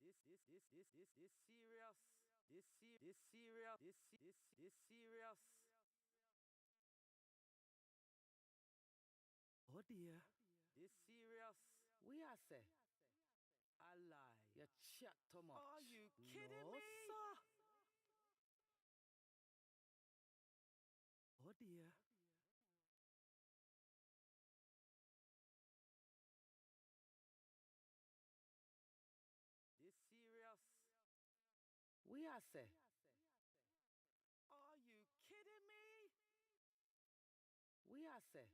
This serious. This serious. This serious. Oh dear. This serious. We are say, I lie. you chat too much. Are you kidding No, me? sir. Oh dear. This serious. We are say, Are you kidding me? we are say,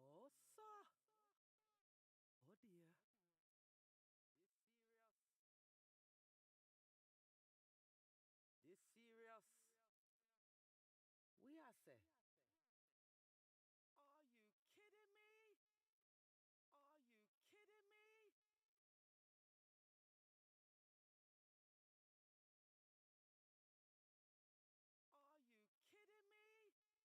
No, sir. oh dear. This serious. This serious. We are say, Are you kidding me? Are you kidding me? Are you kidding me?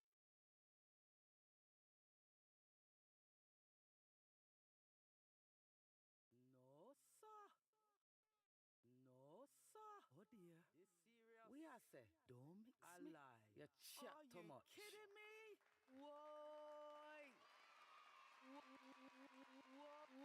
No, sir. No, sir. oh dear. This serious. We are say, don't mix I me. lie. You chat Are too you much. kidding me? Whoa. You are listening to GMPC Live.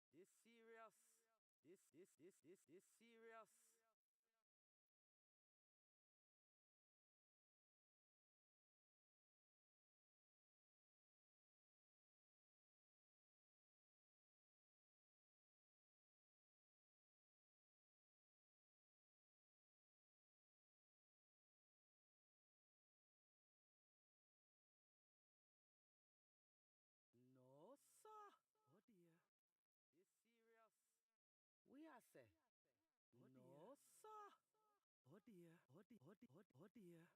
This serious. This serious. No, sir. Oh dear. This serious. We are say, oh dear. No, sir. Oh dear. Oh dear.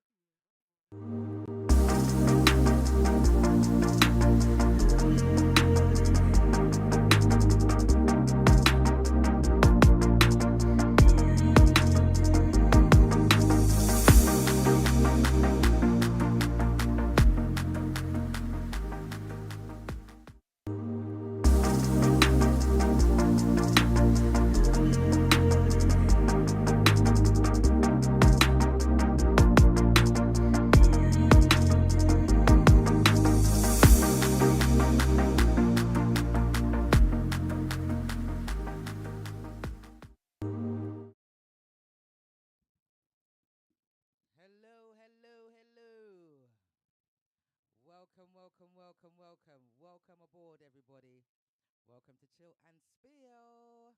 Hello, hello, hello. Welcome aboard, everybody. Welcome to Chill and Spill.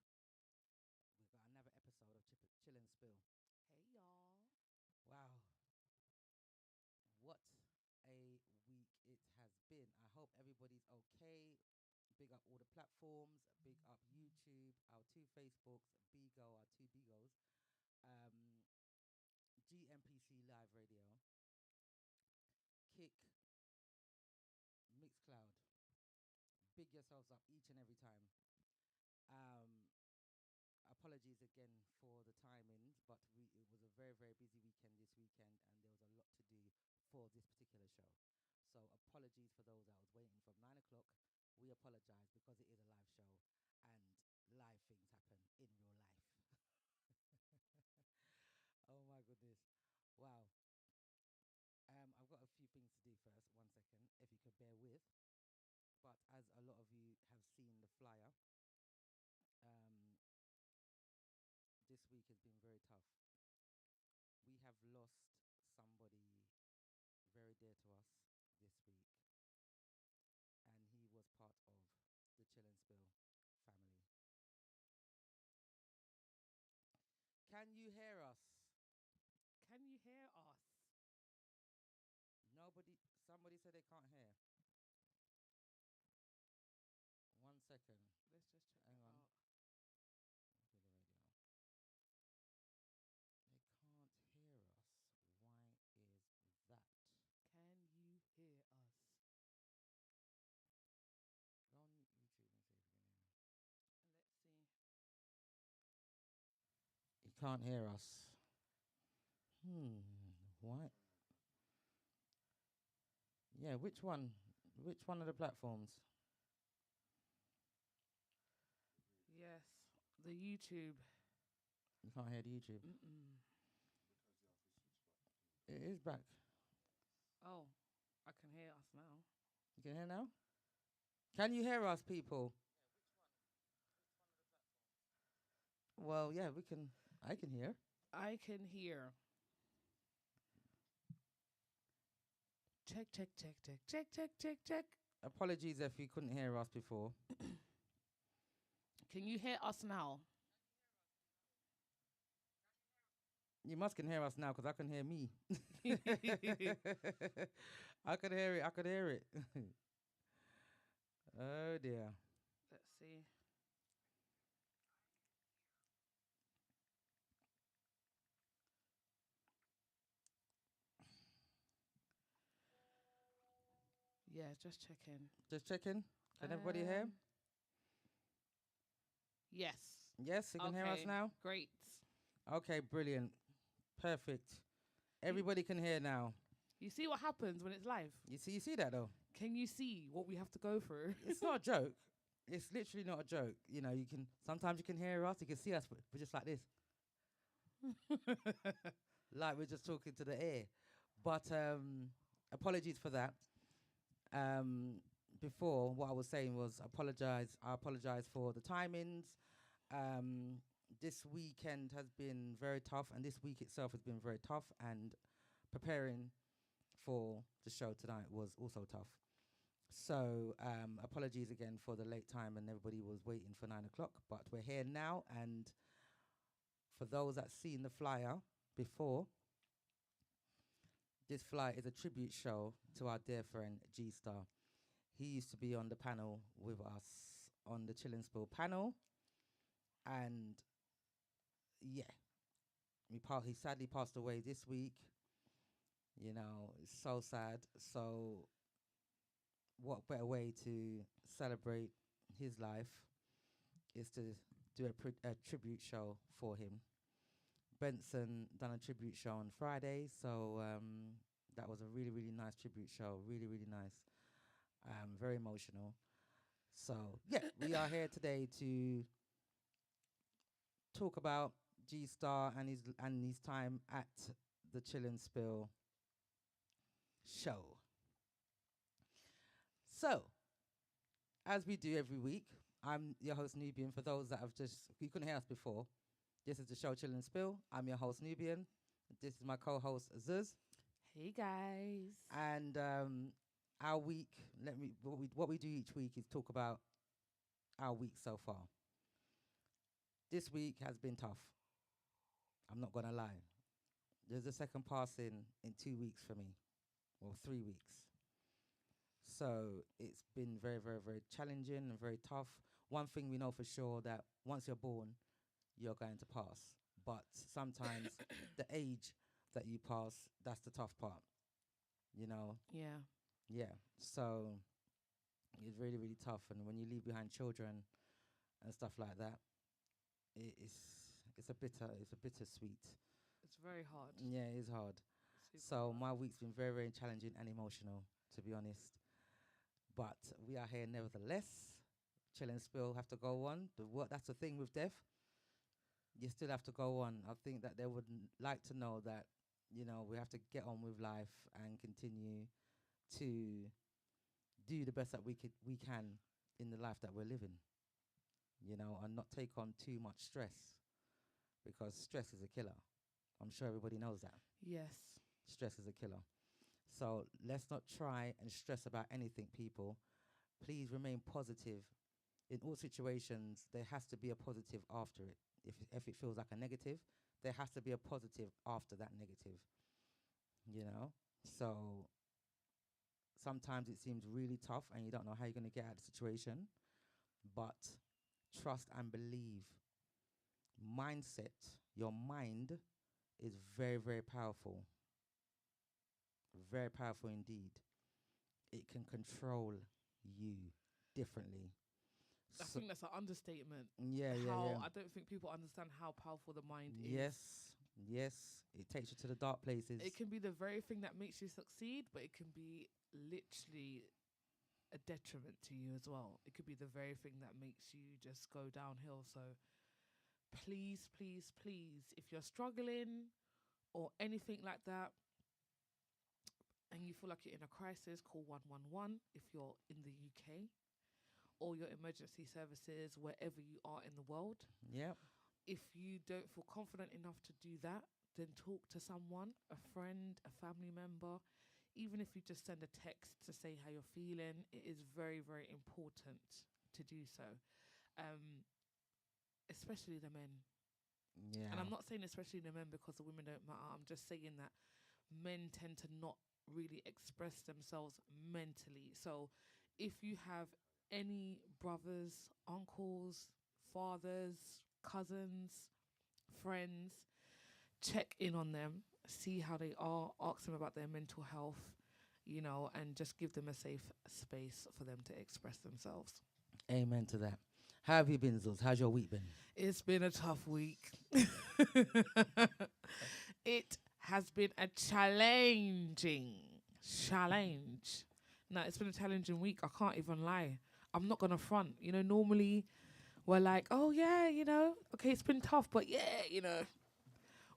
We've got another episode of Chill and Spill. Hey, y'all. Wow, what a week it has been. I hope everybody's okay. Big up all the platforms. Big up YouTube, our two Facebooks, Bigo, our two Bigos. Um, GMPC Live Radio. yourselves up each and every time. Um, Apologies again for the timings, but it was a very, very busy weekend this weekend, and there was a lot to do for this particular show. So apologies for those that was waiting from 9 o'clock. We apologize because it is a live show, and live things happen in real life. Oh my goodness. Wow. I've got a few things to do first. 1 second, if you could bear with. But as a lot of you have seen the flyer, um, this week has been very tough. We have lost somebody very dear to us this week, and he was part of the Chill and Spill family. Can you hear us? Can you hear us? Nobody, somebody said they can't hear. 1 second. Let's just check Hang it on. out. Do the radio. They can't hear us. Why is that? Can you hear us? Go on YouTube and see if you can hear. Let's see. You can't hear us. What? Yeah, which one? Which one of the platforms? Yes, the YouTube. You can't hear the YouTube. Mm-mm. It is back. Oh, I can hear us now. You can hear now? Can you hear us, people? Well, yeah, we can. I can hear. I can hear. Check, check, check, check, check, check, check, check. Apologies if you couldn't hear us before. Can you hear us now? You must can hear us now because I can hear me. I could hear it. I could hear it. Oh dear. Let's see. Yeah, just checking. Just checking. Can everybody hear? Yes. Yes, you can hear us now? Great. Okay, brilliant. Perfect. Everybody can hear now. You see what happens when it's live? You see that though? Can you see what we have to go through? It's not a joke. It's literally not a joke. You know, you can sometimes you can hear us, you can see us, but we're just like this. Like we're just talking to the air. But apologies for that. Before what I was saying was I apologize for the timings. This weekend has been very tough, and this week itself has been very tough, and preparing for the show tonight was also tough. So apologies again for the late time, and everybody was waiting for 9 o'clock, but we're here now. And for those that seen the flyer before, this flyer is a tribute show to our dear friend G Starr. He used to be on the panel with us on the Chill and Spill panel, and yeah, he sadly passed away this week. You know, it's so sad. So what better way to celebrate his life is to do a tribute show for him. Benson done a tribute show on Friday, so that was a really, really nice tribute show. Really, really nice. Very emotional. So yeah, we are here today to talk about G Starr and his time at the Chill and Spill show. So, as we do every week, I'm your host Nubian. For those that you couldn't hear us before, this is the show Chill and Spill. I'm your host Nubian. This is my co-host Zuz. Hey guys. And our week, what we do each week is talk about our week so far. This week has been tough. I'm not gonna lie. There's a second passing in 2 weeks for me, or 3 weeks. So it's been very, very, very challenging and very tough. One thing we know for sure, that once you're born, you're going to pass. But sometimes the age that you pass, that's the tough part. You know? Yeah. Yeah. So It's really, really tough. And when you leave behind children and stuff like that, it's a bittersweet. It's very hard. Yeah, it is hard. Super So hard. my week's been very, very challenging and emotional, to be honest. But we are here nevertheless. Chill and spill have to go on. That's the thing with death. You still have to go on. I think that they would like to know that, we have to get on with life and continue to do the best that we can in the life that we're living, and not take on too much stress, because stress is a killer. I'm sure everybody knows that. Yes. Stress is a killer. So let's not try and stress about anything, people. Please remain positive. In all situations, there has to be a positive after it. If it feels like a negative, there has to be a positive after that negative. So sometimes it seems really tough and you don't know how you're going to get out of the situation, but trust and believe. Mindset, your mind is very, very powerful. Very powerful indeed. It can control you differently. I So think that's an understatement. yeah. I don't think people understand how powerful the mind is. Yes. It takes you to the dark places. It can be the very thing that makes you succeed, but it can be literally a detriment to you as well. It could be the very thing that makes you just go downhill. So please, please, please, if you're struggling or anything like that, and you feel like you're in a crisis, call 111 if you're in the UK, or your emergency services wherever you are in the world. Yep. If you don't feel confident enough to do that, then talk to someone, a friend, a family member. Even if you just send a text to say how you're feeling, it is very, very important to do so. Especially the men. Yeah. And I'm not saying especially the men because the women don't matter. I'm just saying that men tend to not really express themselves mentally. So if you have any brothers, uncles, fathers, cousins, friends, check in on them, see how they are, ask them about their mental health, and just give them a safe space for them to express themselves. Amen to that. How have you been, Zuz? How's your week been? It's been a tough week. It has been a challenge. No, it's been a challenging week. I can't even lie. I'm not going to front. Normally we're like, oh, yeah, okay, it's been tough, but yeah,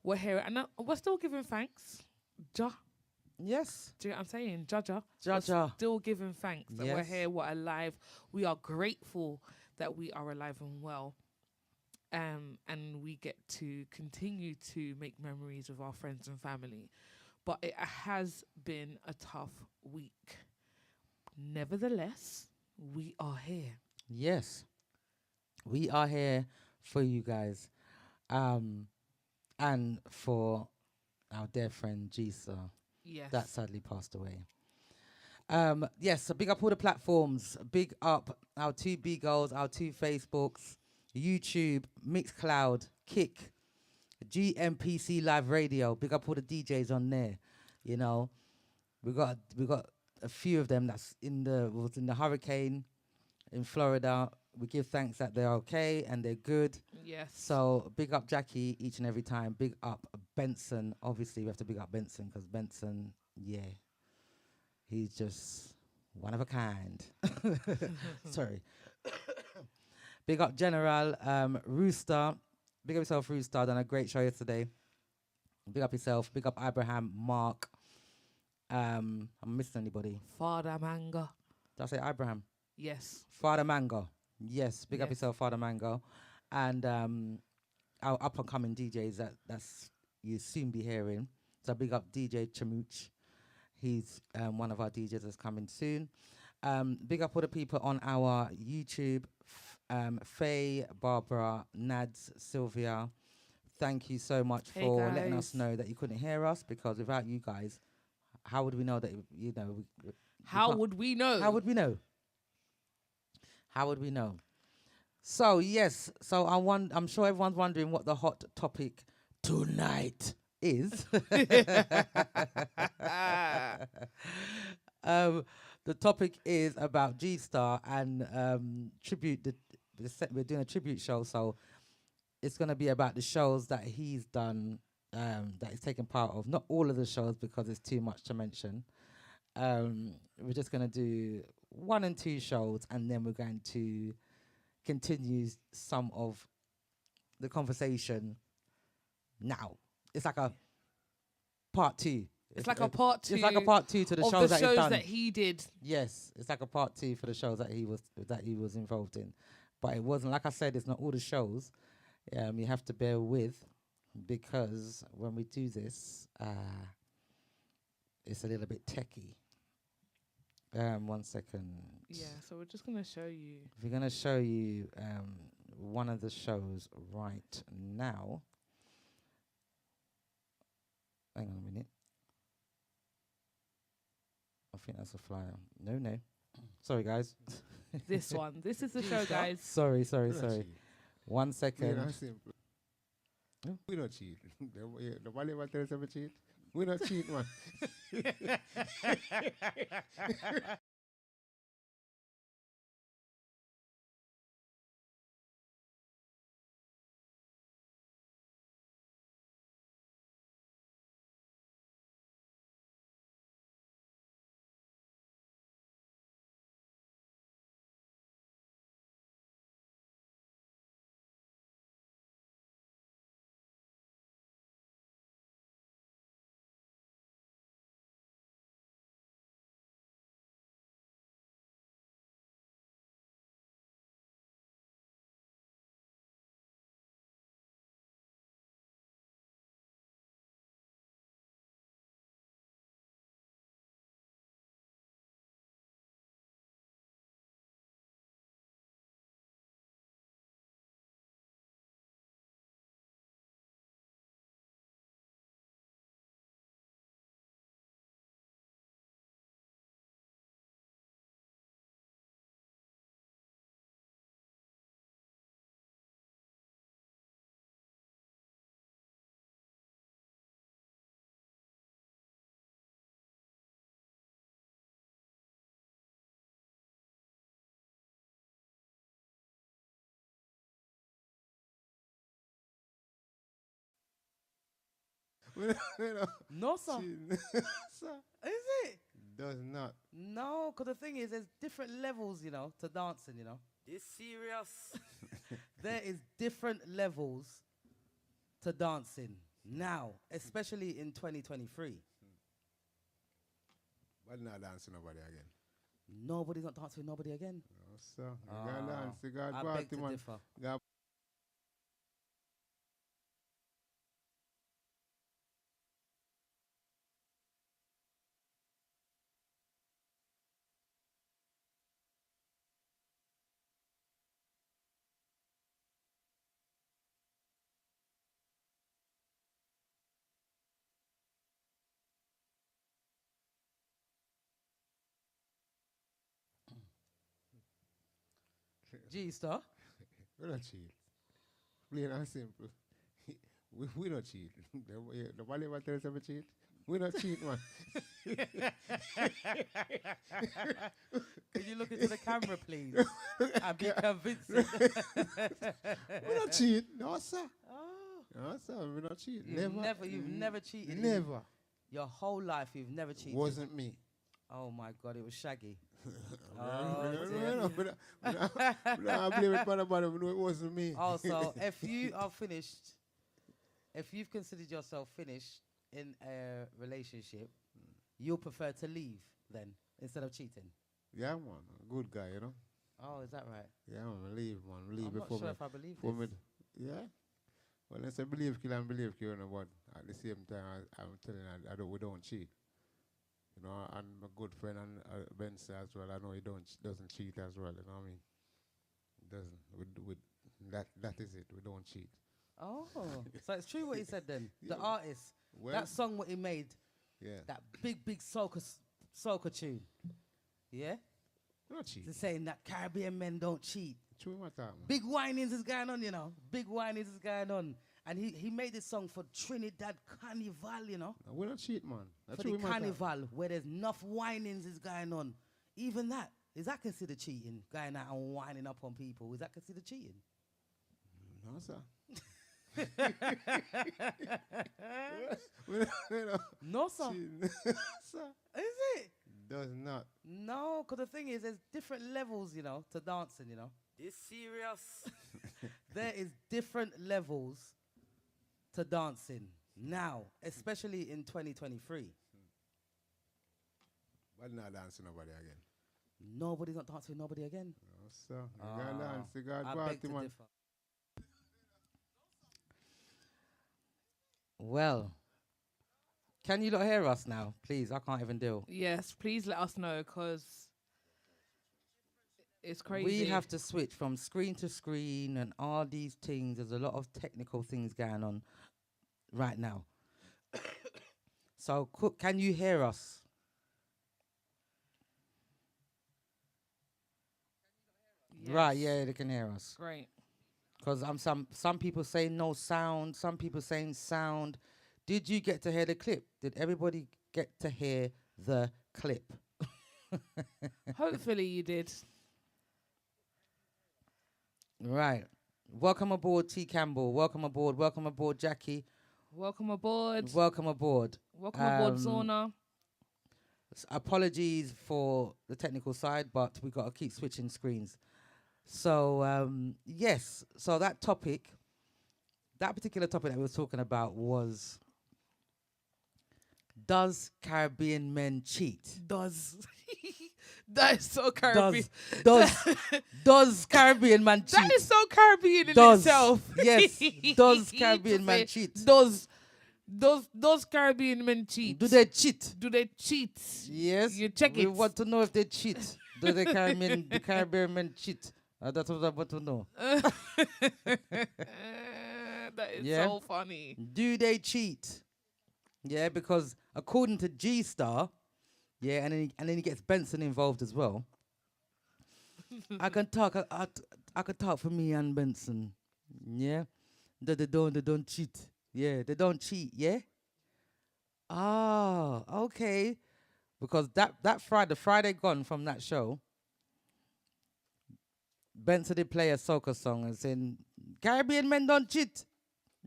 we're here. And we're still giving thanks. Yes. Do you know what I'm saying? Jaja. Jaja. Still giving thanks that we're Yes. here, we're alive. We are grateful that we are alive and well. And we get to continue to make memories with our friends and family. But it has been a tough week. Nevertheless, we are here. Yes. We are here for you guys. And for our dear friend G Starr. Yes. That sadly passed away. Yes, so big up all the platforms. Big up our 2 Beagles, our 2 Facebooks, YouTube, Mixcloud, Kick, GMPC Live Radio. Big up all the DJs on there. We got a few of them that's in the hurricane in Florida. We give thanks that they're okay and they're good. Yes. So big up Jackie each and every time. Big up Benson. Obviously, we have to big up Benson because Benson, he's just one of a kind. Sorry. Big up General Rooster. Big up yourself, Rooster. Done a great show yesterday. Big up yourself. Big up Abraham, Mark. I'm missing anybody. Father Manga. Did I say Abraham? Yes. Father Mango. Yes. Big up yourself, Father Mango. And our up and coming DJs that's you soon be hearing. So big up DJ Chamooch. He's one of our DJs that's coming soon. Big up all the people on our YouTube. Faye, Barbara, Nads, Sylvia. Thank you so much for letting us know that you couldn't hear us, because without you guys, how would we know that, How would we know? How would we know? How would we know? So, yes. So, I'm sure everyone's wondering what the hot topic tonight is. The The topic is about G Star and tribute. We're doing a tribute show, so it's going to be about the shows that he's done, that he's taken part of. Not all of the shows because it's too much to mention. We're just going to do 1 and 2 shows, and then we're going to continue some of the conversation now. It's like a part 2. It's like a part 2. It's like a part 2 to the of shows the that he's done. that he did. Yes, it's like a part 2 for the shows that he was involved in, but it wasn't, like I said, it's not all the shows. You have to bear with, because when we do this, it's a little bit techie. 1 second. Yeah, so we're just gonna show you. We're gonna show you one of the shows right now. Hang on a minute. I think that's a flyer. No. Sorry, guys. This one. This is the show, guys. Sorry. 1 second. We don't cheat. Nobody ever tell us ever cheat. We don't cheat, man. we don't No, sir. cheat. Sir, Is it? does not. No, because the thing is, there's different levels, to dancing, This serious. There is different levels to dancing now, especially in 2023. But not dancing nobody again. Nobody's not dancing with nobody again. No, sir. You gotta dance. You gotta I party, beg to man. differ. Gotta G Star. we don't cheat. Plain and simple. we don't cheat. Nobody ever tell us ever cheat. We don't cheat, man. Can you look into the camera, please, and be convincing? We don't cheat. No, sir. Oh, No, sir. We don't cheat. you've never cheated. Never. Your whole life, you've never cheated. Wasn't me. Oh my God, it was Shaggy. We Oh, don't dear. blame it for nobody. We know it wasn't me. Also, if you are finished, if you've considered yourself finished in a relationship, you'll prefer to leave then instead of cheating. Yeah, man. Good guy, you know. Oh, is that right? Yeah, man. Leave, man. Leave I'm not before sure me. if I believe For me. this. Yeah. Well, I say believe kill and believe kill, but at the same time, I'm telling you, we don't cheat. You know, and my good friend and Ben say as well, I know he doesn't cheat as well. You know what I mean? Doesn't. That is it. We don't cheat. Oh, so it's true what he said then. Yeah. The artist, Well, that song what he made, yeah. that big soca tune. Yeah, We don't cheat. he's saying that Caribbean men don't cheat. True matter, man. Big whinings is going on, Big whinings is going on. And he made this song for Trinidad Carnival, No, we don't cheat, man. That's For true the matter. carnival, where there's enough whinings is going on even that, is that considered cheating? Going out and winding up on people, is that considered cheating? No, sir. No, sir. Sir, Is it? does not. No, because the thing is, there's different levels, to dancing, This serious. There is different levels to dancing now, especially in 2023. But not dancing nobody again. Nobody's not dancing with nobody again. No, sir. You gotta dance. You gotta I party, beg to man. differ. Well, can you not hear us now? Please, I can't even deal. Yes, please let us know because it's crazy. We have to switch from screen to screen and all these things. There's a lot of technical things going on right now. So, can you hear us? Yes. Right, yeah, they can hear us. Great. Because some people say no sound, some people saying sound. Did you get to hear the clip? Did everybody get to hear the clip? Hopefully you did. Right. Welcome aboard, T. Campbell. Welcome aboard, Jackie. Welcome aboard. Welcome aboard. Welcome aboard, Zona. Apologies for the technical side, but we got to keep switching screens. So, yes. So that particular topic that we were talking about was, does Caribbean men cheat? Does. That is so Caribbean. Does Caribbean man cheat? That is so Caribbean in Does. itself. Yes. Does Caribbean To man say, cheat? Does Caribbean men cheat? Do they cheat? Do they cheat? Yes. You check we it. want to know if they cheat. Do the Caribbean men cheat? That's what I want to know. That is Yeah. so funny. Do they cheat? Yeah, because according to G Starr, yeah, and then he gets Benson involved as well. I can talk. I can talk for me and Benson. Yeah, they don't cheat. Yeah, they don't cheat. Yeah. Ah, okay. Because that Friday gone from that show, Benson did play a soca song and saying Caribbean men don't cheat.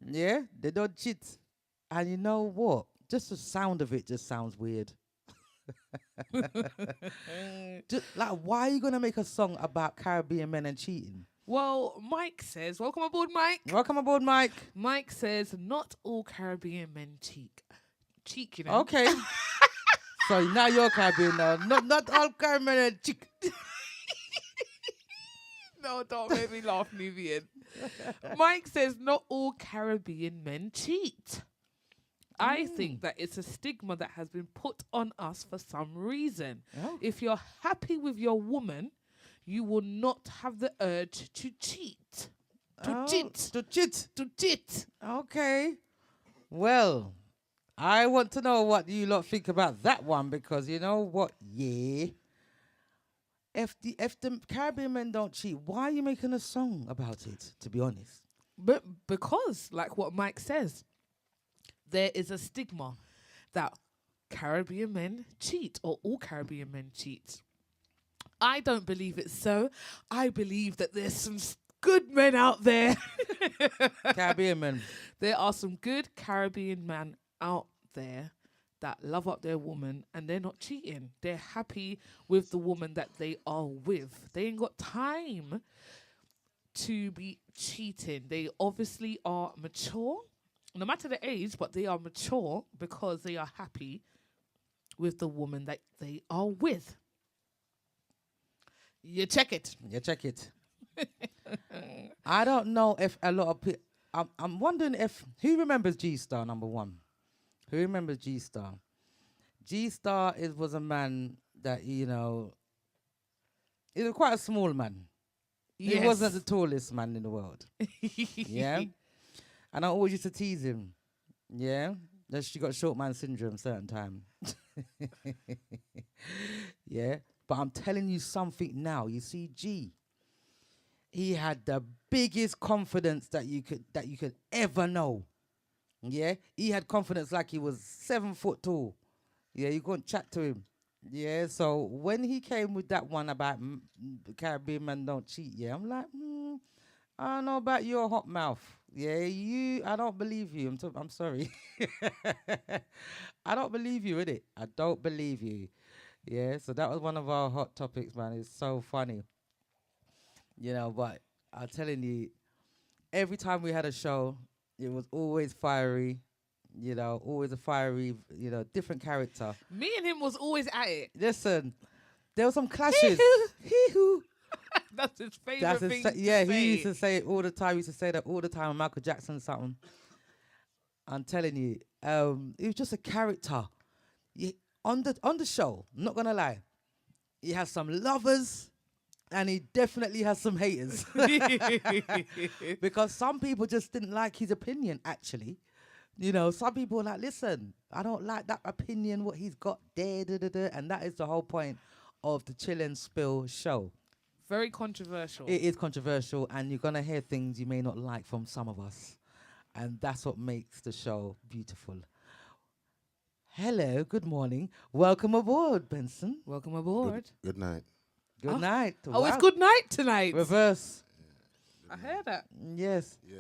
Yeah, they don't cheat. And you know what? Just the sound of it just sounds weird. Like, why are you gonna make a song about Caribbean men and cheating? Well, Mike says, welcome aboard, Mike. Welcome aboard, Mike. Mike says, not all Caribbean men cheat. Cheat, you know. Okay. So now you're Caribbean now. Not all Caribbean men and cheat. No, don't make me laugh, Nubian. Mike says, not all Caribbean men cheat. I think that it's a stigma that has been put on us for some reason. Oh. If you're happy with your woman, you will not have the urge to cheat. To cheat. Okay. Well, I want to know what you lot think about that one, because you know what? Yeah. If the Caribbean men don't cheat, why are you making a song about it, to be honest? But because, like what Mike says, there is a stigma that Caribbean men cheat, or all Caribbean men cheat. I don't believe it's so. I believe that there's some good men out there. Caribbean men. There are some good Caribbean men out there that love up their woman and they're not cheating. They're happy with the woman that they are with. They ain't got time to be cheating. They obviously are mature, no matter the age, but they are mature because they are happy with the woman that they are with. You check it. I don't know if a lot of people... I'm wondering if... Who remembers G Starr, number one? Who remembers G Starr? G Starr was a man that, he was quite a small man. Yes. He wasn't the tallest man in the world. Yeah? And I always used to tease him. Yeah? That she got short man syndrome certain time. Yeah? But I'm telling you something now. You see, G, he had the biggest confidence that you could ever know. Yeah? He had confidence like he was 7 foot tall. Yeah, you couldn't chat to him. Yeah, so when he came with that one about Caribbean man don't cheat, yeah, I'm like, I don't know about your hot mouth. Yeah, I don't believe you. I'm sorry. I don't believe you, innit? I don't believe you. Yeah, so that was one of our hot topics, man. It's so funny, but I'm telling you, every time we had a show, it was always fiery, always a fiery, different character. Me and him was always at it. Listen, there were some clashes. Hee-hoo. That's his That's favorite his thing. yeah, to he say. used to say it all the time. He used to say that all the time when Michael Jackson something. I'm telling you, he was just a character. On the show, I'm not gonna lie, he has some lovers and he definitely has some haters. Because some people just didn't like his opinion, actually. Some people were like, listen, I don't like that opinion, what he's got there, da, da, da. And that is the whole point of the Chill and Spill show. Very controversial. It is controversial, and you're going to hear things you may not like from some of us. And that's what makes the show beautiful. Hello, good morning. Welcome aboard, Benson. Welcome aboard. Good night. Good Oh. night. Oh, it's good night tonight. Reverse. I heard that. Yes. Yeah,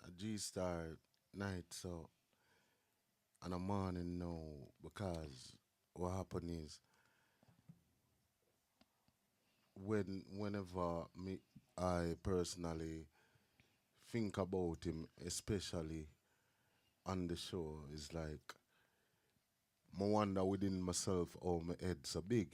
a G Starr night, so and a morning now because what happened is whenever I personally think about him, especially on the show, is like I wonder within myself how my head so big.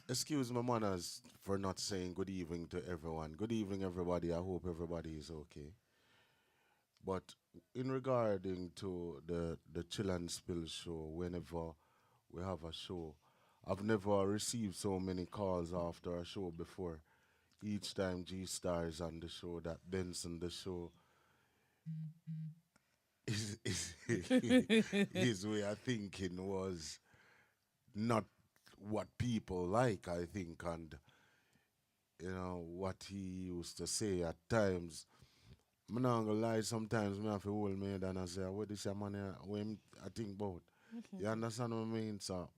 Excuse my manners for not saying good evening to everyone. Good evening, everybody. I hope everybody is okay. But in regarding to the Chill and Spill show, whenever we have a show, I've never received so many calls after a show before. Each time G Starr is on the show, that Benson the show is his way of thinking was not what people like, I think, and what he used to say at times. I'm not gonna lie, sometimes me have to hold me head and I say, what this a man here, what I think about. You understand what I mean? So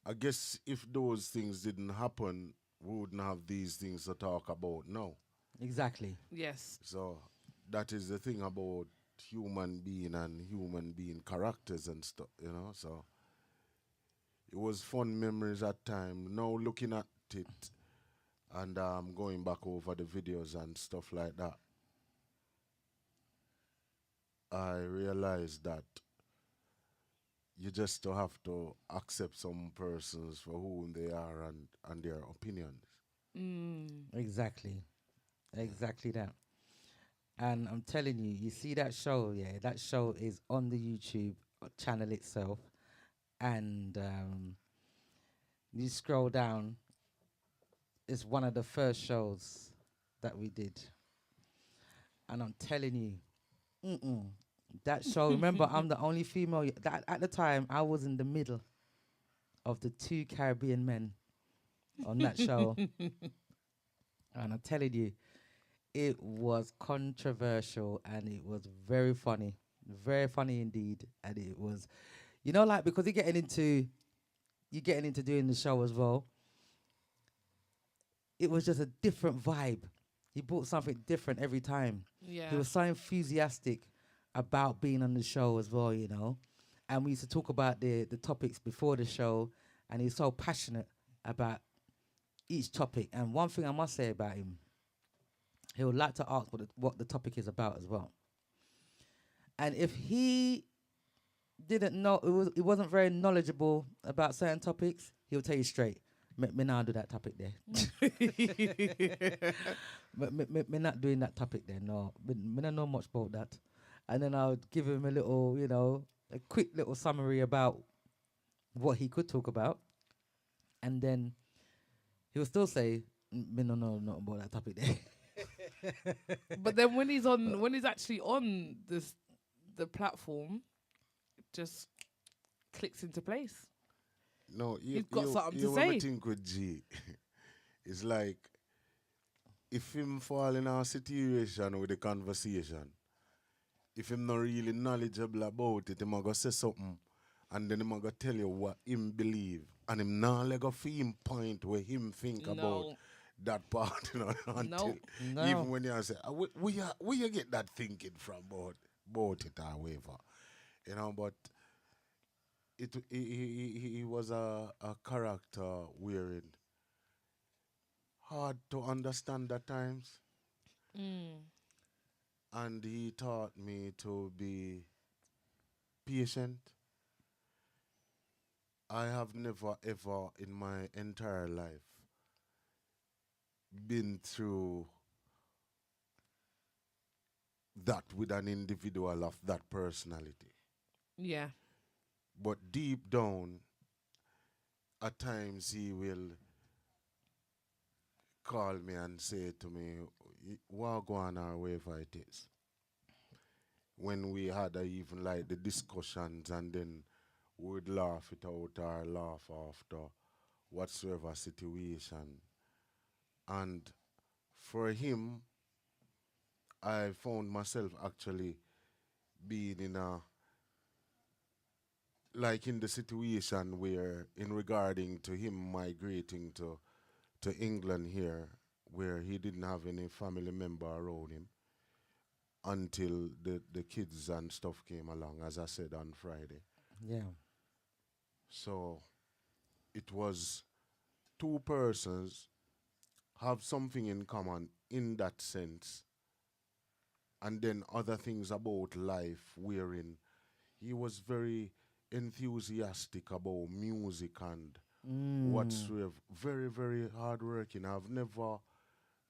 I guess if those things didn't happen, we wouldn't have these things to talk about now. Exactly. Yes. So that is the thing about human being and human being characters and stuff. So it was fun memories at time. Now looking at it and going back over the videos and stuff like that, I realized that you just have to accept some persons for who they are and their opinions. Exactly. Exactly that. And I'm telling you, you see that show, yeah, that show is on the YouTube channel itself. And you scroll down, it's one of the first shows that we did. And I'm telling you, that show, remember, I'm the only female. That at the time, I was in the middle of the two Caribbean men on that show. And I'm telling you, it was controversial and it was very funny indeed. And it was, like, because you're getting into doing the show as well. It was just a different vibe. He brought something different every time. Yeah. He was so enthusiastic about being on the show as well, And we used to talk about the topics before the show, and he's so passionate about each topic. And one thing I must say about him, he would like to ask what the topic is about as well. And if he didn't know, he wasn't very knowledgeable about certain topics, he'll tell you straight. Me not do that topic there. me not doing that topic there. No, me don't know much about that. And then I would give him a little, a quick little summary about what he could talk about, and then he will still say, "Me no know not about that topic there." But then when he's actually on the platform, it just clicks into place. No, He's got something to you say. think with G, it's like if him fall in a situation with the conversation, if him not really knowledgeable about it, him a go say something, and then him a go tell you what him believe, and him not let go for him point where him think about No, that part, until no. even No. when you say, where you get that thinking from about it or whatever, but he was a character wherein hard to understand at times, Mm. and he taught me to be patient. I have never ever in my entire life been through that with an individual of that personality. Yeah. But deep down, at times he will call me and say to me, what go on or wherever it is. When we had even like the discussions, and then we would laugh it out or laugh after whatsoever situation. And for him, I found myself actually being in a, like in the situation where in regarding to him migrating to England here, where he didn't have any family member around him until the kids and stuff came along, as I said on Friday. Yeah. So it was two persons have something in common in that sense, and then other things about life wherein he was very enthusiastic about music and Mm. whatsoever. Very, very hardworking. I've never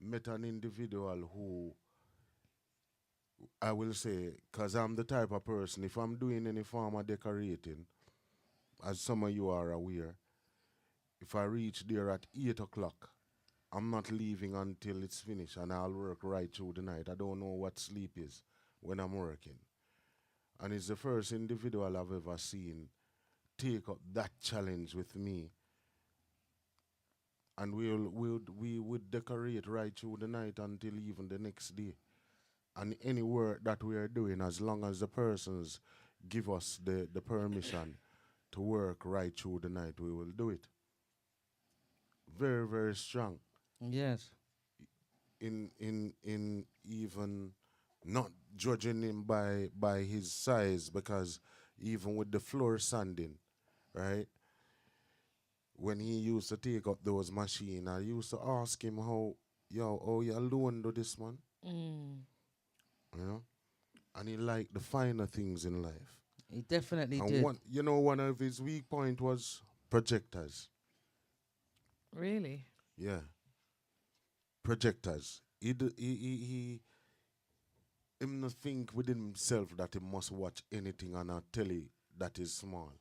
met an individual who, I will say, because I'm the type of person, if I'm doing any form of decorating, as some of you are aware, if I reach there at 8 o'clock, I'm not leaving until it's finished, and I'll work right through the night. I don't know what sleep is when I'm working. And it's the first individual I've ever seen take up that challenge with me, and we would decorate right through the night until even the next day. And any work that we are doing, as long as the persons give us the permission to work right through the night, we will do it. Very, very strong Yes. in even not judging him by his size, because even with the floor sanding, right? When he used to take up those machines, I used to ask him how you alone do this, man, Mm. you know? And he liked the finer things in life. He definitely And did. one of his weak point was projectors. Really? Yeah, projectors. Him not think within himself that he must watch anything on a telly that is small.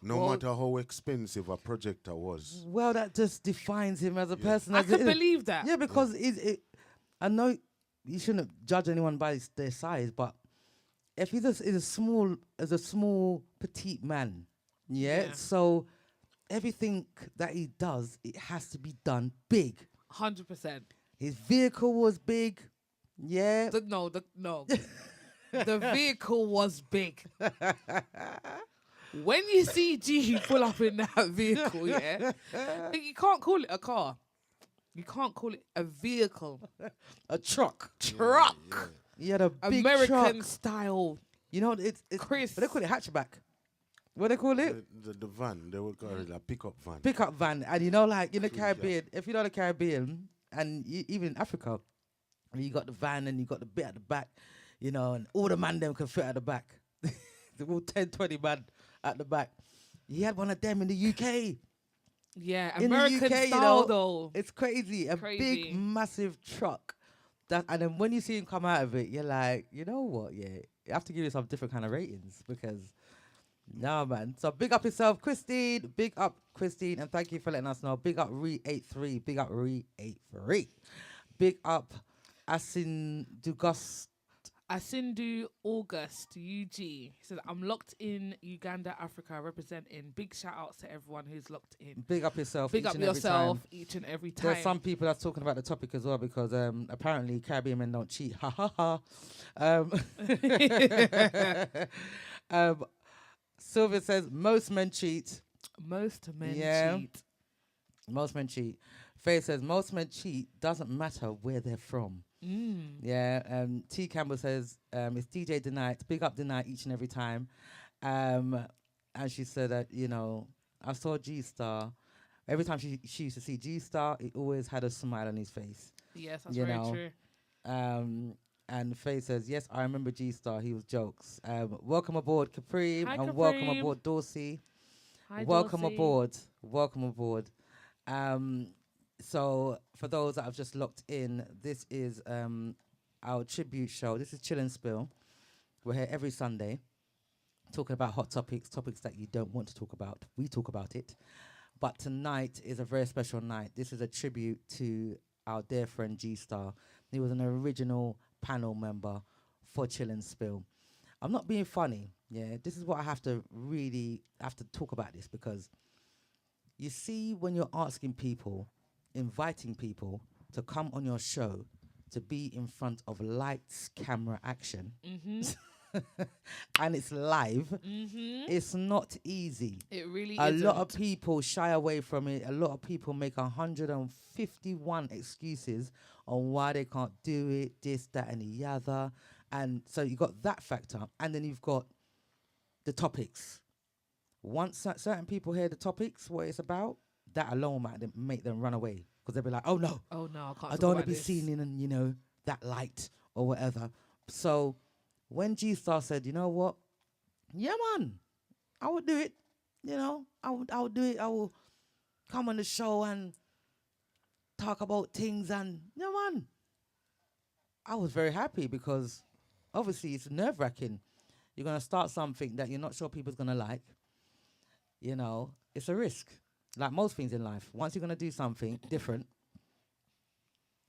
No Well, matter how expensive a projector was. Well, that just defines him as a Yeah. person. I As could it is. believe that. Yeah, because I know you shouldn't judge anyone by their size, but if he's is a small petite man, yeah. Yeah. So everything that he does, it has to be done big. 100%. His vehicle was big, yeah. No. The vehicle was big. When you see G pull up in that vehicle, yeah, you can't call it a car. You can't call it a vehicle. A truck. Truck. He had a big American truck. style. You know, it's Chris. what they call it, hatchback. What they call it? The van, they will call it a pickup van. Pickup van. And you know, like in the Cruiser. Caribbean, if you know the Caribbean, and even in Africa, you got the van and you got the bit at the back, and all the man them can fit at the back. They're all 10, 20 man at the back. He had one of them in the UK. Yeah, In the American UK, style though. It's crazy. A Crazy. big, massive truck. And then when you see him come out of it, you're like, you know what? Yeah, you have to give yourself different kind of ratings because, nah, man. So big up yourself, Christine. Big up, Christine. And thank you for letting us know. Big up Re83. Big up Re83. Big up Asin Dugust. Asindu August UG. He said, I'm locked in Uganda, Africa, representing. Big shout outs to everyone who's locked in. Big up yourself. Big each up and every yourself time. each and every time. There's some people that's talking about the topic as well because apparently Caribbean men don't cheat. Ha ha ha. Um, Sylvia says most men cheat. Most men Yeah. cheat. Most men cheat. Faye says most men cheat. Doesn't matter where they're from. Yeah. T Campbell says it's DJ Denight. Big up Denight each and every time. And she said that I saw G Starr. Every time she used to see G Starr, it always had a smile on his face. Yes, that's very true. And Faye says, yes, I remember G Starr. He was jokes. Welcome aboard, Capri, Hi, and welcome Capri. aboard, Dorsey. Hi, Welcome Dulcie. aboard. Welcome aboard. So for those that have just locked in, this is our tribute show. This is Chill and Spill. We're here every Sunday talking about hot topics that you don't want to talk about. We talk about it. But tonight is a very special night. This is a tribute to our dear friend G Starr. He was an original panel member for Chill and Spill. I'm not being funny. Yeah, this is what I have to talk about this, because you see, when you're asking people, inviting people to come on your show to be in front of lights, camera, action, and it's live, it's not easy. It really A isn't. lot of people shy away from it. A lot of people make 151 excuses on why they can't do it, this, that, and the other. And so you've got that factor. And then you've got the topics. Once certain people hear the topics, what it's about, that alone might make them run away. Because they'll be like, oh no, I can't I don't want to be seen in, that light or whatever. So when G Starr said, you know what? Yeah, man, I would do it. I would do it. I will come on the show and talk about things. And, yeah, man, I was very happy because obviously it's nerve-wracking. You're going to start something that you're not sure people's going to like. It's a risk. Like most things in life. Once you're going to do something different,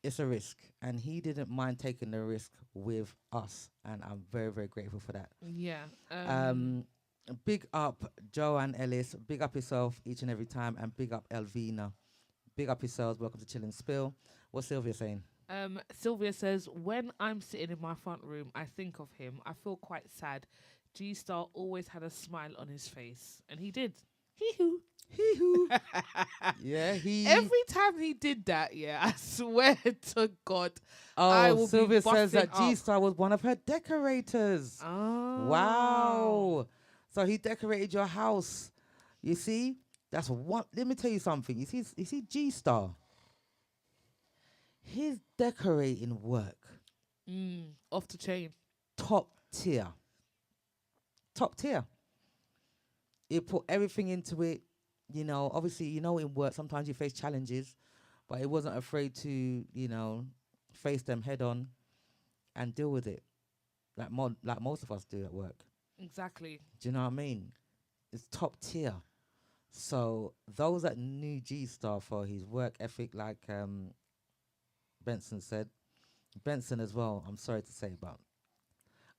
it's a risk. And he didn't mind taking the risk with us. And I'm very, very grateful for that. Yeah. Big up Joanne Ellis. Big up yourself each and every time. And big up Elvina. Big up yourselves. Welcome to Chill and Spill. What's Sylvia saying? Sylvia says, when I'm sitting in my front room, I think of him. I feel quite sad. G Starr always had a smile on his face. And he did. Hee-hoo. Hee-hoo. Yeah, Every time he did that, yeah, I swear to God, I will Sylvia be says that busting G up. Starr was one of her decorators. Oh. Wow. So he decorated your house. You see? That's one. Let me tell you something. You see G Starr? His decorating work, Off the chain. top tier. Top tier. He put everything into it. Obviously, in work, sometimes you face challenges, but he wasn't afraid to, face them head on and deal with it. Like most of us do at work. Exactly. Do you know what I mean? It's top tier. So those that knew G Starr for his work ethic, like Benson said, Benson as well, I'm sorry to say, but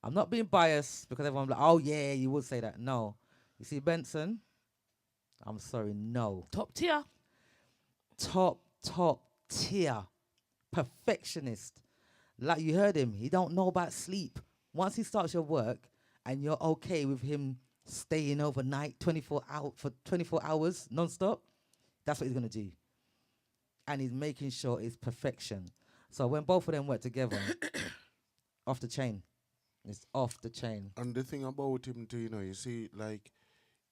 I'm not being biased because everyone's like, oh yeah, you would say that. No. You see, Benson, I'm sorry, no. Top tier. Top tier. Perfectionist. Like you heard him, he don't know about sleep. Once he starts your work and you're okay with him staying overnight 24 hours non-stop, that's what he's going to do. And he's making sure it's perfection. So when both of them work together, off the chain. It's off the chain. And the thing about him too, you see, like,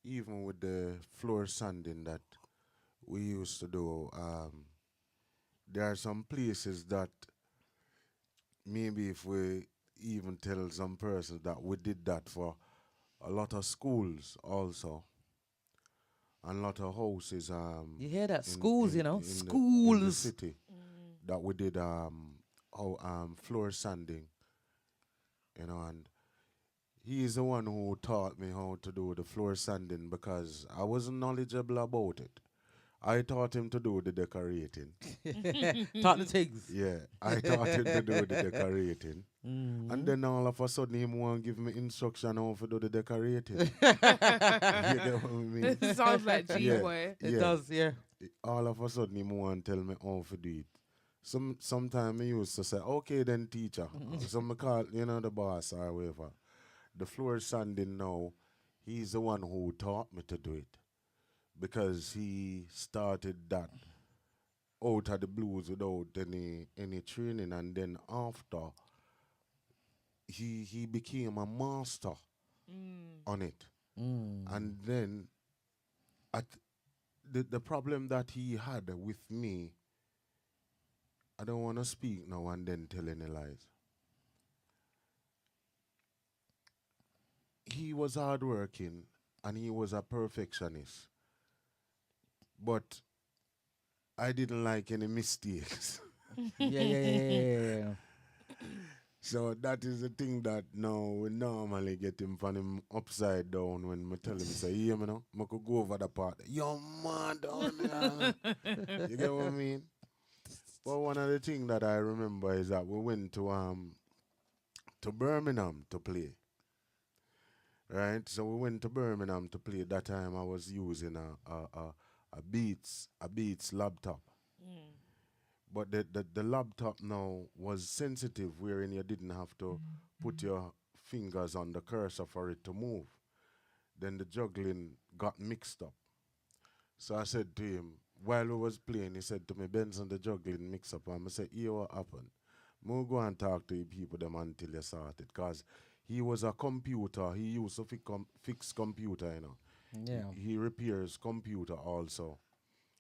even with the floor sanding that we used to do, there are some places that maybe if we even tell some persons that we did that for a lot of schools also, and a lot of houses. You hear that? in- Schools, in the schools. city that we did floor sanding, and he is the one who taught me how to do the floor sanding because I wasn't knowledgeable about it. I taught him to do the decorating. Taught the things. Yeah, I taught him to do the decorating. And then all of a sudden, him want give me instruction on how to do the decorating. You get what I mean? Sounds like G Yeah. boy. It Yeah. does, yeah. All of a sudden, him want tell me how to do it. Sometime I used to say, okay then, teacher. So I call, the boss or whatever. The floor sanding now, he's the one who taught me to do it. Because he started that out of the blues without any training, and then after he became a master on it. And then at the problem that he had with me, I don't want to speak now and then tell any lies. He was hardworking and he was a perfectionist, but I didn't like any mistakes. Yeah. So that is the thing that now we normally get him from him upside down when we tell him, say, yeah, I could go over the part. You're mad down there. You get what I mean? But one of the things that I remember is that we went to Birmingham to play. Right? So we went to Birmingham to play. That time I was using a Beats laptop. But the laptop now was sensitive, wherein you didn't have to put your fingers on the cursor for it to move. Then the juggling got mixed up. So I said to him, while we was playing, he said to me, Benson, the juggling mix up. And I said, here what happened? We'll go and talk to the people them until you sort it. Because he was a computer. He used to fix computer, Yeah. He repairs computer also.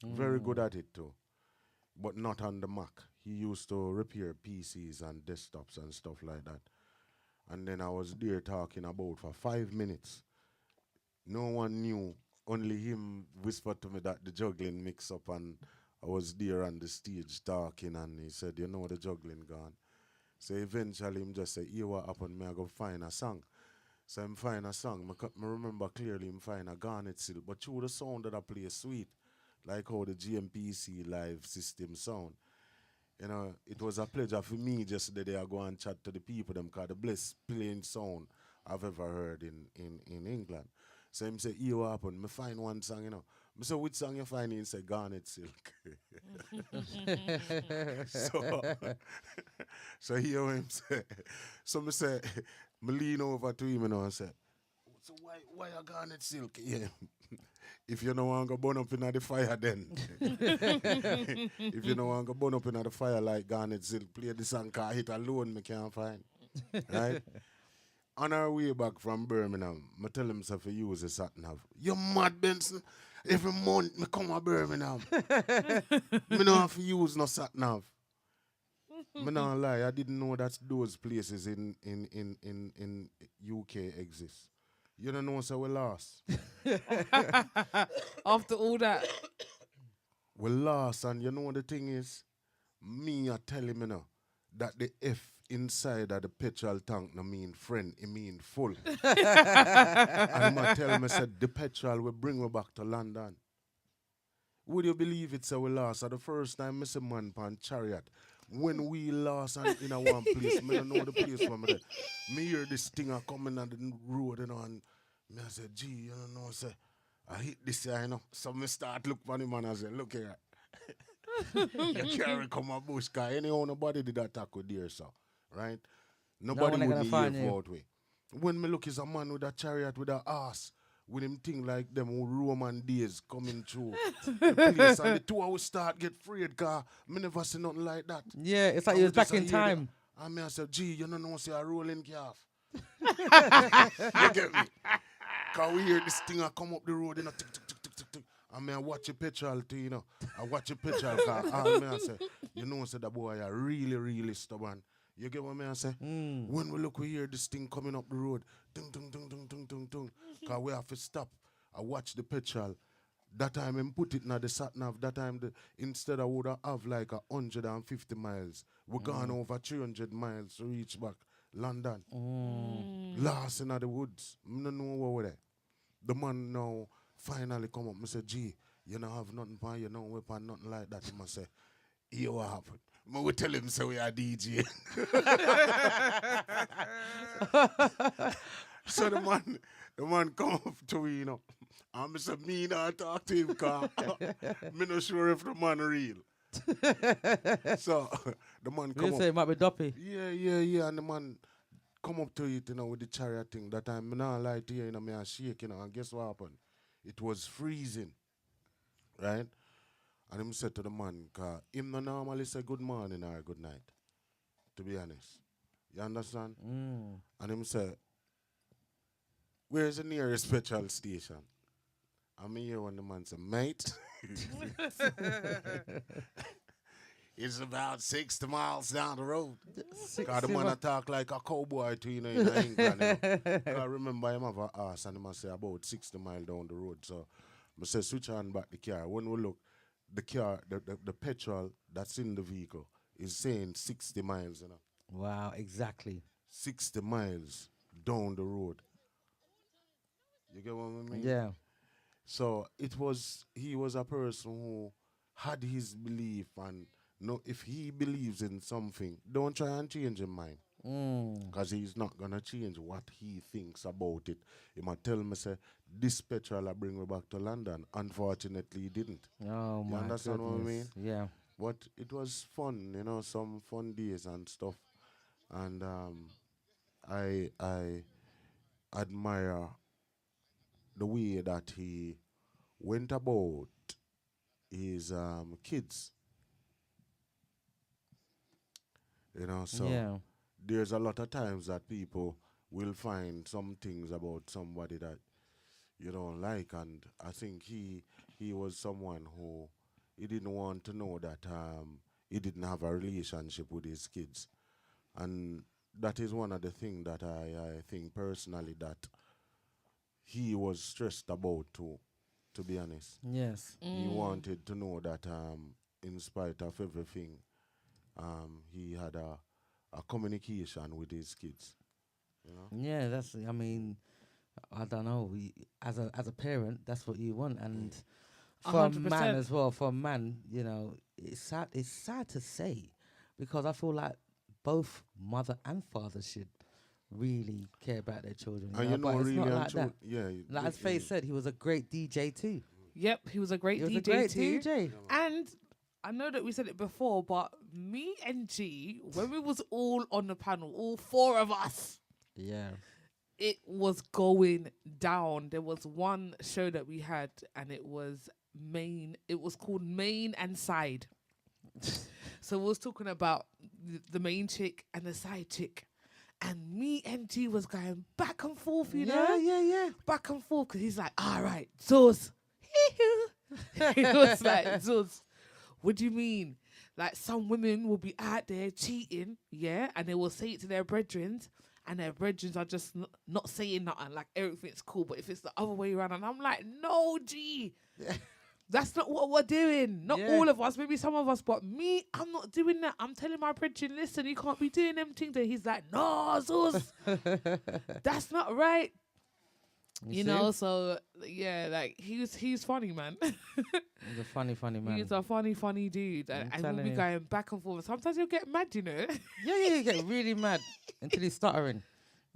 Very good at it too. But not on the Mac. He used to repair PCs and desktops and stuff like that. And then I was there talking about for 5 minutes. No one knew. Only him whispered to me that the juggling mix up, and I was there on the stage talking, and he said, the juggling gone. So eventually him just said, here what happened, me I go find a song. So him find a song. I remember clearly him find a Garnet Silk, but through the sound that I play sweet, like how the GMPC live system sound. It was a pleasure for me just the day I go and chat to the people them, cause the best playing sound I've ever heard in England. So him say, here what happened? Me find one song, I say, which song you find? He say, Garnet Silk. So here him say, so me say, me lean over to him and say, so why you Garnet Silk? Yeah. If you don't want to burn up in the fire, then. If you don't want to burn up in the fire like Garnet Silk, play the song, cause hit alone me can't find. Right? On our way back from Birmingham, I tell him if he use a sat nav. You mad, Benson? Every month me come to Birmingham. Me don't have to use no sat nav. Me not lie, I didn't know that those places in UK exist. You don't know, so we lost. After all that. We lost, and you know the thing is, me I tell him that the F inside of the petrol tank no mean friend, it mean full. And I tell him, I said, the petrol will bring me back to London. Would you believe it, so we lost? So the first time I see man pan chariot, when we lost and in a one place, me don't know the place from there. Me hear this thing a coming on the road, and me I say, gee, you don't know, say, I hit this here, So me start look for him and I say, look here. You carry come a bush, cause anyhow nobody did attack with there, so. Right? Nobody one wouldn't find hear you. about way. When me look is a man with a chariot with a ass, with him thing like them who Roman days coming through the place, and the two of us start get afraid, cause me never see nothing like that. Yeah, it's like And he we was back just in hear time. And me I said, gee, you don't know say a rolling calf. You get me? Cause we hear this thing a come up the road, tick, tick, tick, tick, tick, tick. And me I watch a petrol too, I watch a petrol car. And me I say, say that boy are really, really stubborn. You get what me I say? When we hear this thing coming up the road, dung, dung, dung, dung, dung, dung, dung. Cause we have to stop. I watch the petrol. That time I put it in the sat nav. That time instead I would have like 150 miles. We gone over 300 miles to reach back London. Lost in the woods. I don't know what was there. The man now finally come up. I said, gee, you don't have nothing for you, no weapon, nothing like that. He must say, here what happened? I will tell him, so we are DJ. So the man come up to me, you know. And I said, me not talk to him, because me not sure if the man real. So the man You come say up. it might be Doppy. Yeah. And the man come up to it, you know, with the chariot thing. That time, me not lie to you, you know, me a shake, you know. And guess what happened? It was freezing, right? And him said to the man, because him no normally say good morning or good night, to be honest. You understand? And him say, where's the nearest petrol station? I'm here when the man said, mate, it's about 60 miles down the road. Because the man a talk like a cowboy to, you know, in England. You know. 'Cause I remember him have a ass and him a say about 60 miles down the road. So I say, switch on back the car. When we look, the car, the petrol that's in the vehicle is saying 60 miles, you know. Wow, exactly. 60 miles down the road. You get what I mean? Yeah. So he was a person who had his belief, and no, if he believes in something, don't try and change his mind. Because he's not going to change what he thinks about it. He might tell me, say, this petrol I bring me back to London. Unfortunately, he didn't. Oh, You my understand what I mean? goodness. Yeah. But it was fun, you know, some fun days and stuff. And I admire the way that he went about his kids, you know. So Yeah. there's a lot of times that people will find some things about somebody that you don't like, and I think he was someone who he didn't want to know that he didn't have a relationship with his kids, and that is one of the things that I think personally that he was stressed about too, to be honest. Yes. He wanted to know that in spite of everything, he had a communication with his kids, you know. Yeah, that's. I mean, I don't know. As a parent, that's what you want, and for a man 100%. as well. For a man, you know, it's sad. It's sad to say, because I feel like both mother and father should really care about their children. And you know, but it's really not and like true, that. yeah. Like as Faye said, he was a great DJ too. Yep, he was a great He was DJ a great too. DJ. And I know that we said it before, but me and G, when we was all on the panel, all four of us, Yeah. it was going down. There was one show that we had, and it was called Main and Side. So we was talking about the main chick and the side chick. And me and G was going back and forth, you know? Yeah. Back and forth, because he's like, all right, Zuz. He was like, Zuz, what do you mean? Like, some women will be out there cheating, yeah, and they will say it to their brethren, and their brethren are just not saying nothing, like everything's cool. But if it's the other way around, and I'm like, no, G, that's not what we're doing. Not all of us, maybe some of us, but me, I'm not doing that. I'm telling my brethren, listen, you can't be doing them things. And he's like, no, Zuz, that's not right. You know, so yeah, like he's funny, man. He's a funny man. He's a funny dude, and we'll telling be you. going back and forth. Sometimes you'll get mad, you know. Yeah, you get really mad until he's stuttering.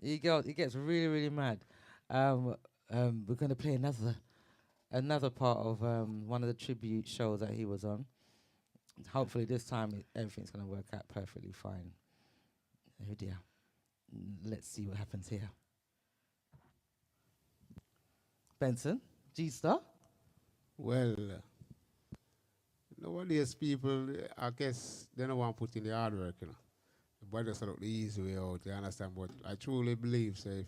He gets really mad. We're gonna play another part of one of the tribute shows that he was on. Hopefully this time everything's gonna work out perfectly fine. Oh dear. Let's see what happens here. Benson, G Starr. Well, nowadays people, I guess, they don't want to put in the hard work, you know. But just look the easy way out, you understand? But I truly believe, so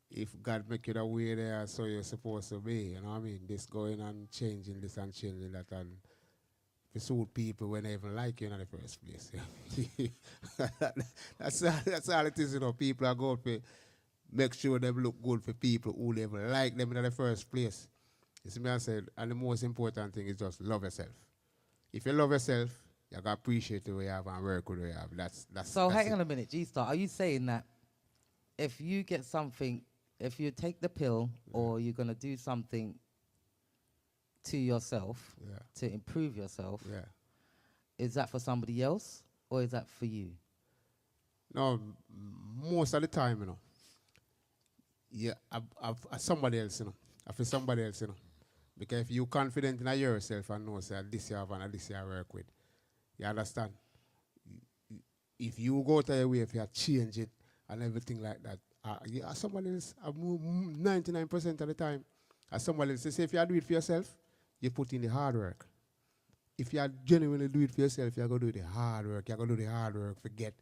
if God make you the way there, so you're supposed to be, you know what I mean? This going and changing this and changing that, and to suit people when they even like you in the first place. That's all it is, you know. People are going to make sure they look good for people who they even like them in the first place. You see me, I said, and the most important thing is just love yourself. If you love yourself, you got to appreciate the way you have and work with the way you have. That's So that's hang it. on a minute, G Starr. Are you saying that if you get something, if you take the pill or you're gonna do something to yourself Yeah. to improve yourself, Yeah. is that for somebody else or is that for you? No, most of the time, yeah, I somebody else, I feel somebody else, Because if you confident in yourself and know say this you have and this you work with, you understand? If you go to your way, if you change it and everything like that, yeah, somebody else, 99% of the time, as somebody else, say if you do it for yourself, you put in the hard work. If you genuinely do it for yourself, you're going to do the hard work. You're going to do the hard work to get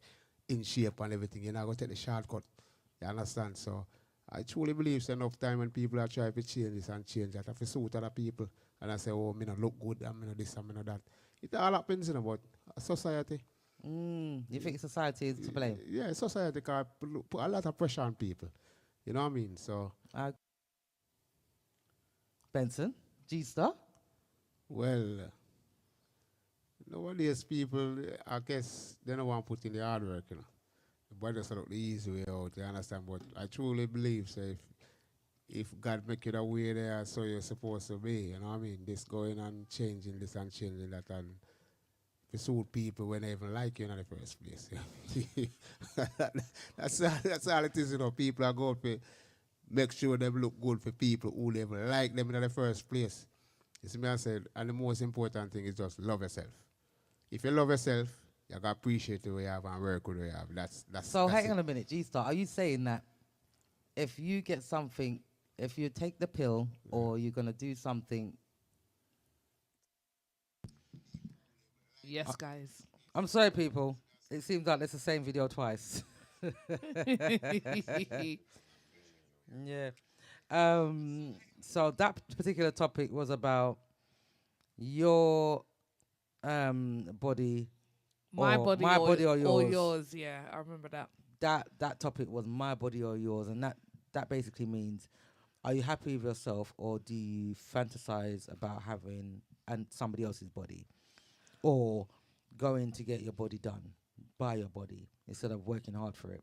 in shape and everything. You're not going to take the shortcut. You understand? So I truly believe it's enough time when people are trying to change this and change that. If you suit other people and I say, oh, me not look good, I'm not this, I'm not that. It all happens in about society. You think society is to blame? Yeah, society can put a lot of pressure on people. You know what I mean? So, Benson, G Starr? well, nowadays people, I guess, they don't want to put in the hard work, But just look the easy way out, you understand? But I truly believe, so if God make you the way there, so you're supposed to be, you know what I mean? This going and changing this and changing that and to suit people when they even like you in the first place. that's all it is, People are going to make sure they look good for people who they even like them in the first place. You see me I said, and the most important thing is just love yourself. If you love yourself, you got to appreciate the way you have and work with the way you have. So that's hang on a minute, G Starr. Are you saying that if you get something, if you take the pill or you're going to do something... Yes, guys. I'm sorry, people. It seems like it's the same video twice. Yeah. So that particular topic was about your body, My or body, my or, body or or yours. yours. Yeah, I remember that. That topic was my body or yours, and that basically means, are you happy with yourself, or do you fantasize about having somebody else's body, or going to get your body done by your body instead of working hard for it?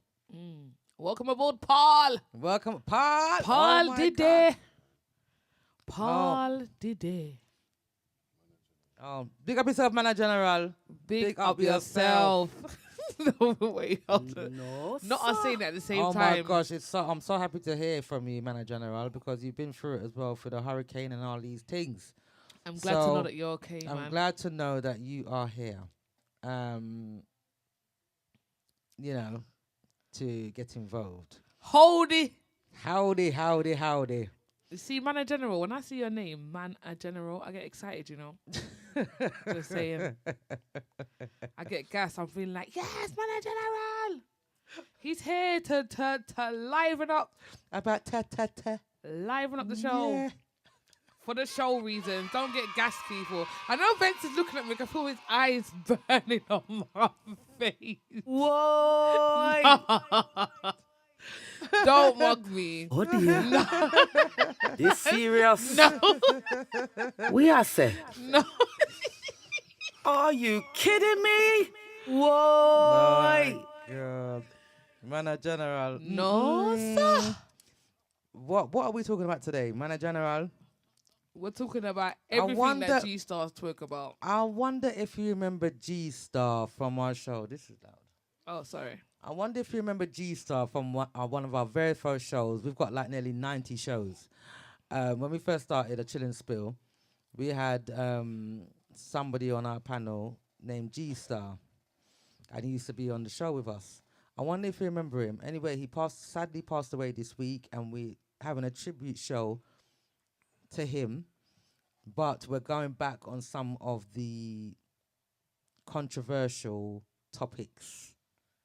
Welcome aboard, Paul. Welcome, Paul. Paul Oh my Diddy. God. Paul Diddy. Big up yourself, man, General. Big up yourself. No, wait, hold on. No, Not us sir. saying that at the same Oh time. my gosh, I'm so happy to hear from you, man, General, because you've been through it as well for the hurricane and all these things. I'm glad to know that you're okay, man. I'm glad to know that you are here. To get involved. Howdy. Howdy. You see, Man of General, when I see your name, Man of General, I get excited, Just saying. I get gas. I'm feeling like, yes, Man of General. He's here to liven up. About Liven up the show. Yeah. For the show reasons. Don't get gas, people. I know Vince is looking at me. I can feel his eyes burning on my face. Whoa! Don't mug me. Oh dear. No. This serious? No. We are say. No. Are you kidding me? Whoa! God. Man, General. No, sir. What are we talking about today, Man, General? We're talking about everything that G Starr talk about. I wonder if you remember G Starr from our show. This is loud. Oh, sorry. I wonder if you remember G Starr from one of our very first shows. We've got like nearly 90 shows. When we first started a Chill and Spill, we had somebody on our panel named G Starr, and he used to be on the show with us. I wonder if you remember him. Anyway, he sadly passed away this week, and we having a tribute show to him, but we're going back on some of the controversial topics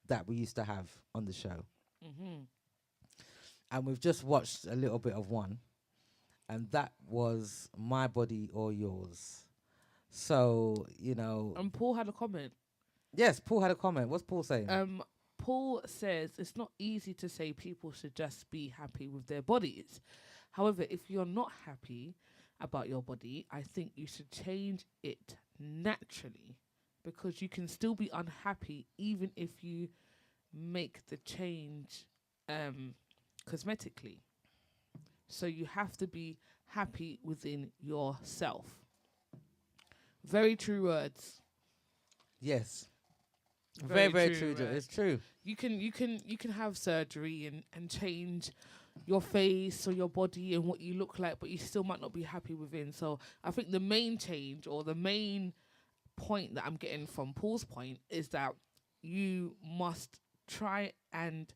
that we used to have on the show. And we've just watched a little bit of one, and that was My Body or Yours. So, And Paul had a comment. Yes, Paul had a comment. What's Paul saying? Paul says it's not easy to say people should just be happy with their bodies. However, if you're not happy about your body, I think you should change it naturally, because you can still be unhappy even if you make the change cosmetically. So you have to be happy within yourself. Very true words. Yes. Very true. words. It's true. You can have surgery and change your face or your body and what you look like, but you still might not be happy within. So I think the main change or the main point that I'm getting from Paul's point is that you must try and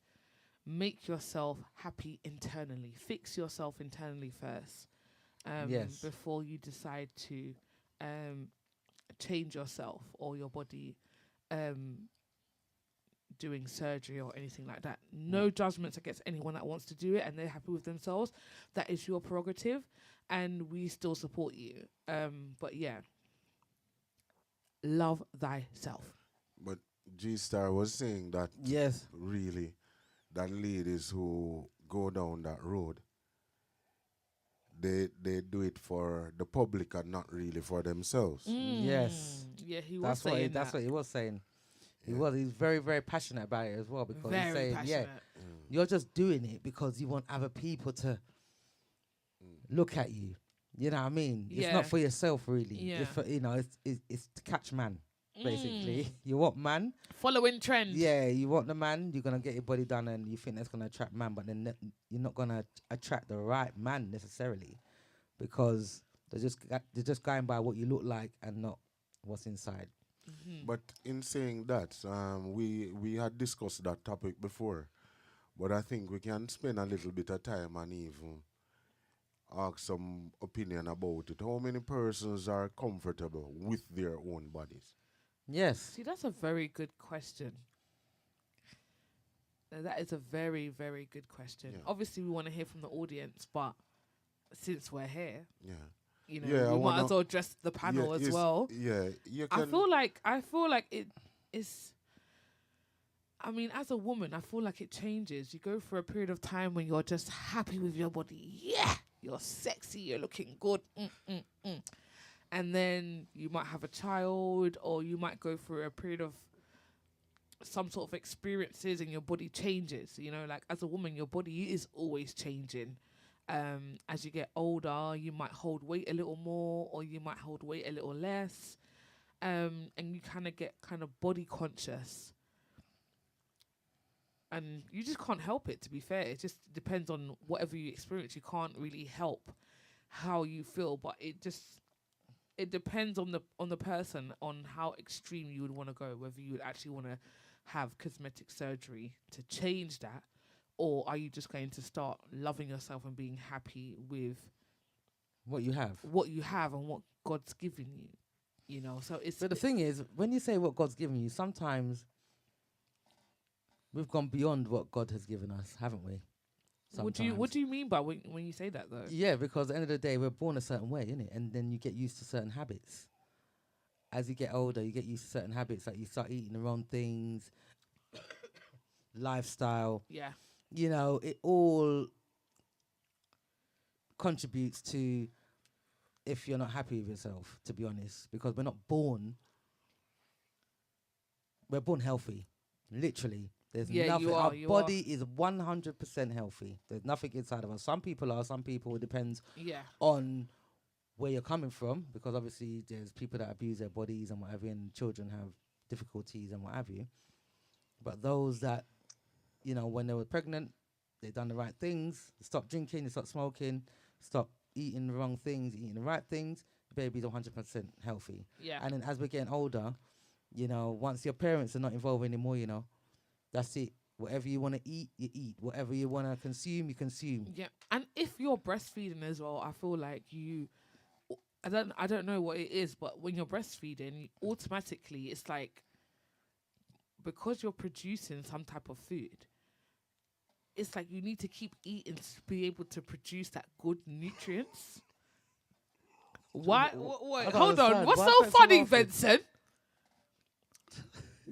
make yourself happy internally. Fix yourself internally first. Yes. Before you decide to change yourself or your body doing surgery or anything like that. No judgments against anyone that wants to do it and they're happy with themselves. That is your prerogative and we still support you. But yeah, love thyself. But G Starr was saying that Yes. really, that ladies who go down that road, they do it for the public and not really for themselves. Yes. Yeah, he was That's saying that's that. what he was saying. Yeah. He's very, very passionate about it as well because he's Very saying, passionate. you're just doing it because you want other people to look at you. You know what I mean? It's Yeah. not for yourself, really. Yeah. It's for, it's to catch man, basically. You want man. Following trend. Yeah, you want the man. You're gonna get your body done, and you think that's gonna attract man, but then you're not gonna attract the right man necessarily, because they're just going by what you look like and not what's inside. But in saying that, we had discussed that topic before, but I think we can spend a little bit of time and even ask some opinion about it. How many persons are comfortable with their own bodies? Yes. See, that's a very good question. That is a very, very good question. Yeah. Obviously, we want to hear from the audience, but since we're here, Yeah. you know, Yeah, I we might wanna- as well address the panel as yes, well. Yeah, you I can. feel like it is. I mean, as a woman, I feel like it changes. You go for a period of time when you're just happy with your body. Yeah, you're sexy, you're looking good. And then you might have a child, or you might go through a period of some sort of experiences and your body changes. You know, like as a woman, your body is always changing. As you get older, you might hold weight a little more, or you might hold weight a little less. And you kind of get kind of body conscious. And you just can't help it, to be fair. It just depends on whatever you experience. You can't really help how you feel, but it depends on the person, on how extreme you would want to go, whether you would actually want to have cosmetic surgery to change that, or are you just going to start loving yourself and being happy with What you have. and what God's given you, you know? So it's But the thing is, when you say what God's given you, sometimes we've gone beyond what God has given us, haven't we? what do you mean by when you say that though? Yeah, because at the end of the day, we're born a certain way, innit? And then you get used to certain habits. As you get older, you get used to certain habits, like you start eating the wrong things, lifestyle. Yeah. You know, it all contributes to if you're not happy with yourself, to be honest, because we're born healthy, literally. There's Yeah, nothing. you are, Our you body is 100% healthy. There's nothing inside of us. Some people are. Some people, it depends Yeah. on where you're coming from, because obviously there's people that abuse their bodies and whatever, and children have difficulties and what have you. But those that, you know, when they were pregnant, they done the right things. They stopped drinking, they stopped smoking, stop eating the wrong things, eating the right things. The baby's 100% healthy. Yeah. And then as we're getting older, you know, once your parents are not involved anymore, you know, that's it. Whatever you want to eat, you eat. Whatever you want to consume, you consume. Yeah, and if you're breastfeeding as well, I feel like I don't know what it is, but when you're breastfeeding, automatically it's like, because you're producing some type of food, it's like you need to keep eating to be able to produce that good nutrients. Why? I don't Hold on. understand. What's Why so are you funny, laughing? Vincent?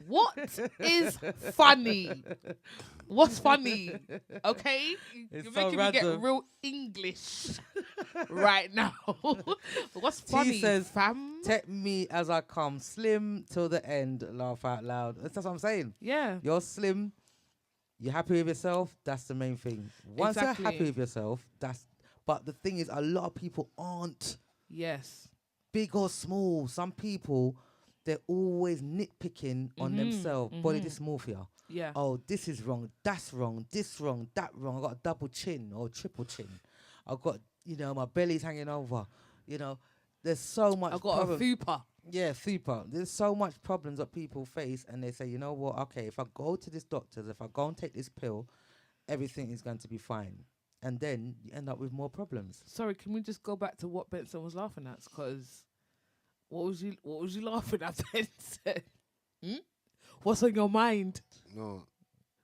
What is funny? What's funny? Okay, It's you're so making me get random. real English right now. What's funny, says, fam? Take me as I come, slim till the end, laugh out loud. That's what I'm saying. Yeah, You're slim, you're happy with yourself, that's the main thing. Once you're Exactly. happy with yourself, that's But the thing is, a lot of people aren't Yes. big or small. Some people, they're always nitpicking on themselves. Body dysmorphia. Yeah. Oh, this is wrong, that's wrong, this wrong, that wrong. I got a double chin or triple chin. I've got, my belly's hanging over. There's so much I got problem. a fupa. Yeah, super. There's so much problems that people face, and they say, you know what? Okay, if I go to this doctor's, if I go and take this pill, everything is going to be fine. And then you end up with more problems. Sorry, can we just go back to what Benson was laughing at? Because what was you laughing at, Benson? What's on your mind? No,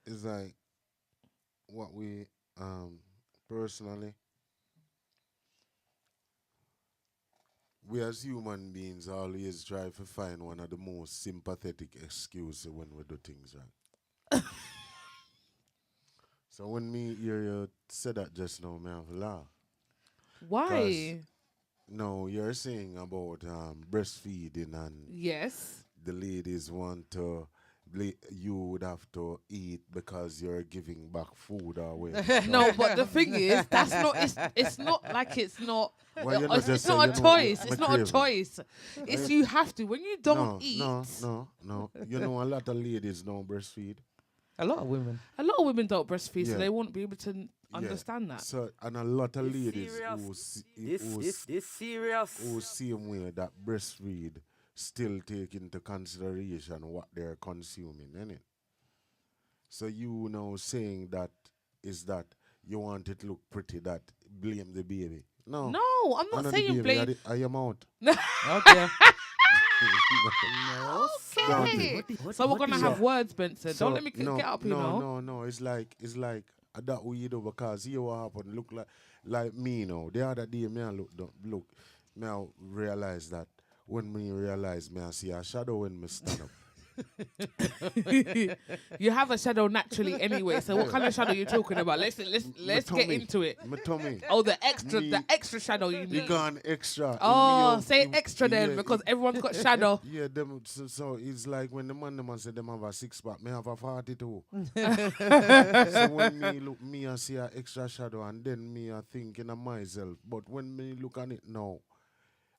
it's like what we personally, we as human beings always try to find one of the most sympathetic excuses when we do things right. So when me hear you say that just now, me have to laugh. Why? No, you're saying about breastfeeding and Yes. the ladies want to, you would have to eat because you're giving back food away. No, but the thing is, that's not. It's not like it's not. Well, you know, It's just not say, a you know, choice. It's me not a craving. choice. It's you have to. When you don't eat, No. You know, a lot of ladies don't breastfeed. A lot of women. a lot of women don't breastfeed, so Yeah. they won't be able to understand that. So, and a lot of This ladies serious. who This serious. same way that breastfeed still take into consideration what they're consuming, innit? So you know saying that is that you want it to look pretty, that blame the baby. No. No, I'm I not know the saying baby, blame. I am out. Okay. Okay. So we're gonna have words, Benson. Don't let me get up, you know. No. It's like that we do because here what happened. Look like me now. The other day, me I look. Me I realize that when me realize me I see a shadow when me stand up. You have a shadow naturally anyway. So what kind of shadow you talking about? Let's get tummy. into it. My tummy. Oh, the extra shadow you You mean? gone extra. Oh, say extra then, because everyone's got shadow. Yeah, them. So it's like when the man say them have a 6-pack, me have a 42. So when me look, me I see a extra shadow, and then me I thinking of myself. But when me look at it now,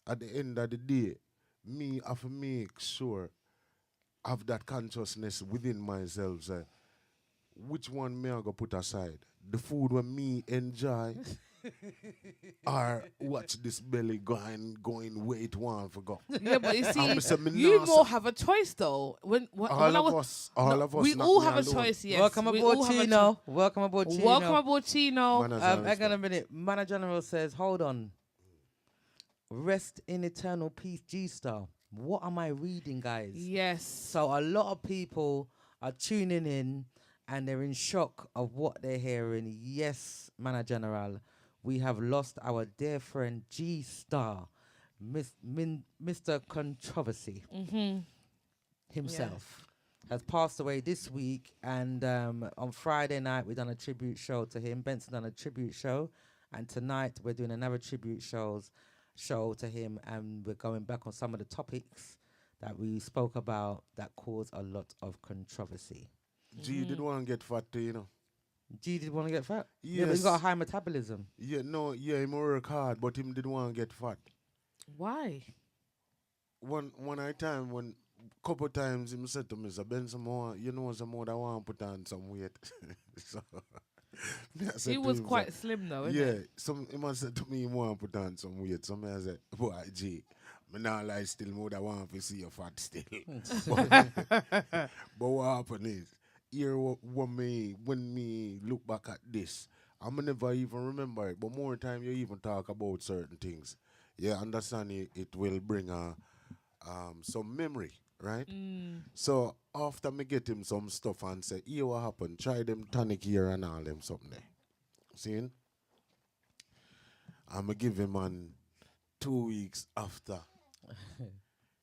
at the end of the day, me have to make sure have that consciousness within myself. Say, which one me I go put aside? The food when me enjoy, or watch this belly going where it want to go. Yeah, but you see, me say me you nah more say- have a choice though. When All I of was, us, we not all me have a alone. choice. Yes, Welcome we aboard, all have a Chino. Welcome aboard, Chino. Welcome aboard, Chino. Man, Hang on a minute. Mana General says, hold on. Rest in eternal peace, G Starr. What am I reading, guys? Yes. So a lot of people are tuning in and they're in shock of what they're hearing. Yes, Mana General, we have lost our dear friend G Starr, Mr. Controversy himself. Has passed away this week, and on Friday night we done a tribute show to him. Benson done a tribute show, and tonight we're doing another tribute show to him, and we're going back on some of the topics that we spoke about that caused a lot of controversy. G did want to get fat too, you know. G did want to get fat. Yeah, but he's Yes. got a high metabolism. Yeah, no, yeah, him work hard, but him did want to get fat. Why? One time when couple times him said to me, "So Ben, some more, you know, some more that want to put on some weight." So me I said He to was him, quite say, slim though, isn't yeah. it? Some him a said to me, he want to put on some weight. So me I said, "Boy, G, me now lie still more that want to see you fat still." but what happened is, here when me look back at this, I'm never even remember it. But more time you even talk about certain things, yeah, understand it will bring some memory, right? So after me get him some stuff and say, here what happened, try them tonic here and all them something there. See? I'ma give him on 2 weeks after.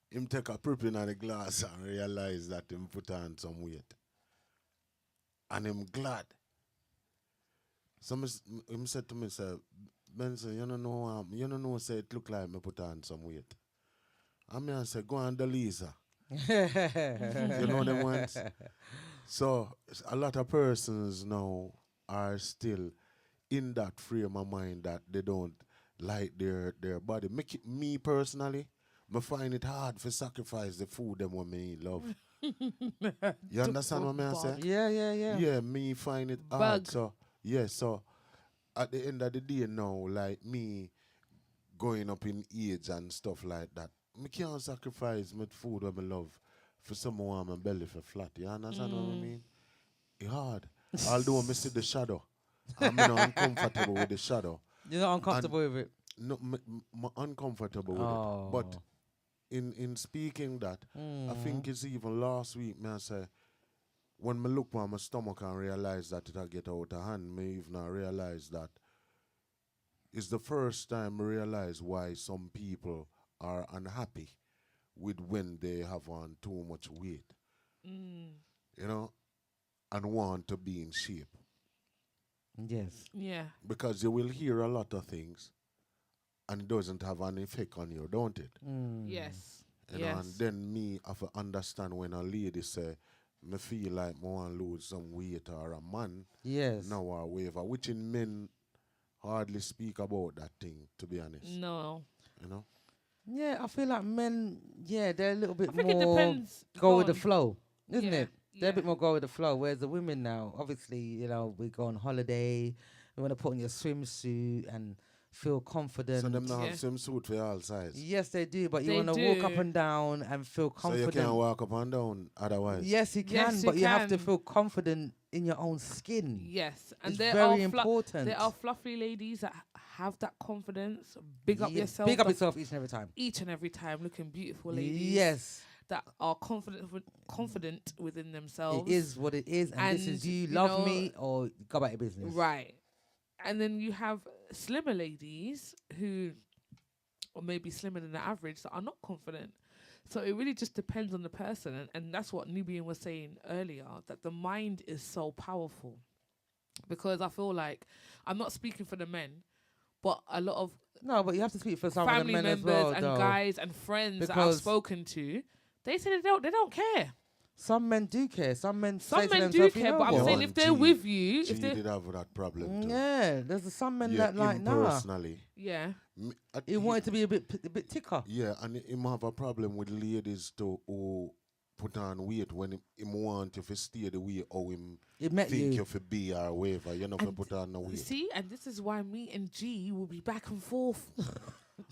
Him take a prep in the glass and realize that him put on some weight. And him glad. So him said to me, say, Benson, you don't know, say it look like me put on some weight. And me I say, go on the Lisa. You know them ones? So a lot of persons now are still in that frame of mind that they don't like their body. Make it me personally, I find it hard to sacrifice the food them when me love. You understand what I say? Bug. Yeah. Yeah, me find it hard. Bug. So yeah, so at the end of the day now, like me going up in age and stuff like that, me can't sacrifice my food when I love for someone my belly for flat. You understand what I mean? It hard. Although me see the shadow, I'm not uncomfortable with the shadow. You're not uncomfortable with it. No, uncomfortable with it. But in speaking that, I think it's even last week, me I say, when me look on my stomach and realize that it'll get out of hand, me even I realize that it's the first time I realize why some people are unhappy with when they have on too much weight, you know, and want to be in shape. Yes. Yeah. Because you will hear a lot of things and it doesn't have an effect on you, don't it? Yes. You know, and then me have to understand when a lady say, me feel like I want to lose some weight, or a man Yes. now or whatever, which in men hardly speak about that thing, to be honest. No. You know? Yeah, I feel like men, they're a little bit I think more it depends. go with the on. flow, isn't Yeah, it? They're a yeah. bit more go with the flow. Whereas the women now, obviously, we go on holiday, we want to put on your swimsuit and feel confident. So them now Yeah. have swimsuit for all size. Yes, they do, but you They want to walk up do. and down and feel So confident. you can't walk up and down otherwise. Yes, you can, Yes, but you you have to can. feel confident in your own skin. Yes, and It's there very are important. there are fluffy ladies that have that confidence. Big up Yeah, yourself. Big up the- yourself each and every time. each and every time, looking beautiful ladies. Yes, that are confident within themselves. it is what it is, and this is And, you you love know, me or go about your business. Right. And then you have slimmer ladies who, or maybe slimmer than the average, that are not confident. So it really just depends on the person. And that's what Nubian was saying earlier, that the mind is so powerful. Because I feel like, I'm not speaking for the men, but a lot of No, but you have to speak for some of the family men members as well, and though. guys and friends that I've Because- spoken to, they say they don't care. Some men do care. Some men Some say to men do themselves, you care, know but I'm what? saying if they're with you, She if they did have that problem too. Yeah, there's some men Yeah, that like him nah. personally. yeah. He wanted to be a bit thicker. Yeah, and him have a problem with ladies to who put on weight when him want you to stay the way or him It met think you. you for be or whatever. You know, for And put on no weight. See, and this is why me and G will be back and forth.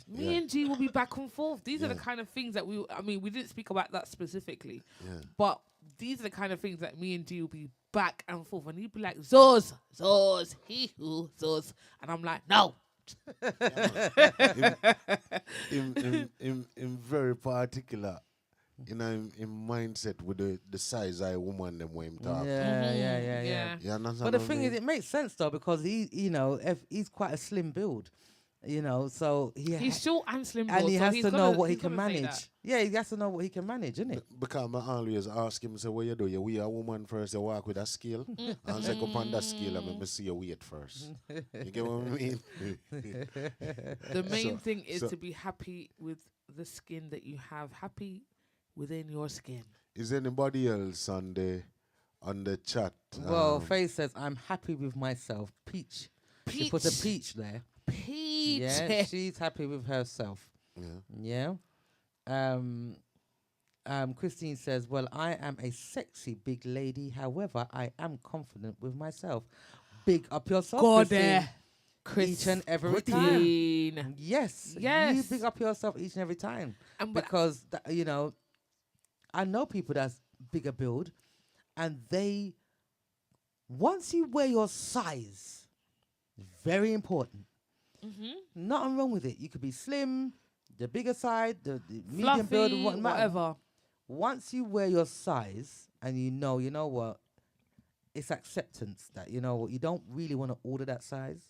Me Yeah. and G will be back and forth. These are the Yeah. kind of things that we didn't speak about that specifically, Yeah. but these are the kind of things that me and G will be back and forth. And he'd be like, Zoz, hee-hoo, Zoz. And I'm like, no. him very particular in mindset with the size I woman them when him talk. Yeah. You understand But the what I thing is, mean? it makes sense though because if he's quite a slim build, so He's short and slim, and he so has he's to gonna- know what he he's can gonna say manage. that. Yeah, he has to know what he can manage, isn't it? Because I always ask him, say, what you do? You weigh a woman first, you walk with a scale, and say, go on that scale and let me see your weight first. You get what I mean? The main So- thing is so- to be happy with the skin that you have, happy within your skin. Is anybody else on the chat? Well, Faye says I'm happy with myself. Peach. She put a peach there. Peach. Yeah, she's happy with herself. Yeah. Yeah. Christine says, well, I am a sexy big lady. However, I am confident with myself. Big up yourself, Go Christine. there. Each and every time. Christine. Yes. Yes. You big up yourself each and every time. And but Because, I know people that's bigger build and once you wear your size, very important. Nothing wrong with it. You could be slim, the bigger side, the medium build, fluffy, whatever. Once you wear your size and you know what, it's acceptance that, you know what, you don't really want to order that size,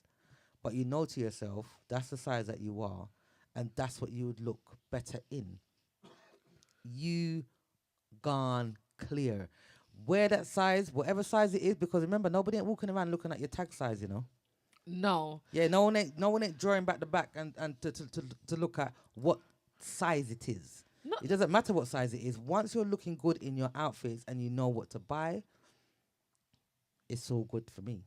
but you know to yourself, that's the size that you are, and that's what you would look better in. You gone clear. Wear that size, whatever size it is, because remember, nobody ain't walking around looking at your tag size, no. Yeah, no one ain't drawing back the back and to look at what size it is. No. It doesn't matter what size it is. Once you're looking good in your outfits and you know what to buy, it's all good for me.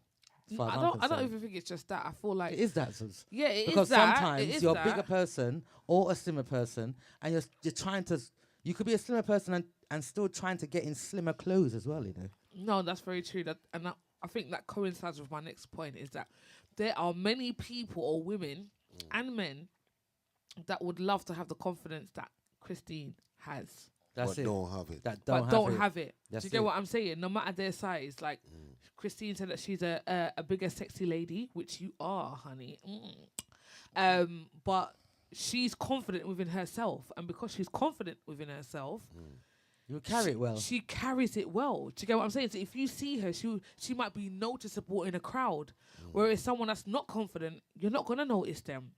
As far as I'm I don't concerned. even think it's just that. I feel like It is that, Sus. yeah, it is Because that. sometimes It is you're that. a bigger person or a slimmer person, and you're trying to. You could be a slimmer person and still trying to get in slimmer clothes as well. You know. No, that's very true. I think that coincides with my next point is that there are many people or women and men that would love to have the confidence that Christine has, That's but it. don't have it. That but don't have it. That's Do you get it. what I'm saying? No matter their size, like Christine said that she's a bigger, sexy lady, which you are, honey. But she's confident within herself, and because she's confident within herself, You carry it well. she carries it well. Do you get what I'm saying? So if you see her, she might be noticeable in a crowd, whereas someone that's not confident, you're not gonna notice them.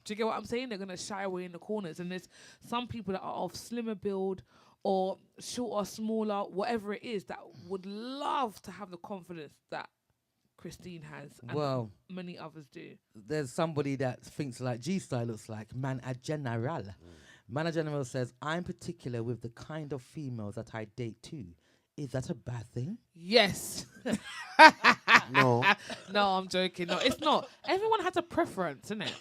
Do you get what I'm saying? They're gonna shy away in the corners, and there's some people that are of slimmer build or shorter, smaller, whatever it is, that would love to have the confidence that Christine has, and Well, many others do. there's somebody that thinks like G Starr looks like Man a General. Man a General says, I'm particular with the kind of females that I date too. Is that a bad thing? Yes. No. No, I'm joking. No, it's not. Everyone has a preference, isn't it?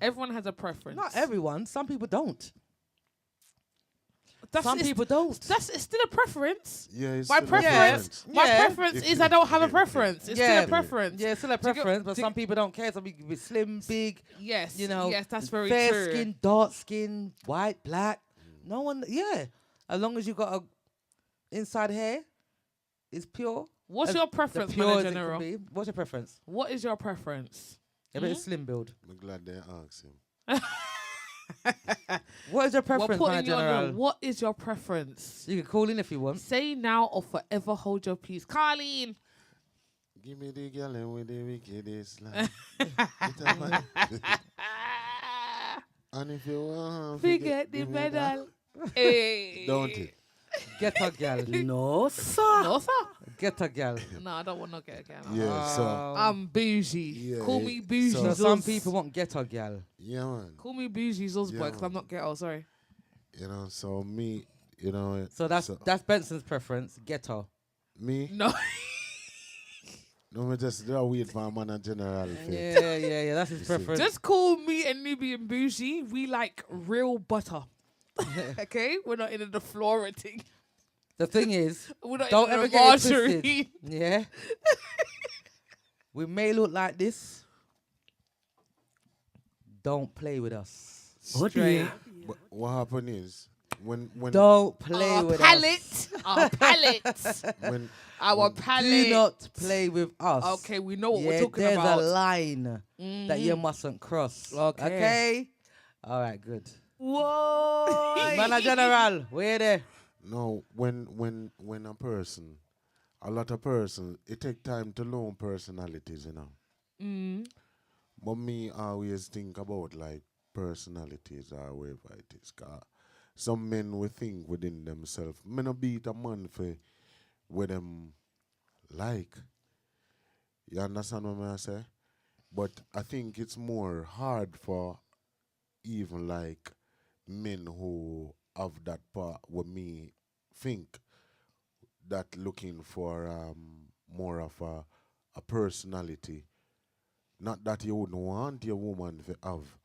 Everyone has a preference. Not everyone. Some people don't. Some it's- people don't. It's still a preference. Yeah, it's My still a preference, Yeah. my Yeah. preference If is you- I don't have a if- preference. It's Yeah. still a preference. Yeah, it's still a Do you get- preference, but do- some people don't care. Some people can be slim, big, Yes, you know. yes, that's very fair true. skin, dark skin, white, black. No one, yeah. As long as you got a inside hair, it's pure. What's As your the preference, pure man, as it can General? be. What's your preference? What is your preference? A bit of slim build. I'm glad they asked him. What is your We're preference, putting man, you on General? your, what is your preference? You can call in if you want. Say now or forever hold your peace. Carleen. Give me the girl and with the wickedest line. And if you want, Forget the medal. Hey. Don't it? Get a gal. No, sir. No, sir. Get a gal. No, I don't want to get a gal. Yeah, so I'm bougie. Yeah, Call me bougie. So so some Zuz. people want get a gal. yeah, man. Call me bougie Zuzboy Yeah, because I'm not ghetto. Sorry. You know, so me, you know. So that's Benson's preference. Get her. me. No. No, me just do wait for a man and general. Yeah. That's his You see. preference. Just call me and Nubian bougie. We like real butter. Okay? We're not into the flora thing. The thing is, We're not don't into ever the get it margarine. twisted. Yeah. We may look like this. Don't play with us. Oh, Straight. dear. But what happened is when Don't play Our with palate. us. Our palate. when Our Do palate. not play with us. Okay, we know what Yeah, we're talking there's about. a line that you mustn't cross. Okay? All right, good. Whoa. Man, General, where there? no when a person, a lot of persons, it take time to learn personalities, you know. But me always think about like personalities or whatever it is. 'Cause some men will think within themselves. Me no beat a man for what them like. You understand what I say? But I think it's more hard for even like men who have that part with me think that looking for more of a personality. Not that you wouldn't want your woman to have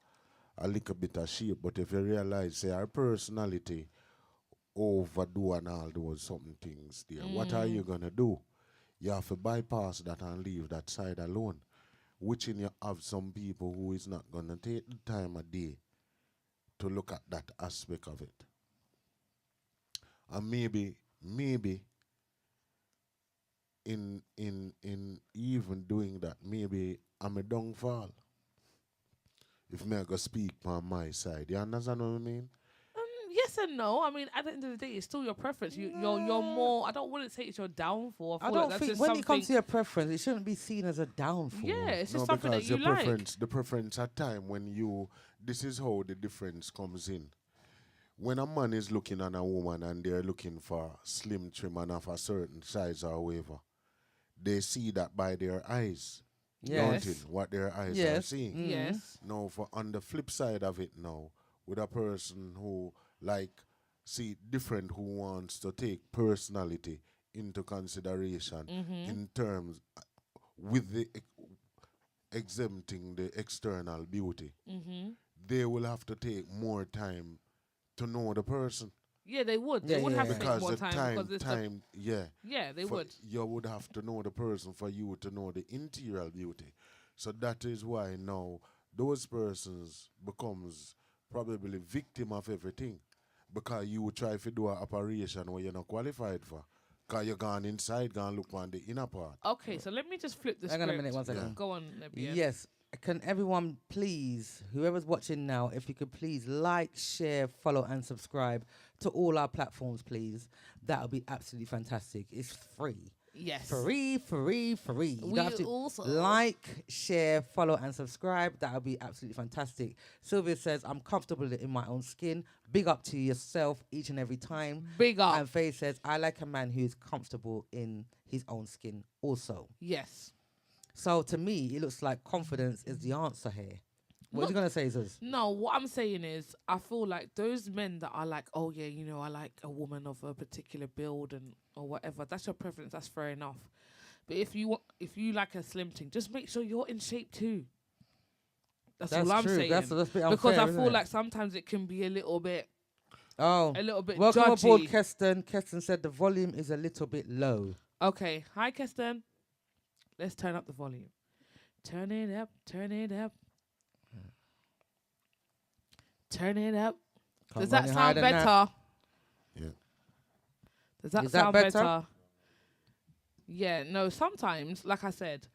a little bit of shape, but if you realize say her personality overdo and all those something things there, what are you gonna do? You have to bypass that and leave that side alone. Which in you have some people who is not gonna take the time of day to look at that aspect of it. And maybe in even doing that, maybe I'm a downfall. If me I go speak on my side. You understand what I mean? Yes and no. I mean, at the end of the day, it's still your preference. You're more. I don't want to say it's your downfall. I feel don't like that's think just when it something. comes to your preference, it shouldn't be seen as a downfall. Yeah, it's just No, something that because you the like. preference, the preference at time when you, this is how the difference comes in. When a man is looking at a woman and they're looking for slim trim and of a certain size or whatever, they see that by their eyes. Yes. Don't it? What their eyes are Yes. seeing. Mm. Yes. Now, for on the flip side of it now, with a person who like see different, who wants to take personality into consideration in terms with the exempting the external beauty, Mm-hmm. they will have to take more time to know the person. Yeah, they would. Yeah, They would yeah, have yeah. to take Because more the time because it's yeah. yeah, they for- would. You would have to know the person for you to know the interior beauty. So that is why now those persons becomes probably victim of everything. Because you would try to do an operation where you're not qualified for. Because you're gone inside, gone look on the inner part. Okay, so let me just flip the Hang script. on a minute, one second. Go on, Nebia. Yes. Can everyone please, whoever's watching now, if you could please like, share, follow, and subscribe to all our platforms, please. That would be absolutely fantastic. It's free. Yes. Free. You We don't have to also like, share, follow, and subscribe. That would be absolutely fantastic. Sylvia says, I'm comfortable in my own skin. Big up to yourself each and every time. big up. And Faye says, I like a man who's comfortable in his own skin also. Yes. So to me, it looks like confidence is the answer here. What are you Not- going to say, Zuz? No, what I'm saying is, I feel like those men that are like, oh yeah, you know, I like a woman of a particular build and or whatever. That's your preference. That's fair enough. But if you like a slim thing, just make sure you're in shape too. That's all I'm true. saying. That's a bit because unfair, I isn't feel it? like sometimes it can be a little bit Welcome judgy. aboard, Keston. Keston said the volume is a little bit low. Okay, hi Keston. Let's turn up the volume. Turn it up. Turn it up. Turn it up. Can't Does go that any higher sound than that. better? Yeah. Does that Is that sound better? better? Yeah, no, sometimes, like I said,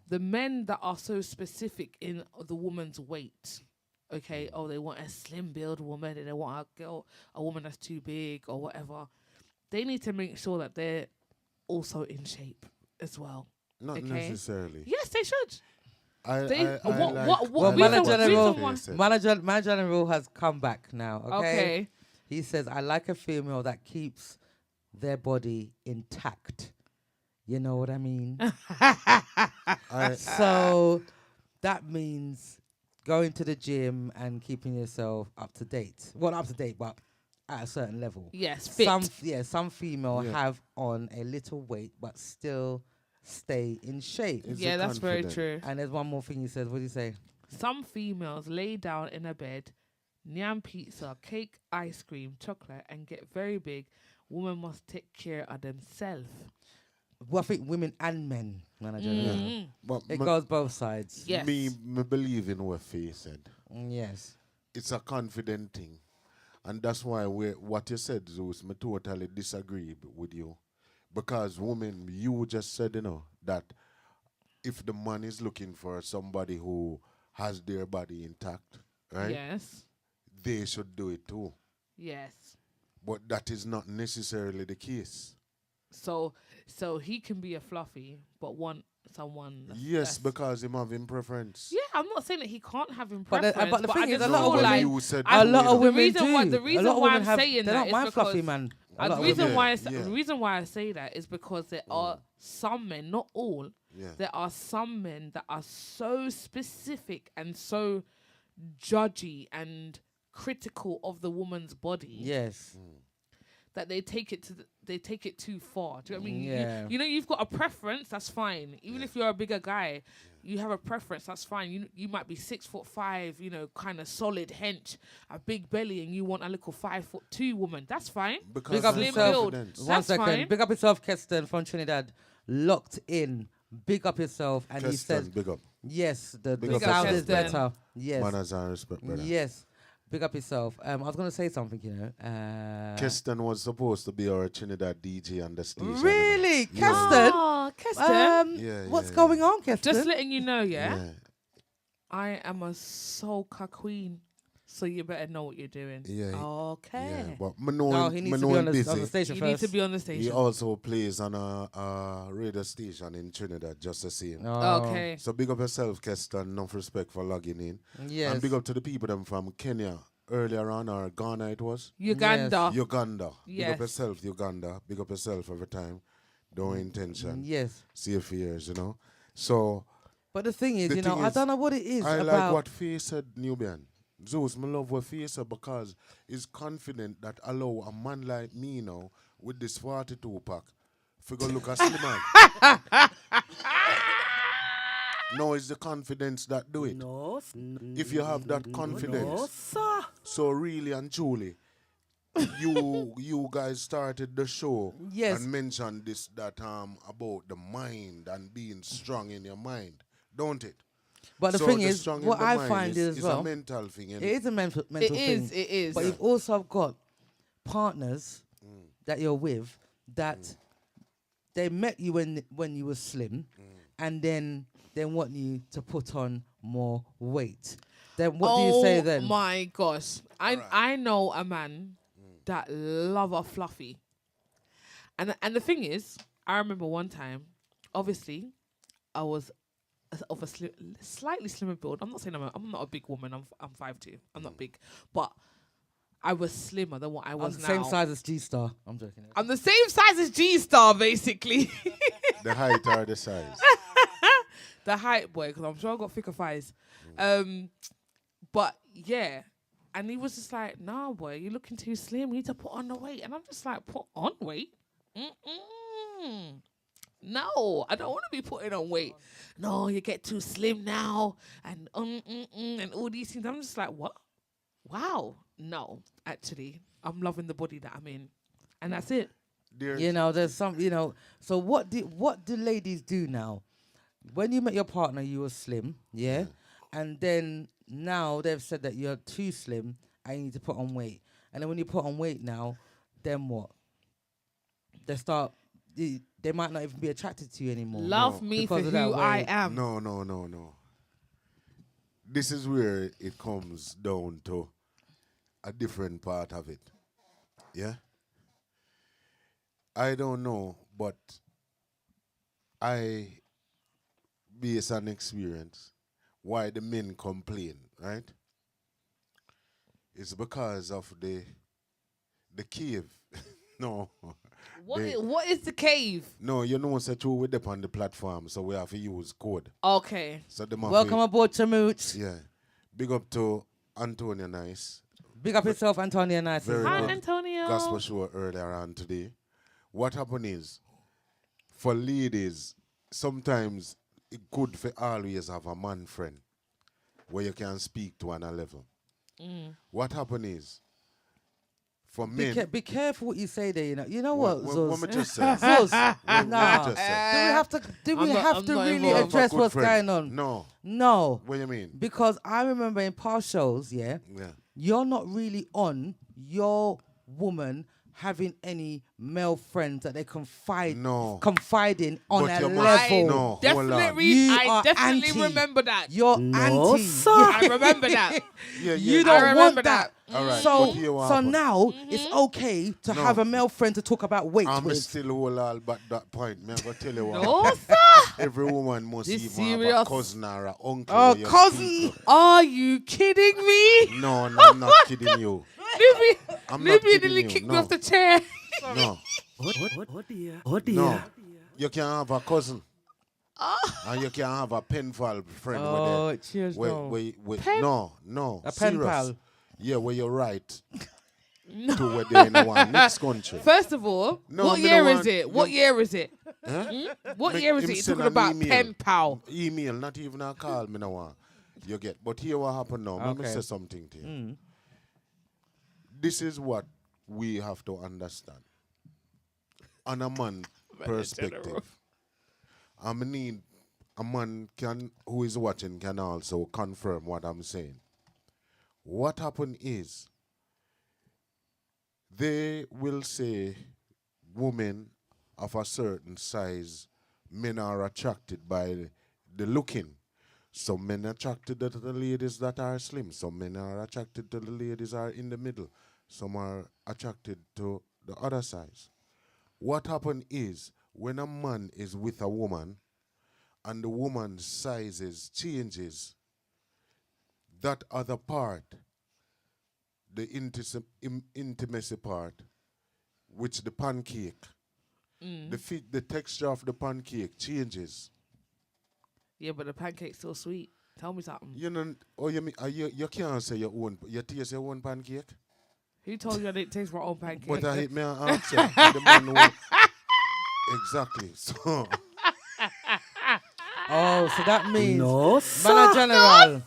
the men that are so specific in the woman's weight, okay, oh, they want a slim build woman, and they want a woman that's too big or whatever, they need to make sure that they're also in shape as well. Not Okay. necessarily. Yes, they should. I what Well, reason- Manager General, reason why- Manager General has come back now. Okay? Okay. He says, I like a female that keeps their body intact. You know what I mean? So that means going to the gym and keeping yourself up to date. Well, not up to date, but at a certain level. Yes, fit. Some female Yeah. have on a little weight but still stay in shape. Is Yeah, it that's very confident? true. And there's one more thing he says. What do you say? Some females lay down in a bed, nyam pizza, cake, ice cream, chocolate, and get very big. Women must take care of themselves. Well, I think women and men, Manager. Mm. But It goes both sides. Yes. me believe in what Faye said. Yes. It's a confident thing. And that's why what you said, Zeus, me totally disagree with you. Because women, you just said, that if the man is looking for somebody who has their body intact, right? Yes. They should do it too. Yes. But that is not necessarily the case. So he can be a fluffy, but want someone. Yes, because him having preference. Yeah, I'm not saying that he can't have him But the- preference. but the thing I is, just a lot of feel women- like you said I- A lot of the women reason why- do. the A reason lot of why women I'm have, saying they that don't is mind fluffy, because- man. A the lot of reason women. why Yeah. the reason why I say that is because there are some men, not all, Yeah. there are some men that are so specific and so judgy and critical of the woman's body Yes. that they take it too far. Do you know what I mean? Yeah. You know, you've got a preference, that's fine. Even if you're a bigger guy, you have a preference, that's fine. You might be 6'5", kind of solid hench, a big belly, and you want a little 5'2" woman. That's fine. Because Big up of Slim yourself. build. confidence. One That's second. fine. Big up yourself, Keston from Trinidad. Locked in. Big up yourself. And he Keston, says, big up. yes, the Big up sound is Keston. better. Yes. Manners and respect, brother. Yes. Big up yourself. I was going to say something, Keston was supposed to be our Trinidad DJ on the station. Really? Yeah. Keston? Oh, Keston. Yeah, What's yeah, going yeah. on, Keston? Just letting you know, Yeah. yeah? I am a soca queen, so you better know what you're doing. Yeah. Okay. Yeah, but me know No, him- he me needs to know be him on busy. the station You first. need to be on the He station. also plays on a radio station in Trinidad, just the same. Oh. Okay. So big up yourself, Keston. Enough respect for logging in. Yes. And big up to the people them from Kenya earlier on, or Ghana it was. Uganda. Uganda. Big Yes. up yourself, Uganda. Big up yourself every time. No intention. Yes. Safe years, So But the thing is, The you know, thing I is, don't know what it is I about. like what Faye said, Nubian. Zeus, me love what Faye said because he's confident that allow a man like me now with this 42 pack figure look a slim man. No, it's the confidence that do it. No, If you have that no, confidence, sir. so really and truly, you guys started the show Yes. and mentioned this that about the mind and being strong in your mind, don't it? But the So thing the is, strong in what the I mind find is as is well, a mental thing. it is a mental It thing. is. It is. But you've also got partners that you're with that they met you when you were slim, and then they want you to put on more weight. Then what do you say then? Oh my gosh. I know a man that love a fluffy. And the thing is, I remember one time, obviously, I was of a slightly slimmer build. I'm not saying I'm not a big woman. I'm 5'2". I'm not big, but I was slimmer than what I I'm was the now. same size as G Starr. I'm joking. I'm the same size as G Starr, basically. The height or the size. The height, boy, because I'm sure I got thicker thighs. But yeah, and he was just like, "Nah, boy, you're looking too slim. You need to put on the weight." And I'm just like, "Put on weight? No, I don't want to be putting on weight. No, you get too slim now, and and all these things." I'm just like, "What? Wow, no, actually, I'm loving the body that I'm in, and that's it." You know, there's some, you know. So what do ladies do now? When you met your partner, you were slim, yeah, and then now they've said that you're too slim and you need to put on weight. And then when you put on weight now, then what? They might not even be attracted to you anymore. Love me for because of that who I weight. am. No. This is where it comes down to a different part of it. Yeah? I don't know, but I, based on experience, why the men complain, right? It's because of the cave. No. What is the cave? No, you know, so true with them on the platform, so we have to use code. Okay. So them have Welcome aboard, Chamooch. Yeah. Big up to Antonia Nice. Big up yourself, Antonia Nice. Very Hi, good Antonio. gospel show earlier on today. What happened is, for ladies, sometimes it's good for always have a man friend where you can speak to on a level. What happened is, for men... Be careful what you say there, you know. You know what what, Zuz? me just say? Zuz, What nah. me just say? Do we I'm not- have I'm to not really involved. address Good what's friend. going on? No. No. What do you mean? Because I remember in past shows, yeah, you're not really on your woman having any male friends that they confide in on But a you must- level. No, hold on. Definitely, You I are definitely anti. remember that. You're No, anti. sir. I remember that. Yeah, You I don't remember want that. All right, So, but here what so happened. now it's okay to have a male friend to talk about weight I'm with. still hold all but that point. Me, I'm going to tell you what. No, sir. Every woman must This even have a serious? cousin or an uncle. Oh, where you cousin. speak to. Are you kidding me? No, I'm not kidding you. I'm not Libby kidding nearly you. kicked me No. off the chair. No, Oh dear. Oh dear. no. You can have a cousin. And you can have a pen pal friend Oh, cheers, no. no. A pen serious. pal. Yeah, where you're right. To where they in one next country. First of all, No, what me year don't is want- it? What you- year is it? Huh? What Make year is him it? You're send talking an about email. pen pal. Email, not even a call, me no want. You get. But here what happened now. Let me Okay. say something to you. This is what we have to understand. On a man perspective. I need a man who is watching can also confirm what I'm saying. What happened is they will say women of a certain size, men are attracted by the looking. Some men are attracted to the ladies that are slim. Some men are attracted to the ladies that are in the middle. Some are attracted to the other size. What happened is when a man is with a woman and the woman's sizes changes, that other part, the intimacy part, which the pancake, the texture of the pancake changes. Yeah, but the pancake's still sweet. Tell me something. You know, you can't say your own, you taste your own pancake. Who told you I didn't taste my own pancake? But I hit me an answer. And the man who, exactly. So, Oh, so that means No, Mana General,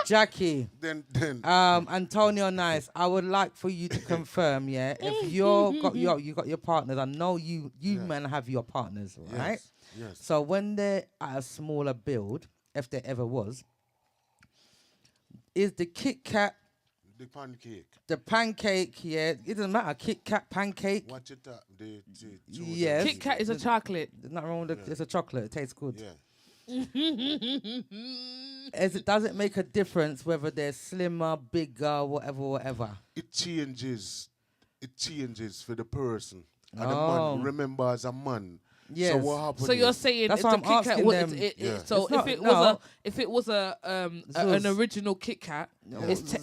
Jackie, Then Antonio Nice. I would like for you to confirm, yeah, if you got your partners. I know you Yeah. men have your partners, right? yes, yes. So when they're at a smaller build, if there ever was, is the Kit Kat The pancake. the pancake? Yeah, it doesn't matter. Kit Kat pancake. Watch it up. The Yes. Kit Kat is a chocolate. There's nothing wrong with it. Yeah. It's a chocolate. It tastes good. Yeah. Does it make a difference whether they're slimmer, bigger, whatever? It changes. It changes for the person. And the Oh. man remember as a man. Yes. So what happened? So you're is- saying That's if why the I'm Kit Kat asking was, them. Yeah. so It's not- if it was a an Zeus. original Kit Kat,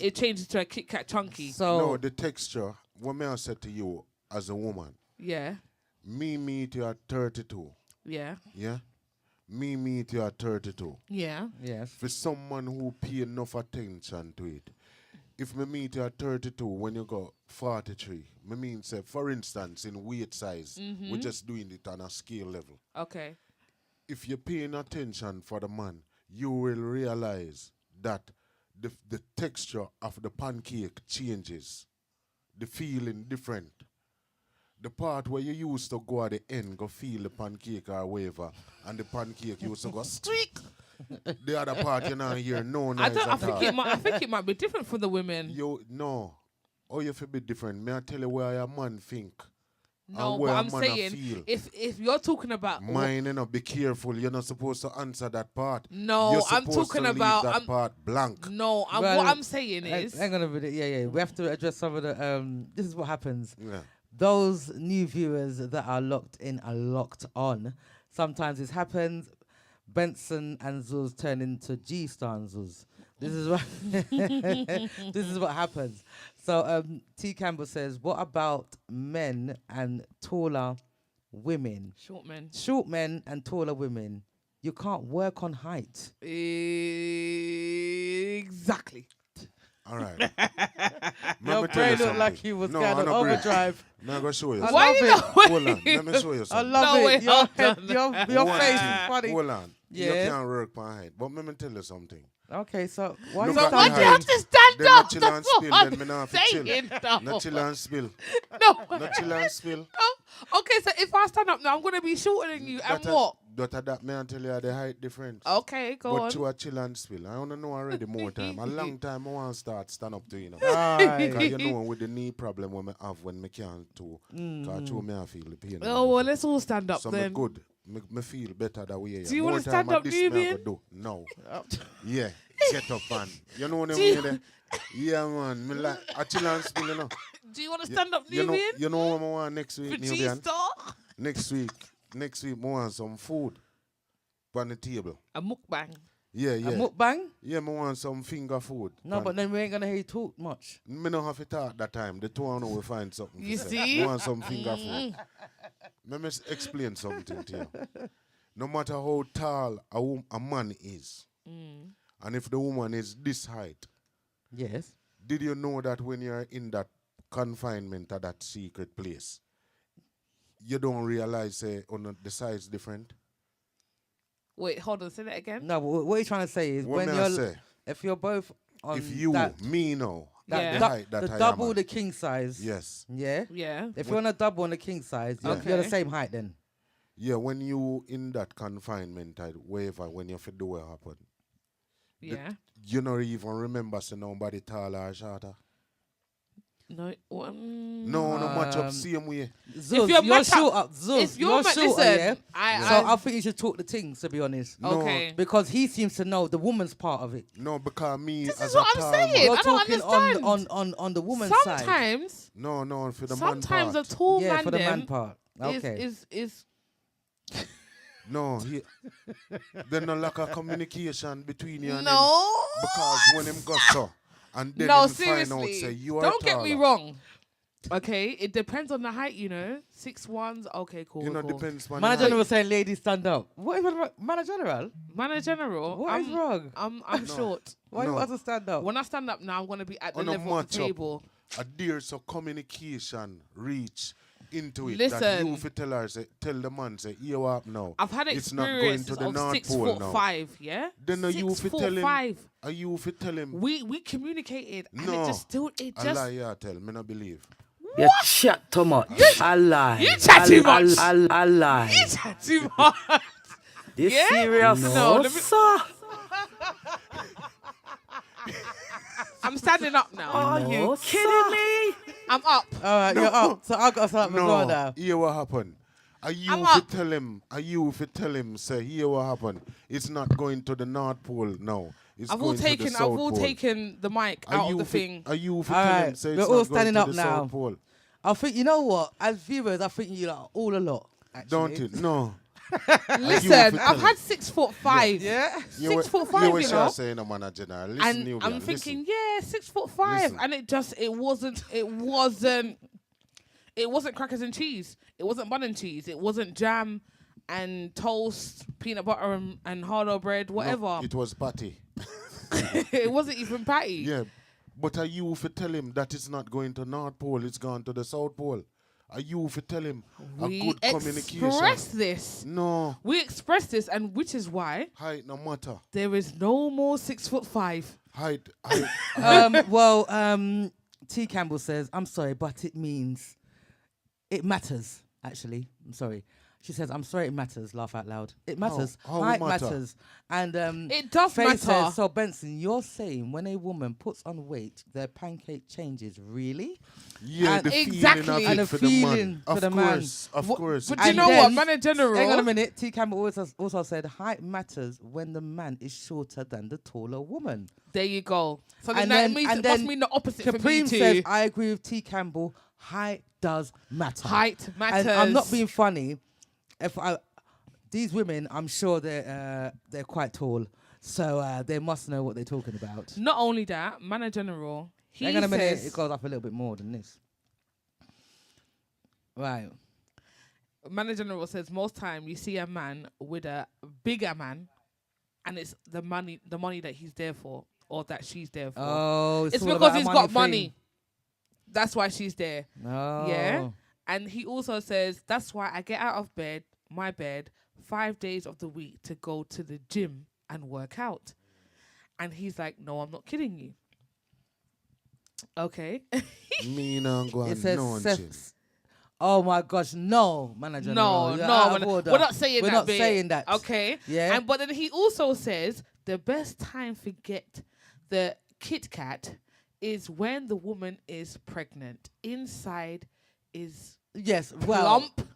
it changes to a Kit Kat chunky. So no, the texture. What may I say to you as a woman? Yeah, Me meet you at 32. yeah, Yeah? Me meet you at 32. yeah. yes. For someone who pay enough attention to it. If me meet you at 32 when you got 43, me mean say, for instance, in weight size, we're just doing it on a scale level. Okay. If you're paying attention for the man, you will realize that the texture of the pancake changes. The feeling different. The part where you used to go at the end, go feel the pancake or whatever, and the pancake used to go streak. The other part you not hear no noise I at think all. I think it might be different for the women. You no. Oh, you feel be different. May I tell you where a man think? No, and where but a I'm man a saying feel. if you're talking about Mine, you know, be careful. You're not supposed to answer that part. No, You're I'm supposed talking to leave about that part blank. no, Well, what I'm saying Hang- is hang on a minute. Yeah. We have to address some of the. This is what happens. Yeah. Those new viewers that are locked in are locked on. Sometimes this happens. Benson and Zuz turn into G Starr and Zuz. This is what this is what happens. So T Campbell says, what about men and taller women? short men. Short men and taller women. You can't work on height. Exactly. All right. Your Let me tell you brain looked something. like you was No, kind I of no break. overdrive. Now I'm going to show you I something. Why love you it. not Hold on. Let me show you I something. love No, it. wait, Your hold head, on. your One face thing. is funny. Hold on. You Yeah. can't work my height. But let me tell you something. Okay, so why Look you at Why the do you have height. to stand Then up? no chill That's and what spill. I'm Then me not have to chill. saying. No chill and spill. No. No chill and spill. Okay, so if I stand up now, I'm gonna be shorter than you, and what? That me and tell you the height difference. Okay, go But on. you a chill and spill. I want to know already more time. A long time I want to start stand up to you know. Alright. Because you know with the knee problem when I have when I can't to. Because you me I feel the pain. Oh well, let's all stand up so then. me good. Me feel better that way. Do you More wanna time stand at up, this me I Nubian? go do. No. Yeah. Get up man. You know what I Do you- mean? There? Yeah man. Me like a chill and spill you know. Do you want to stand up, You know, Nubian? you know what I want next For week, G Nubian? Starr? Next week, I want some food on the table. A mukbang. Yeah. A mukbang? Yeah, I want some finger food. No, but then we ain't gonna hear you talk much. Me don't have to talk that time. The two of us will find something. You to say. see? I want some finger food. Let me explain something to you. No matter how tall a man is, and if the woman is this height, Yes. did you know that when you're in that confinement at that secret place, you don't realize the size different? Wait, hold on. Say that again. No, but what you're trying to say is What when may I you're say? if you're both on If you, that, me know, Yeah. the height that the I double am at. the king size. Yes. Yeah. Yeah. If you're on a double on the king size, you're the Okay. same height then. Yeah, when you in that confinement, wherever, when you feel the way happen, Yeah. you don't even remember say nobody taller or shorter. No. No match up same way. Zuz, you're you're match up- short up. Zuz, if you're you're ma- shorter, listen, yeah. I- So I think you should talk the things, to be honest. No. Okay. Because he seems to know the woman's part of it. No, because me This as is a what I'm tall saying. man- You're I don't talking understand. on the woman's side. Sometimes, No, for the sometimes man a part. tall Yeah, man for the them man part. Okay. is No, there's no lack of communication between you and him. no. Because when him go so, and then No, him find out seriously. say you are Don't get me taller. wrong. Okay, it depends on the height, 6'1". Okay, cool. You know, cool. depends on Manager the General height. saying ladies stand up. What is wrong? Manager General? Man in general, What is wrong? I'm No. short. Why No. you want to stand up? When I stand up now, I'm gonna be at the On a level of the match-up. table. A dear so communication reach into it. Listen. That you fi tell the man, say, you up now. I've had It's not going experience to the of North Pole now. 6'5", yeah? Then are you fi tell him? 6'5". Are you fi tell him? We communicated and No. it just still it A just lie, yeah, tell me not believe. You chat too much. I lie. You chat too much. I lie. You chat too much. This Yeah? serious? No, No, let me- sir. I'm standing up now. Are you kidding me? I'm up. All right, you're up. So I got something as well No, now. hear what happened. Are you I'm fi up. tell him? Are you fi tell him? Say, hear what happened. It's not going to the North Pole now. It's I've all going to the taken South Pole. taken the mic Are out of you the fi- thing. Are you fi All tell him? right, Say we're it's all not going standing to up the now. South Pole. I think, you know what? As viewers, I think you lot all a lot. Actually. Don't it? No. Listen, I've had 6'5". Yeah. 6'5", You you know. saying a man a general. Listen, And you I'm man, thinking, listen. yeah, 6'5", Listen. and it wasn't crackers and cheese. It wasn't bun and cheese. It wasn't jam and toast, peanut butter and hardo bread, whatever. No, it was patty. It wasn't even patty. Yeah. But are you fi tell him that it's not going to North Pole, it's gone to the South Pole? Are you fi tell him a We good communication? expressed this. No. We expressed this, and which is why Height no matter. there is no more 6'5". Height. T. Campbell says, I'm sorry, but it means it matters, actually. I'm sorry. She says, I'm sorry it matters, laugh out loud. It matters. How Height matter? matters. And It does Faye matter. says, so Benson, you're saying when a woman puts on weight, their pancake changes, really? Yeah, And the exactly. feeling of And it the for the man. feeling for Of the man. course, of Wha- course. But it you And know is. what, then- man in general. Hang on a minute. T. Campbell also said height matters when the man is shorter than the taller woman. There you go. So then And that then- means and it must then mean the opposite for me Caprine too. says, I agree with T. Campbell. Height does matter. Height matters. And I'm not being funny. These women, I'm sure they're quite tall, so they must know what they're talking about. Not only that, man in general. He Hang on a minute, says, it goes up a little bit more than this. Right. man in general says most time you see a man with a bigger man, and it's the money that he's there for or that she's there for. Oh, it's all because about a he's got thing. money. That's why she's there. Oh. Yeah. And he also says that's why I get out of my bed 5 days of the week to go to the gym and work out. And he's like, no, I'm not kidding you. Okay. Me no go It on says no Seth- chin. Oh my gosh, no, manager. No, you're out of we're order. not saying We're that. not bit. saying that. Okay. Yeah. But then he also says the best time to get the Kit Kat is when the woman is pregnant. Inside is Yes, well. plump.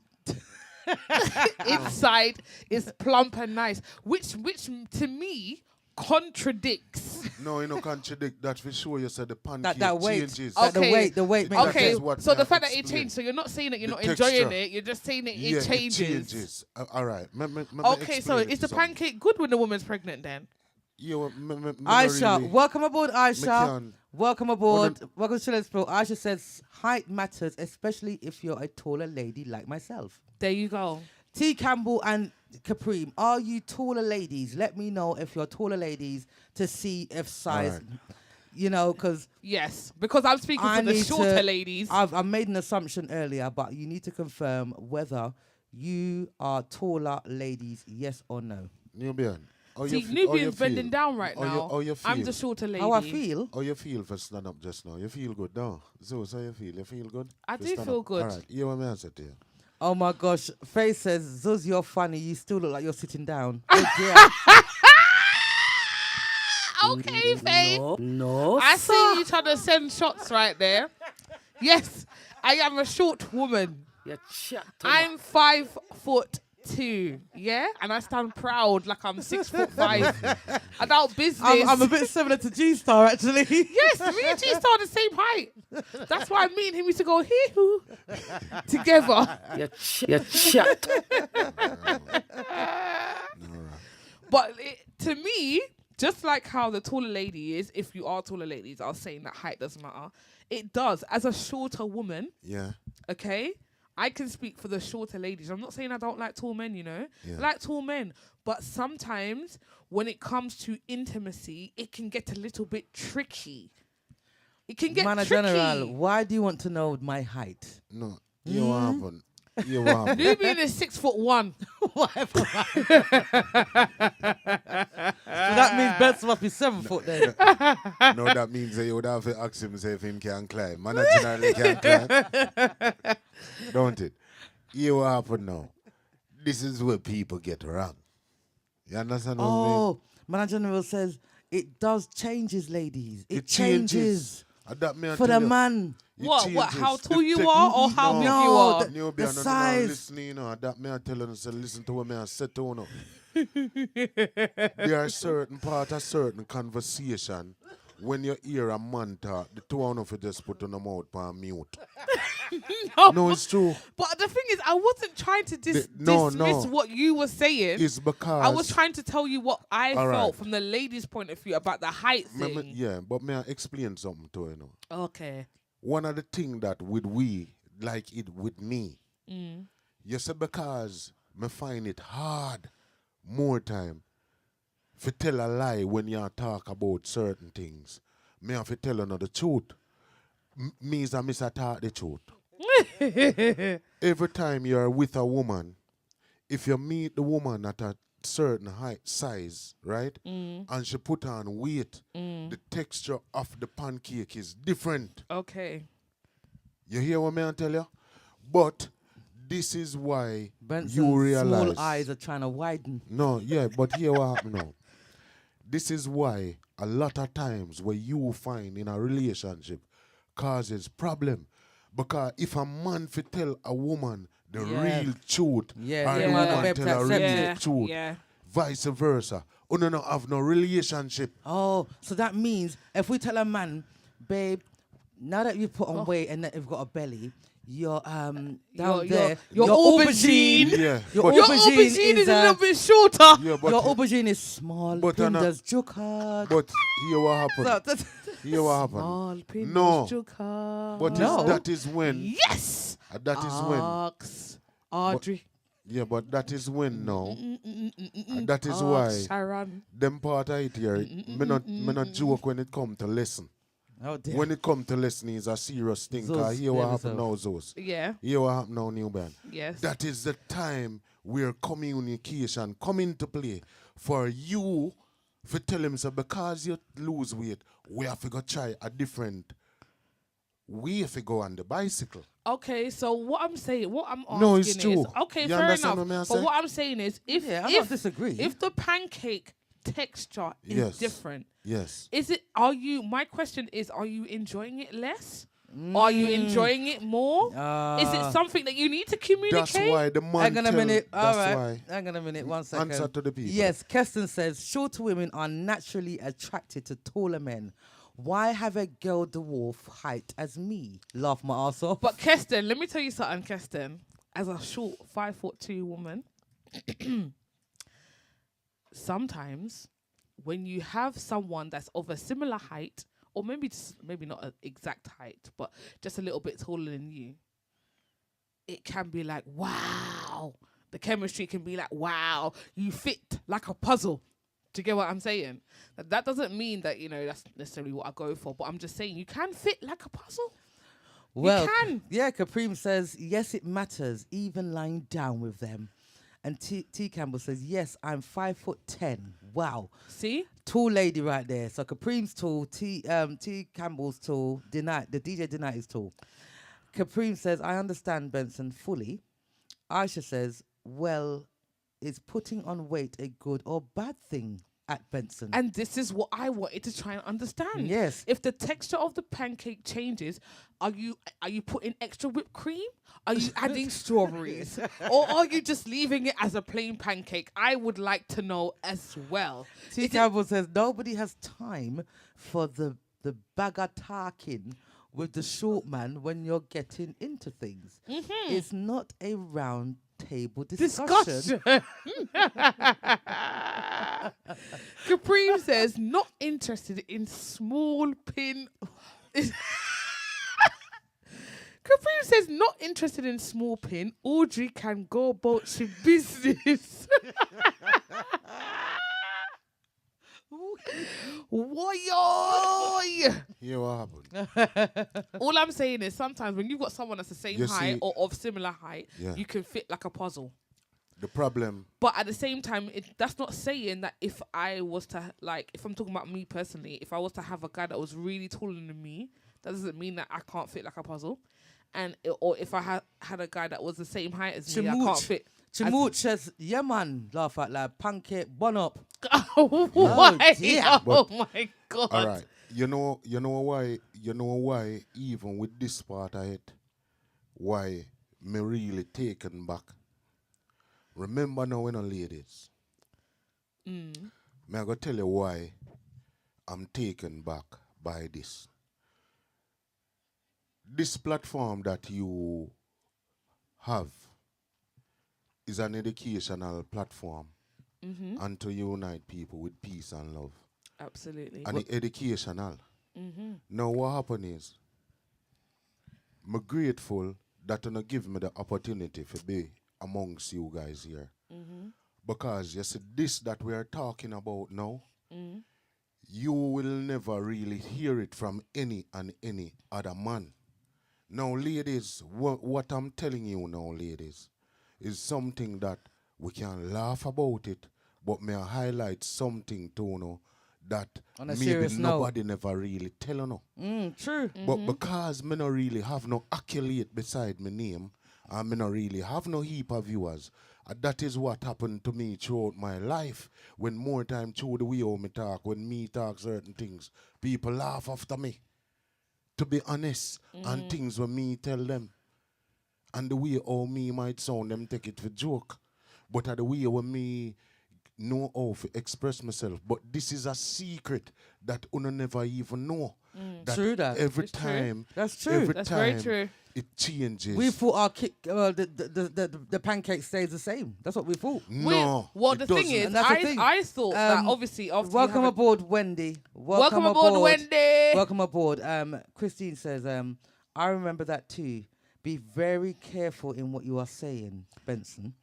Inside is plump and nice, which to me contradicts. No, you know, contradict that for sure. You said the pancake That weight. changes. Okay. The weight makes That Okay, is what so the can fact that it explain. changed, so you're not saying that you're The not enjoying texture. it, you're just saying that Yeah, it changes. All right. Okay, so is the pancake good when the woman's pregnant then? Yeah, Aisha, really, welcome aboard, Aisha. can- Welcome aboard. Welcome to Children's Pro. Aisha says height matters, especially if you're a taller lady like myself. There you go. T. Campbell and Caprine, are you taller ladies? Let me know if you're taller ladies to see if size, Alright. you know, because Yes, because I'm speaking I for the need shorter to- ladies. I made an assumption earlier, but you need to confirm whether you are taller ladies, yes or no. Nubian. See, Nubian's bending down right now. How you feel? I'm the shorter lady. How I feel? How you feel for stand up just now? You feel good now? So you feel? You feel good? I For do stand feel up? good. All right. You want me to answer to you? Oh my gosh. Faye says, Zuz, you're funny. You still look like you're sitting down. Okay, Faye. No, I sir. see you trying to send shots right there. Yes, I am a short woman. You chat too much. I'm 5'2", yeah, and I stand proud like I'm 6'5". About business. I'm a bit similar to G Starr, actually. Yes, me and G Starr the same height. That's why me and him used to go hee-hoo together. You chat. But to me, just like how the taller lady is, if you are taller ladies, I was saying that height doesn't matter. It does. As a shorter woman, Yeah. okay, I can speak for the shorter ladies. I'm not saying I don't like tall men, you know. Yeah. I like tall men. But sometimes when it comes to intimacy, it can get a little bit tricky. It can get Man, tricky. General, why do you want to know my height? No. You what happened? You what happened? Nubian is 6'1". Whatever. So that means Benson must be 7 foot then. No, that means that you would have to ask him say if him can climb. Man, that generally can climb. Don't it? You what happened now? This is where people get wrong. You understand what I mean? Oh, Man General says it does changes, ladies. It changes. changes That me I for tell the you. man. It What? changes. How tall The you are or how no. big you No, are? the- You be no size. listening, you know, that me I tell you, so listen to what me I said to you. Know. There are certain part of certain conversation when you hear a man talk, the two of you just put on the mouth on mute. No, it's true. But the thing is, I wasn't trying to No, dismiss no. what you were saying. It's because I was trying to tell you what I All felt right. from the lady's point of view about the height Me- thing. yeah, but may I explain something to you know. Okay. One of the things that with we, like it with me, you say because me find it hard more time to tell a lie when you talk about certain things. Me have to tell another truth. Me is a miss a talk the truth. Every time you're with a woman, if you meet the woman at a certain height, size, right, and she put on weight, the texture of the pancake is different. Okay. You hear what I tell you? But this is why Benson's you realize. small eyes are trying to widen. No, yeah, but here what happened now. This is why a lot of times what you find in a relationship causes problem. Because if a man fi tell a woman the Yeah. real truth, Yeah, or yeah, the man, woman babe, tell a accept real it. truth, Yeah. vice versa, you don't have no relationship. Oh, so that means if we tell a man, babe, now that you've put on Oh. weight and that you've got a belly, you're down Your- there. your aubergine. Yeah, Your but, Your aubergine aubergine is a is, little bit shorter. yeah, but, your aubergine is small. but, Pinda's jukad. but here what happened. So that's- Here what happened. Small pin No. Juka. But No. that is when. Yes. That is when. Ox. Audrey. Yeah, but that is when now. And that is why Sharon. them part of it here, me not joke when it come to lesson. oh dear. When it come to lesson, it's a serious thing. Zeus, Cause here what baby happen Zeus. now, Zeus. Yeah. Here what happen now, new band. Yes. That is the time where communication come into play for you to tell him so because you lose weight, we have to go try a different way to go on the bicycle. Okay, so what I'm saying, what I'm asking No, it's is, true. okay, You fair understand enough. what I'm But saying? what I'm saying is, if Yeah, I'm not if disagreeing. if the pancake texture is Yes. different, Yes. is it? Are you? My question is, are you enjoying it less? Are you enjoying it more? Is it something that you need to communicate? That's why the man Hang on a tell- minute. All That's right. why. Hang on a minute. 1 second. Answer to the people. Yes, Keston says shorter women are naturally attracted to taller men. Why have a girl dwarf height as me? Laugh my ass off. But Keston, let me tell you something, Keston. As a short 5'2" woman, sometimes when you have someone that's of a similar height, or maybe not an exact height, but just a little bit taller than you, it can be like, wow. The chemistry can be like, wow, you fit like a puzzle. Do you get what I'm saying? That doesn't mean that, that's necessarily what I go for, but I'm just saying you can fit like a puzzle. Well, can. yeah, Caprime says, yes, it matters, even lying down with them. And T Campbell says, yes, I'm 5'10". Wow. See? Tall lady right there. So Caprime's tall, T Campbell's tall, the DJ Denight is tall. Caprime says, I understand Benson fully. Aisha says, well, is putting on weight a good or bad thing at Benson? And this is what I wanted to try and understand. Yes. If the texture of the pancake changes, are you putting extra whipped cream? Are you adding strawberries? Or are you just leaving it as a plain pancake? I would like to know as well. T Campbell says, nobody has time for the bagger talking with the short man when you're getting into things. It's not a round table discussion. Caprine says, not interested in small pin. Caprine says, not interested in small pin. Audrey can go about she business. Why? Here what happened. All I'm saying is sometimes when you've got someone that's the same You height see- or of similar height, Yeah. you can fit like a puzzle. The problem, But at the same time, that's not saying that if I was to, like, if I'm talking about me personally, if I was to have a guy that was really taller than me, that doesn't mean that I can't fit like a puzzle. Or if I had a guy that was the same height as me, I can't fit. Chimuch says, yeah, man, laugh out loud. Pancake, bun up. Oh, why? dear. Oh my God. all right. You know why, even with this part of it, why me really taken back. Remember now when ladies, me I go tell you why I'm taken back by this. This platform that you have is an educational platform and to unite people with peace and love. Absolutely. And it's educational. Now what happen is, I'm grateful that you give me the opportunity to be amongst you guys here. Because you see, this that we are talking about now, you will never really hear it from any other man. Now, ladies, what I'm telling you now, ladies, is something that we can laugh about it, but may I highlight something to you know, that On a maybe serious note. nobody never really tell you know. True. But because me no really have no accolade beside my name, and me no really have no heap of viewers, that is what happened to me throughout my life. When more time through the way how me talk, when me talk certain things, people laugh after me. To be honest, and things when me tell them. And the way how me might sound, them take it for joke. But the way when me know how to express myself. But this is a secret that una never even know. True that. Every It's true. time. That's true. Every That's time very true. it changes. We thought our the pancake stays the same. That's what we thought. No. Well, it the thing doesn't. is, And that's the thing. I thought that Um, obviously after Welcome you have aboard, Wendy. welcome aboard, Wendy. Welcome aboard. Christine says, I remember that too. Be very careful in what you are saying, Benson.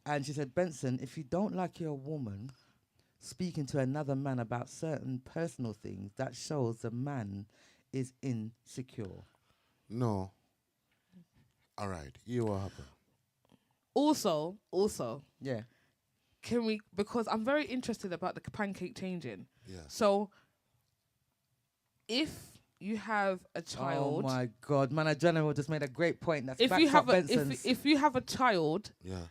And she said, Benson, if you don't like your woman speaking to another man about certain personal things, that shows the man is insecure. No. All right. Here what happened. Also, Yeah. can we, because I'm very interested about the pancake changing. Yeah. So, if you have a child, Oh my God, man! General just made a great point. That's if backed you have up a Benson's. if you have a child, Yeah.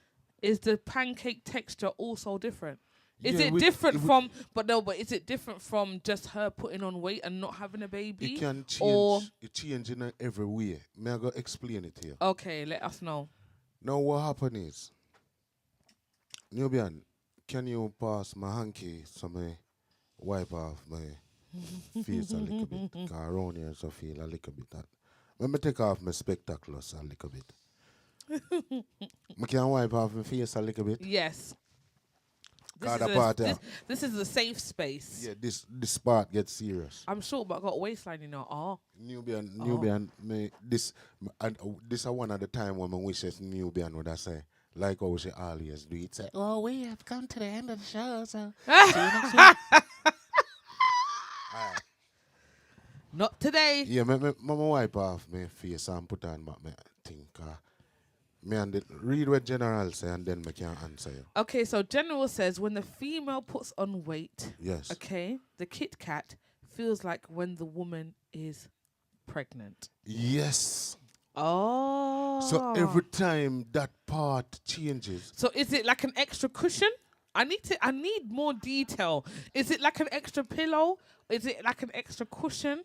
is the pancake texture also different? Is Yeah, it with- different with- from? But no, but is it different from just her putting on weight and not having a baby? It can change. or- It change in every way. May I go explain it here? Okay, let us know. Now what happened is, Nubian, can you pass my hanky so me wipe off my face a little bit? Because around here so feel a little bit that. Let me take off my spectacles a little bit. I can wipe off my face a little bit. Yes. This Got is, a part, this is a safe space. Yeah, this part gets serious. I'm short, but I got a waistline, you know. Oh, Nubian, me this and this is one of the time when my wishes Nubian would I say, like how she always do it. Say, oh, we have come to the end of the show, so see you next week. Alright. not today. Yeah, me wipe off my face and put on back my thing. Me and read what General say and then me can answer you. Okay, so General says when the female puts on weight, Yes. okay, the Kit Kat feels like when the woman is pregnant. Yes. Oh. So every time that part changes. So is it like an extra cushion? I need more detail. Is it like an extra pillow? Is it like an extra cushion?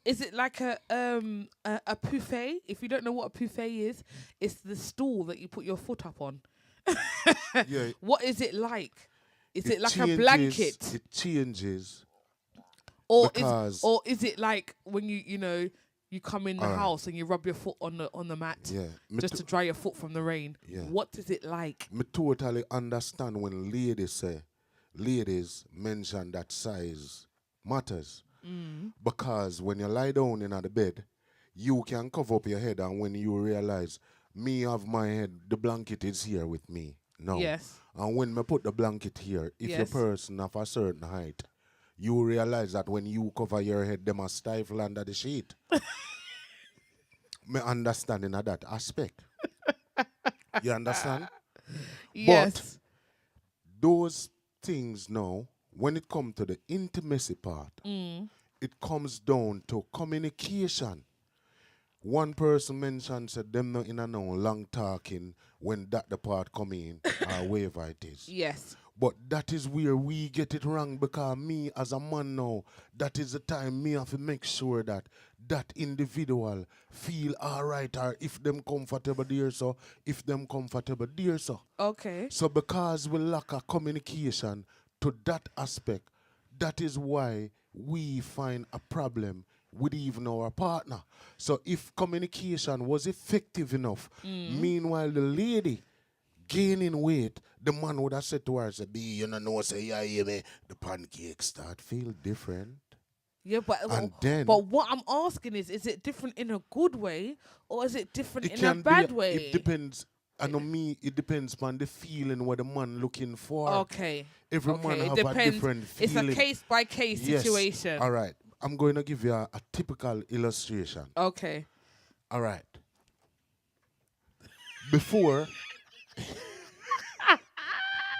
Is it like a buffet? If you don't know what a buffet is, it's the stool that you put your foot up on. Yeah. What is it like? Is it like changes, a blanket? It changes. Or because- is it like when you come in the Alright. house and you rub your foot on the mat Yeah. just to dry your foot from the rain? Yeah. What is it like? Me totally understand when ladies mention that size matters. Because when you lie down in the bed, you can cover up your head, and when you realize me have my head, the blanket is here with me now. Yes. And when me put the blanket here, if your Yes. person of a certain height, you realize that when you cover your head, them are stifle under the sheet. Me understanding of that aspect. You understand? Yes. Those things now, when it comes to the intimacy part, it comes down to communication. One person mentioned said them not in a no long talking when that the part come in or whatever it is. Yes. But that is where we get it wrong, because me as a man now, that is the time me have to make sure that that individual feel all right, or if them comfortable there so, if them comfortable there so. Okay. So because we lack a communication to that aspect, that is why we find a problem with even our partner. So if communication was effective enough, meanwhile the lady gaining weight, the man would have said to her, say, B, you know, say, yeah, yeah, me, the pancakes start feel different. Yeah, And then but what I'm asking is it different in a good way or is it different it in a can bad be, way? it depends. I know me, it depends on the feeling what the man looking for. Okay. Every Okay, man it have a depends. different It's feeling. a case by case Yes. situation. All right. I'm going to give you a typical illustration. Okay. All right. Before,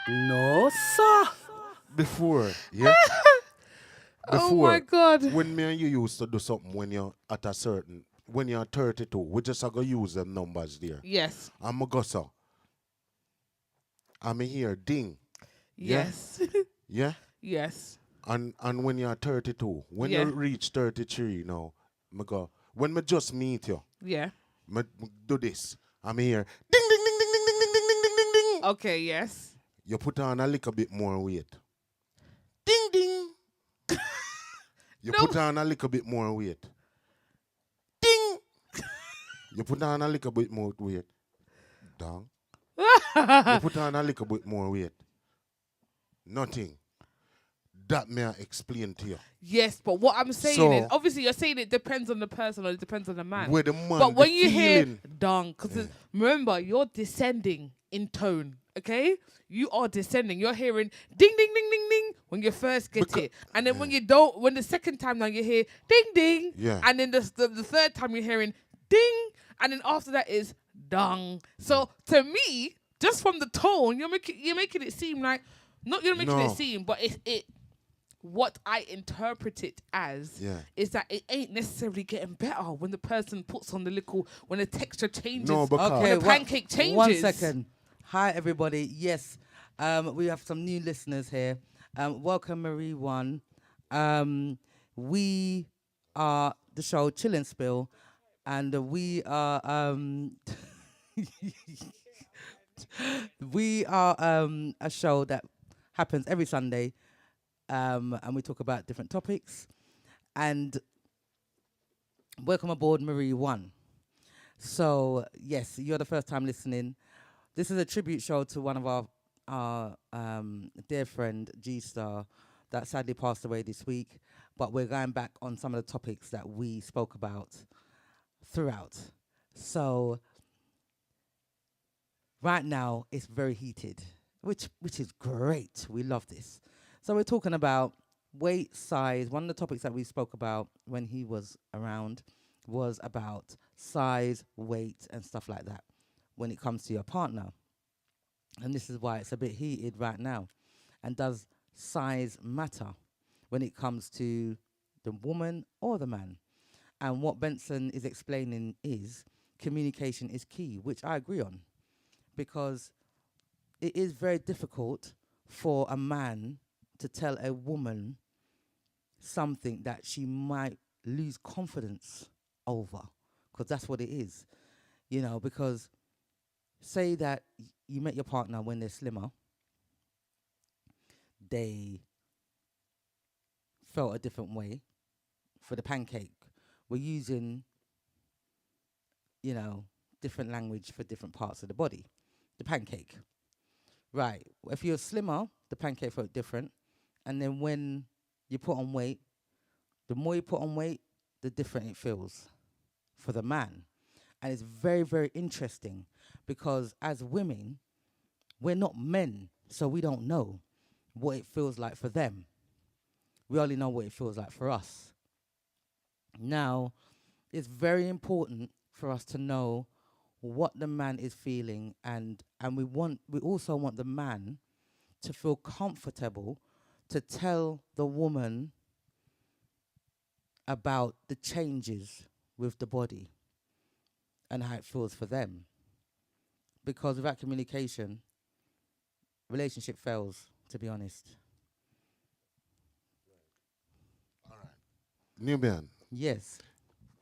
No, sir. yeah? Oh my God. When me and you used to do something when you're at a certain, when you're 32, we just are going to use them numbers there. Yes. I'm a go so. I'm here, ding. Yes. Yeah? Yes. And when you're 32, when Yeah. you reach 33 now, me go, when me just meet you, Yeah. me do this. I'm here, ding, ding, ding, ding, ding, ding, ding, ding, ding, ding, ding. Okay, yes. You put on a little bit more weight. Ding, ding. You No. put on a little bit more weight. Ding. You put on a little bit more weight. Dong. You put on a little bit more weight. Nothing. That may I explain to you. Yes, but what I'm saying So- is, obviously, you're saying it depends on the person or it depends on the man. Where the man, But when the you hear feeling, dong, because remember, you're descending in tone, okay? You are descending. You're hearing ding, ding, ding, ding, ding when you first get it. And then when you don't, when the second time now you hear ding, ding. Yeah. And then the third time you're hearing ding. And then after that is dong. So to me, just from the tone, you're making it seem like, not you're making No. it seem, but it what I interpret it as is that it ain't necessarily getting better when the person puts on the little, when the texture changes. No, because Okay, the pancake changes. 1 second. Hi, everybody. Yes, we have some new listeners here. Welcome, Marie One. We are the show Chill and Spill, and we are we are a show that happens every Sunday, and we talk about different topics. And welcome aboard, Marie One. So yes, you're the first time listening. This is a tribute show to one of our dear friend G Starr that sadly passed away this week. But we're going back on some of the topics that we spoke about throughout. So right now it's very heated, which is great. We love this. So we're talking about weight, size. One of the topics that we spoke about when he was around was about size, weight, and stuff like that when it comes to your partner. And this is why it's a bit heated right now. And does size matter when it comes to the woman or the man? And what Benson is explaining is communication is key, which I agree on, because it is very difficult for a man to tell a woman something that she might lose confidence over, because that's what it is, you know, because say that you met your partner when they're slimmer, they felt a different way. For the pancake, we're using, you know, different language for different parts of the body. The pancake. Right. If you're slimmer, the pancake felt different. And then when you put on weight, the more you put on weight, the different it feels for the man. And it's very, very interesting because as women, we're not men, so we don't know what it feels like for them. We only know what it feels like for us. Now, it's very important for us to know what the man is feeling, and we also want the man to feel comfortable to tell the woman about the changes with the body and how it feels for them. Because without communication, relationship fails, to be honest. Nubian, Yes.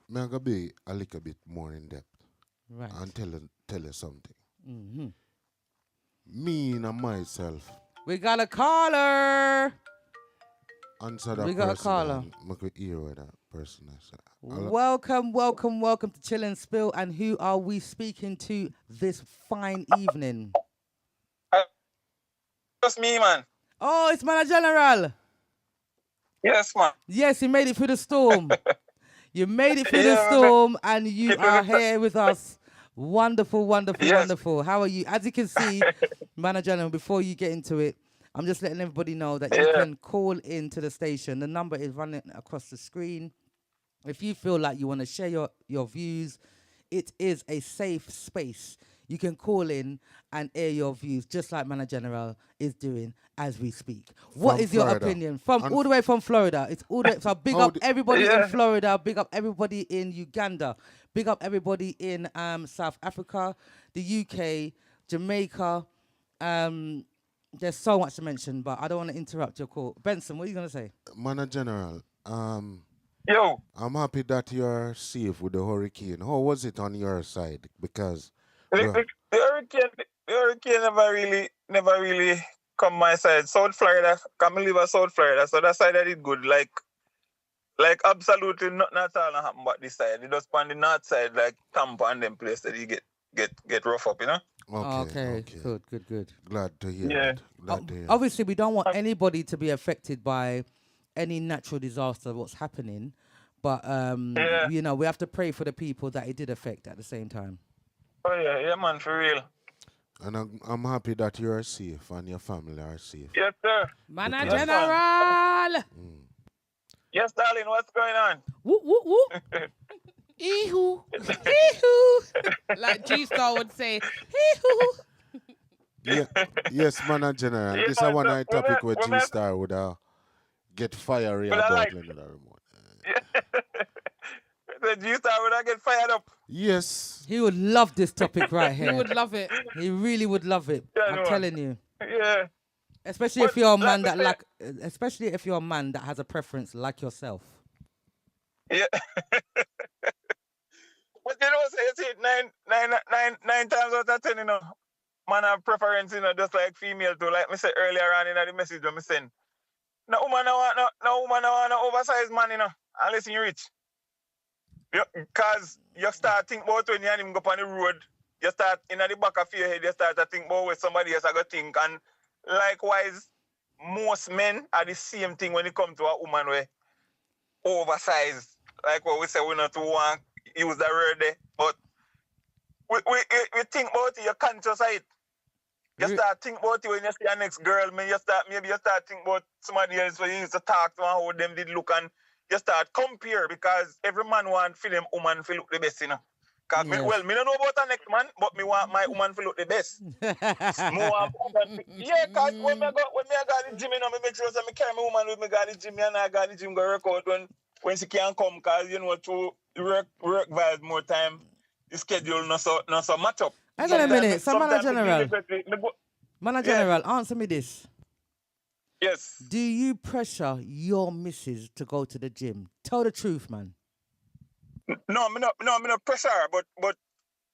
I'm going to be a little bit more in depth Right. and tell you something. Mm-hmm. Me and myself We got a caller. answer that We got a person caller. and make we hear what that person is. Welcome to Chill and Spill. And who are we speaking to this fine evening? Just me, man. Oh, it's Manager General. Yes, man. Yes, you made it through the storm. You made it through the Yeah, man. storm, and you Keep are it- here with us. Wonderful, wonderful, Yes. wonderful. How are you? As you can see, Manager General, before you get into it, I'm just letting everybody know that you Yeah. can call into the station. The number is running across the screen. If you feel like you want to share your views, it is a safe space. You can call in and air your views, just like Manager General is doing as we speak. What From is your Florida. opinion? From all the way from Florida. It's all the way. So big up everybody in Yeah. Florida. Big up everybody in Uganda. Big up everybody in South Africa, the UK, Jamaica. There's so much to mention, but I don't want to interrupt your call. Benson, what are you gonna say? Man General, Yo, I'm happy that you're safe with the hurricane. How was it on your side? Because the hurricane never really come my side. South Florida, come live in South Florida, so that side I did good. Like absolutely nothing at all happen but this side. It just on the north side, like Tampa and them place that you get rough up, you know? okay. Good. Glad to hear Yeah. that. Glad to hear. Obviously, we don't want anybody to be affected by any natural disaster, what's happening. But, Yeah. you know, we have to pray for the people that it did affect at the same time. Oh yeah, man, for real. And I'm happy that you're safe and your family are safe. Yes, sir. Manager Because- General! Yes, darling, what's going on? Woo, woo, woo. Eehoo. Eehoo. Like G Starr would say, eehoo. Yeah, yes, man General. Yeah, This is one so of the topic where women- G Starr would get fiery Well, I about like- Leonard remote. The G Star would I get fired up. Yes. He would love this topic right He here. would love it. He really would love it. Yeah, I'm no. telling you. Yeah. Especially Well, if you're a like man we that said- especially if you're a man that has a preference like yourself. Yeah. But you know, say it's it nine times out of 10, you know, man have preference, you know, just like female too. Like me said earlier on in the message when me send. No woman no want no oversized man, you know, unless you rich. Because you start think about when you and him go on the road, you start in the back of your head, you start to think about what somebody else are gonna think. And likewise, most men are the same thing when it comes to a woman where oversized. Like what we say, we not to want use the word there, but we think about it, you're conscious of it. You start think about it when you see your next girl, maybe you start think about somebody else when you used to talk to and how them did look, and you start compare because every man want for them woman to look the best, you know. Cause Yes. me don't know about the next man, but me want my woman to look the best. More important. Yeah, cause when I go to the gym, you know, me make sure that me carry my woman with me go to the gym, and I go to the gym go work out when she can't come, cause you know to work vibes more time. The schedule not so match up. Hang on a minute, so Sometimes Manager General. me- Manager Yeah. General, answer me this. Yes. Do you pressure your missus to go to the gym? Tell the truth, man. No, me no pressure her, but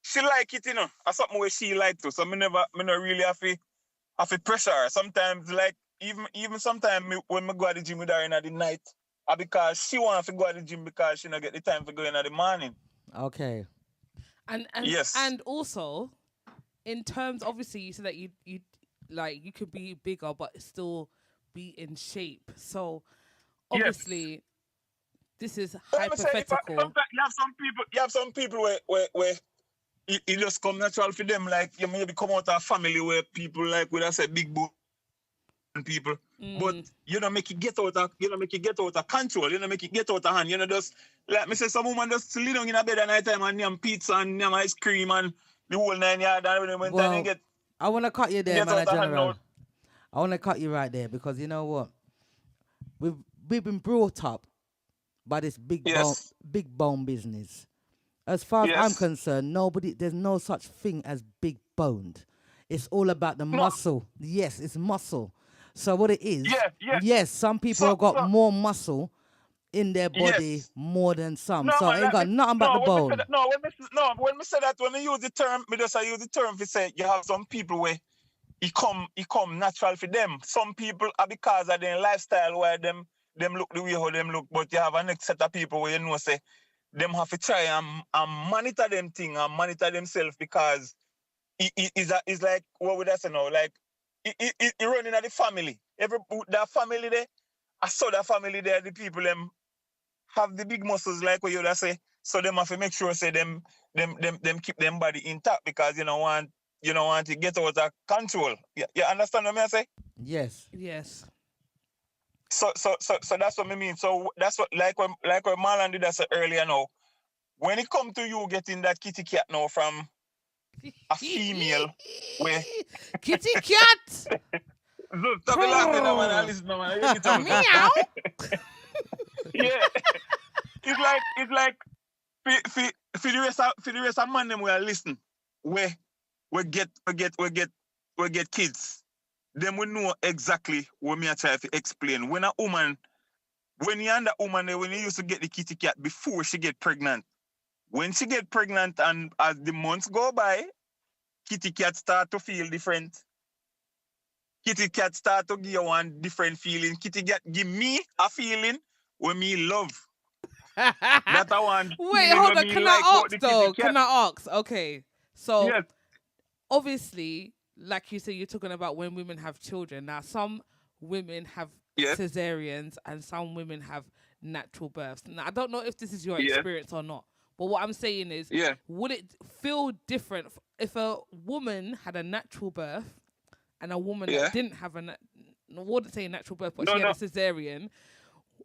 she like it, you know. That's something where she like to. So me not really have to pressure her. Sometimes like even sometimes when me go to the gym with her in the night, because she want to go to the gym because she not get the time to go in the morning. Okay. And Yes. and also, in terms, obviously, you said that you like you could be bigger but still be in shape. So Yes. obviously, this is But me say, hypothetical. sometimes you have some people where it just come natural for them. Like you maybe come out of a family where people like would I say big boy. people. But make it get out of control, make it get out of hand. Just like me say some woman just lay down in a bed at night time and yam pizza and yam ice cream and the whole 9 yards and when Well, time get I want to cut you there, get man, out of hand General. now. I want to cut you right there because you know what? We've been brought up by this big bone business. As far as I'm concerned, there's no such thing as big boned. It's all about the muscle. Yes, it's muscle. So what it is, yes, some people have got more muscle in their body more than some. So it ain't got nothing but the bone. When me say that, when me use the term, me just use the term to say you have some people where it come natural for them. Some people are because of their lifestyle where them look the way how them look, but you have a next set of people where say them have to try and monitor them thing and monitor themselves because it's like, what would I say now? Like it running at the family. That family there, I saw that family there, the people them have the big muscles like what you would say. So them have to make sure say them keep them body intact because you don't want to get out of control. You understand what I say? Yes. Yes. So that's what I mean. So that's what like when Marlon did that earlier now. When it come to you getting that kitty cat now from a female where kitty cat. Look, stop laughing now, man. I listen, man. Meow. Yeah. It's like for the rest of man them we are listening. We get kids. Them we know exactly what me I try to explain. When you and that woman when you used to get the kitty cat before she get pregnant. When she get pregnant and as the months go by, kitty cat start to feel different. Kitty cat start to give you one different feeling. Kitty cat give me a feeling when me love. That I want. Wait, hold on. Can I ask though? Can I ask? Okay. So obviously, like you said, you're talking about when women have children. Now, some women have cesareans and some women have natural births. Now, I don't know if this is your experience or not. But what I'm saying is, would it feel different if a woman had a natural birth and a woman that didn't have I wouldn't say natural birth, but she had a cesarean?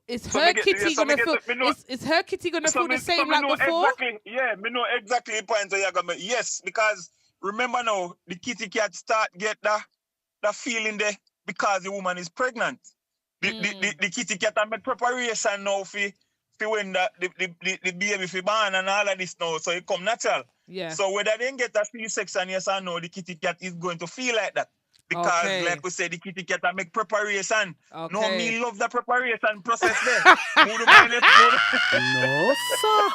Is her kitty gonna feel? Is her kitty gonna feel the same like before? Me know exactly the point where you're gonna. Yes, because remember now the kitty cat start get that feeling there because the woman is pregnant. The kitty cat make preparation now for when the baby fi born and all of this now, so it come natural. Yeah. So whether they get a C-section, yes or no, the kitty cat is going to feel like that. Because like we said, the kitty cat make preparation. Okay. No, me love the preparation process there. No, sir.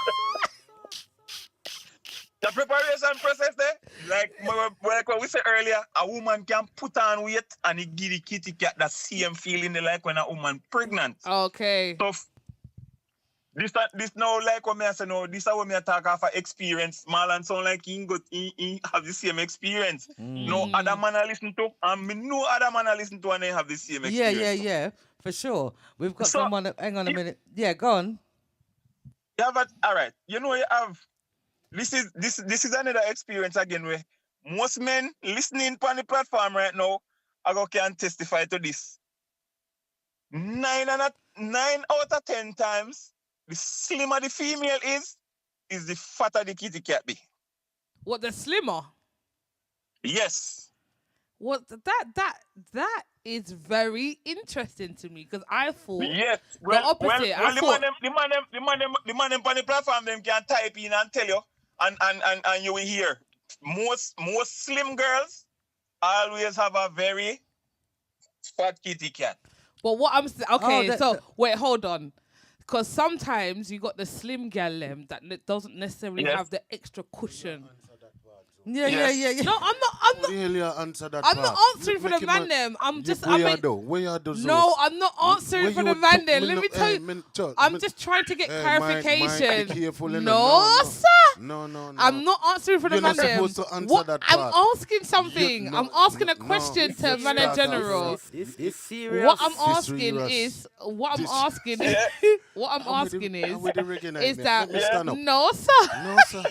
The preparation process there, like what we said earlier, a woman can put on weight and it give the kitty cat that same feeling like when a woman pregnant. Okay. So this now like what me I say no, this is what me I talk of experience. Marlon sound like he have the same experience. No other man I listen to, and me no other man I listen to and they have the same experience. Yeah, for sure. We've got someone hang on a minute. Yeah, go on. Yeah, but all right. You have this is another experience again where most men listening on the platform right now can testify to this. 9 out of 10 times, the slimmer the female is the fatter the kitty cat be. What, the slimmer? Yes. What that is very interesting to me because I thought the opposite. The man on the platform them can type in and tell you and you will hear most slim girls always have a very fat kitty cat. But what I'm wait, hold on. Because sometimes you got the slim gal that doesn't necessarily have the extra cushion. Yeah. No, I'm not. Really answer that I'm part. not answering for the man them. I'm just. No, I'm not answering for the man them. Let me tell you. I'm just trying to get clarification. No, sir. No. I'm not answering for the man them. You're not supposed to answer that part. I'm asking something. I'm asking a question to man in general. It's serious. What I'm asking is that no, sir.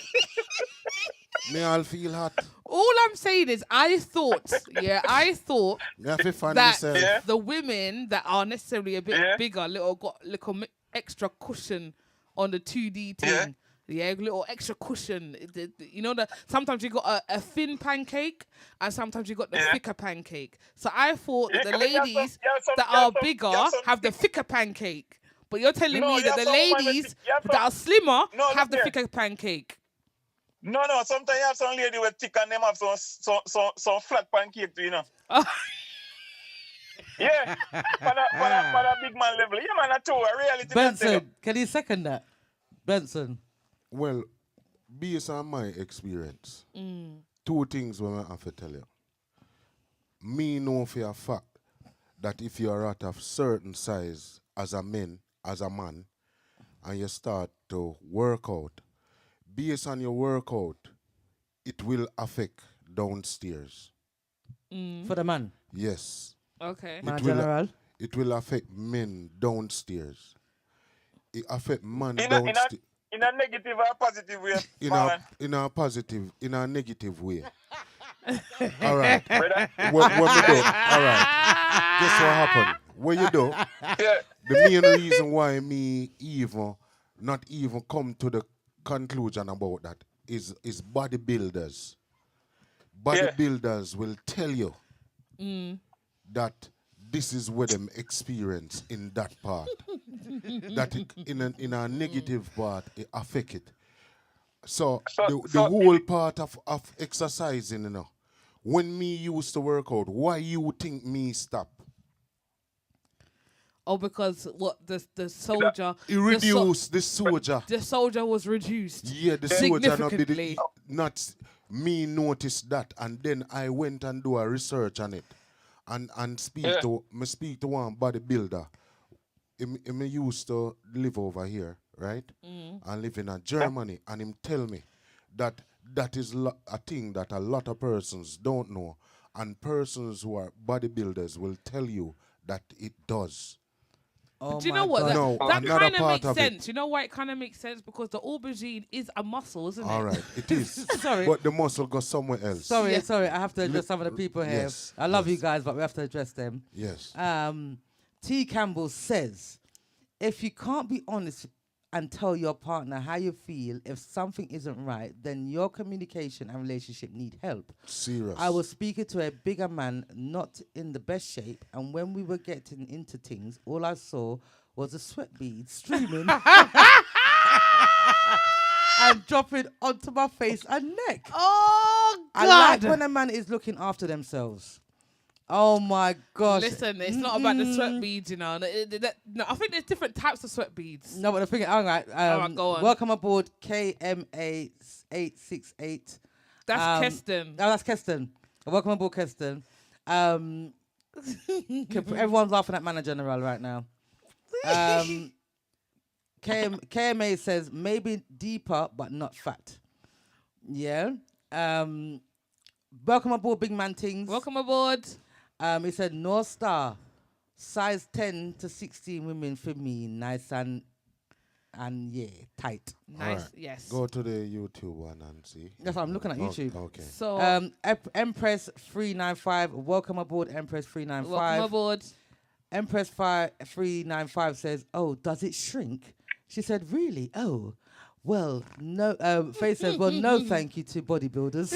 Me all feel hot. All I'm saying is, I thought Me have to find that myself. Yeah. the women that are necessarily a bit Yeah. bigger, got little extra cushion on the 2D Yeah. thing. Yeah, little extra cushion. You know that sometimes you got a thin pancake and sometimes you got the Yeah. thicker pancake. So I thought that Yeah, the 'cause you have ladies some- that you have are some- bigger you have some have the thicker pancake. But you're telling No, me you that have the some women with- ladies you have that are some- slimmer No, have the look here. thicker pancake. No, sometimes you have some lady with thick and them have some flat pancake too, you know. Yeah, for a big man level. Yeah, man, that's true. A reality. man, tell you. Benson, can you second that? Benson. Well, based on my experience, two things when I have to tell you. Me know for a fact that if you are at a certain size as a man, and you start to work out, based on your workout, it will affect downstairs. For the man. Yes. Okay. Man It will- general. It will affect men downstairs. It affect man In downstairs. a negative or positive way, In Marlon. a negative way. All right. Brother. What me do? All right. Guess what happened? What you do? Yeah. The main reason why me not even come to the conclusion about that is bodybuilders. Bodybuilders will tell you that this is what them experience in that part. That it, in a negative part, it affect it. So the whole part of exercising, you know, when me used to work out, why you think me stop? Oh, because what the soldier It reduced the soldier. the soldier was reduced. Yeah, the soldier not did significantly. it, not me noticed that, and then I went and do a research on it, and speak to one bodybuilder. Him used to live over here, right? And live in Germany, and him tell me that is a thing that a lot of persons don't know, and persons who are bodybuilders will tell you that it does. Oh Do you my know what? God. No, That another kind of part makes of it. sense. You know why it kind of makes sense? Because the aubergine is a muscle, isn't All it? right, it is. Sorry. But the muscle goes somewhere else. Sorry, Yeah. sorry. I have to address some of the people here. Yes, I love yes. you guys, but we have to address them. Yes. T. Campbell says, if you can't be honest and tell your partner how you feel if something isn't right, then your communication and relationship need help. Serious. I was speaking to a bigger man, not in the best shape, and when we were getting into things, all I saw was a sweat bead streaming and dropping onto my face and neck. Oh I God! like when a man is looking after themselves. Oh my gosh. Listen, it's not about the sweat beads, you know. No, I think there's different types of sweat beads. No, but the thing, all right. Alright, go on. Welcome aboard KMA 868. That's Keston. Oh, that's Keston. Welcome aboard, Keston. Everyone's laughing at Manager General right now. KMA says maybe deeper but not fat. Yeah. Welcome aboard, Big Man Things. Welcome aboard. He said North Star, size 10 to 16 women for me, nice and yeah, tight. Nice, Alright. yes. Go to the YouTube one and see. That's what I'm looking at YouTube. Okay. So, Empress 395, welcome aboard, Empress 395. welcome aboard. Empress 395 says, "Oh, does it shrink?" She said, "Really? Oh, well, no." Faith says, "Well, no, thank you to bodybuilders."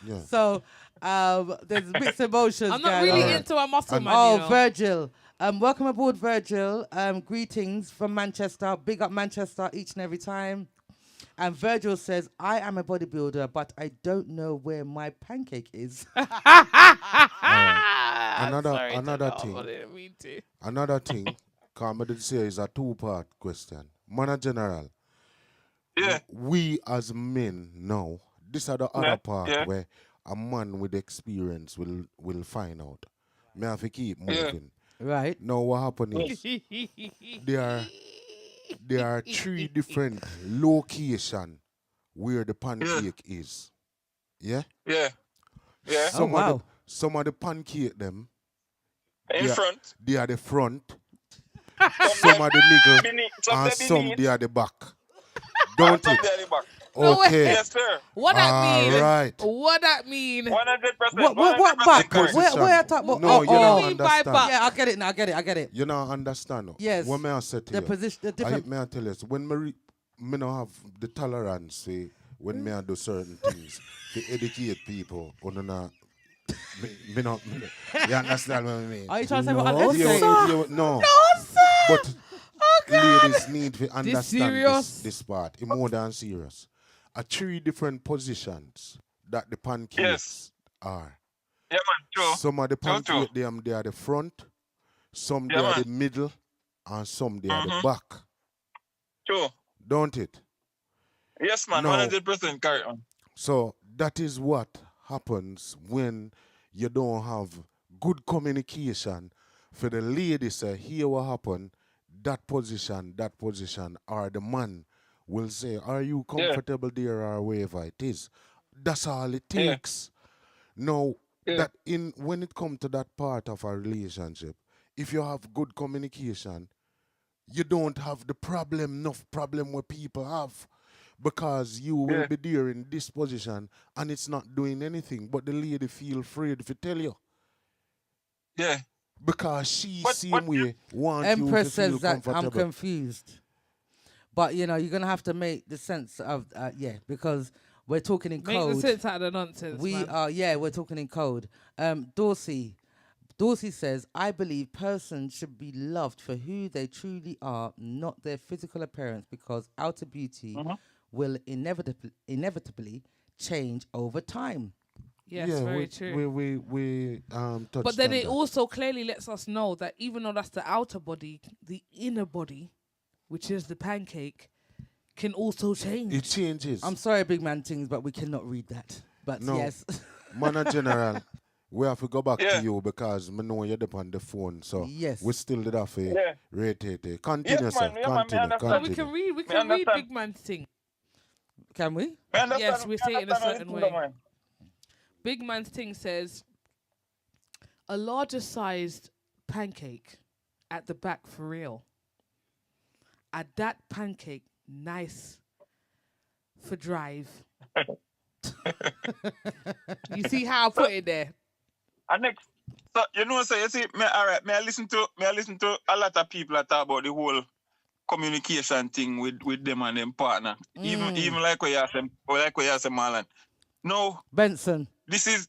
Yeah. So there's mixed emotions. I'm not going really on. into a muscle man. Oh, you know. Virgil. Welcome aboard, Virgil. Greetings from Manchester. Big up Manchester each and every time. And Virgil says, I am a bodybuilder, but I don't know where my pancake is. Another thing, come to say is a two-part question. Man general. Yeah. We as men now, this are the other part yeah. where a man with experience will find out. Me have to keep moving. Right. Now what happened is there are three different locations where the pancake is. Yeah? Yeah. Yeah. Some of the pancake them In front. they are the front, some are the middle, Beneath. and Some some beneath. they are the back. Don't Don't it? the back. No way. Okay. Yes, sir. What that mean? All right. What that mean? 100%. What 100% back? correct. Where I talk about? No, you don't mean by understand. back? Yeah, I get it now. I get it. You don't understand. Yes. What may I say to The you? position, the different. May I tell you, when me not have the tolerance when me I do certain things to educate people, or not, me not, you understand what I mean? Are you trying to say what No, uneducated? No. sir. But ladies need to understand serious? this part. It's more than serious. Are 3 different positions that the pancakes are. Yeah, man. True. Some of the True, true. pancakes, they are the front, some Yeah, they are man. the middle, and some they are the Mhm. back. True. Don't it? Yes, man. No. 100% correct, man. So that is what happens when you don't have good communication. For the lady say, here what happened, that position, or the man will say, are you comfortable there or wherever it is? That's all it Yeah. takes. Now, Yeah. when it comes to that part of a relationship, if you have good communication, you don't have enough problem where people have. Because you will Yeah. be there in this position and it's not doing anything, but the lady feel afraid to tell you. Yeah. Because she But- same but way want Empress you to feel says that I'm comfortable. confused. But you're gonna have to make the sense of because we're talking in Make code. the sense out of the nonsense, We man. are we're talking in code. Dorsey says, I believe persons should be loved for who they truly are, not their physical appearance, because outer beauty will inevitably change over time. Yes, yeah, very true. we touched But then on it that. also clearly lets us know that even though that's the outer body, the inner body, which is the pancake, can also change. It changes. I'm sorry, big man things, but we cannot read that. But No. yes. Man General, we have to go back Yeah. to you because I know you're up on the phone. So Yes. we still did have Yeah. to rate it. Continue, Yes, sir. man. Yeah, man, me Continue. understand. But we can Continue. read. We can read understand. big man's thing. Can we? Me understand- Yes, we me say it in a understand certain what you way. mean, Big man's thing says a larger sized pancake at the back for real. At that pancake, nice for drive. You see how I put it there? And next, so you see, all right, may I listen to a lot of people that talk about the whole communication thing with them and them partner. Even like what you say, Marlon. No, Benson. this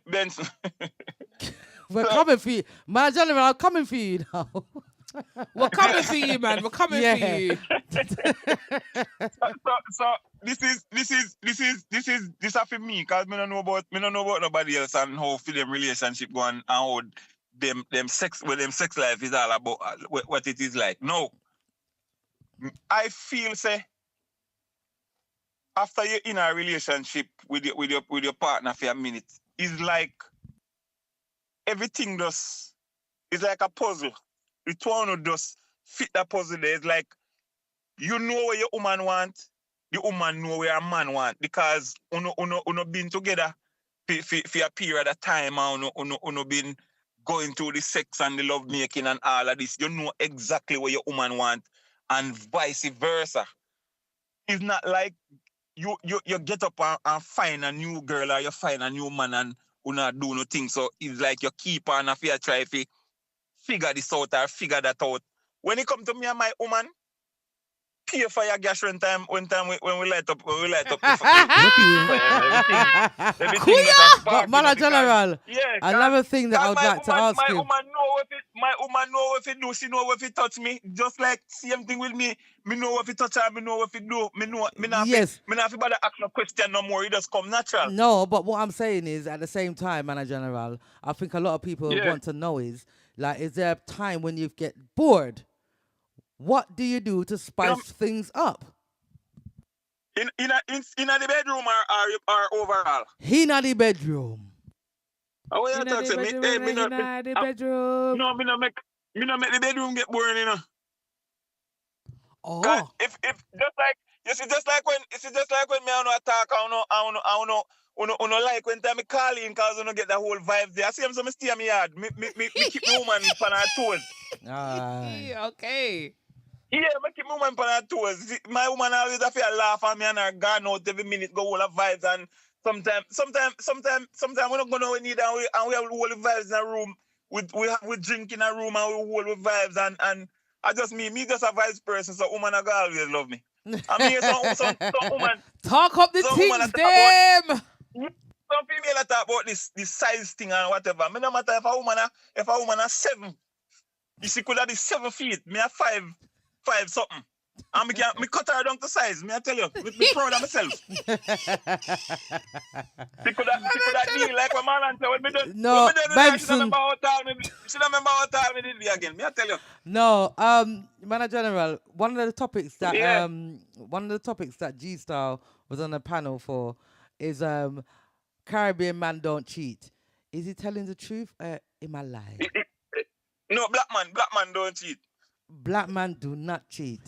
Benson. We're coming for you. My general, I'm coming for you now. We're coming for you, man. We're coming Yeah. for you. So this is for me because me don't know about nobody else and how for them relationship go and how them sex life is all about what it is like. No, I feel say after you're in a relationship with your partner for a minute, it's like everything does. It's like a puzzle. The two of them just fit that puzzle there. It's like you know what your woman want, the woman know where a man want because uno been together for a period of time and uno been going through the sex and the love making and all of this. You know exactly what your woman want and vice versa. It's not like you get up and find a new girl or you find a new man and you not do nothing. So it's like you keep on a fear try to figure this out or figure that out. When it come to me and my woman, pay for your gas when we light up everything But Mala General, yeah, another thing that I would like to ask my you. woman know if it do, she know if it touch me. Just like same thing with me. Me know if it touch her, me know if it do. Me not Yes. me not bother ask no question no more. It just come natural. No, but what I'm saying is, at the same time, Manager General, I think a lot of people Yeah. want to know is there a time when you get bored? What do you do to spice things up? In the bedroom or overall. In the bedroom. Oh, yeah, In that's the it. bedroom, in the bedroom. No, me not make the bedroom get boring, you know. Oh. 'Cause if just like when me and you talk, I don't know like when time me call in cause I don't get that whole vibe there. I see him so me stay in my yard. Me keep the woman on her toes. Aye. Yeah, okay. Yeah, make keep my woman on her toes. My woman always have to laugh at me and her gone out every minute, go all the vibes and sometimes we're not going to need and we have all the vibes in a room. We drink in a room and we hold with vibes and I just me just a vibes person, so woman are gonna always love me. I mean some woman Talk up the some woman things, that talk about them. some female that talk about this size thing and whatever. Me no matter if a woman a 7, you see could have be 7 feet, me a 5 something. And me cut her down to size. Me I tell you, me proud of myself. She could have deal like a man and say when me done. No, when me done Benson. she don't remember how tall me. She don't remember how tall me did be again. Me I tell you. No, Manager General, one of the topics that Yeah. G Starr was on the panel for is Caribbean man don't cheat. Is he telling the truth? In my life, No, black man don't cheat. black man do not cheat.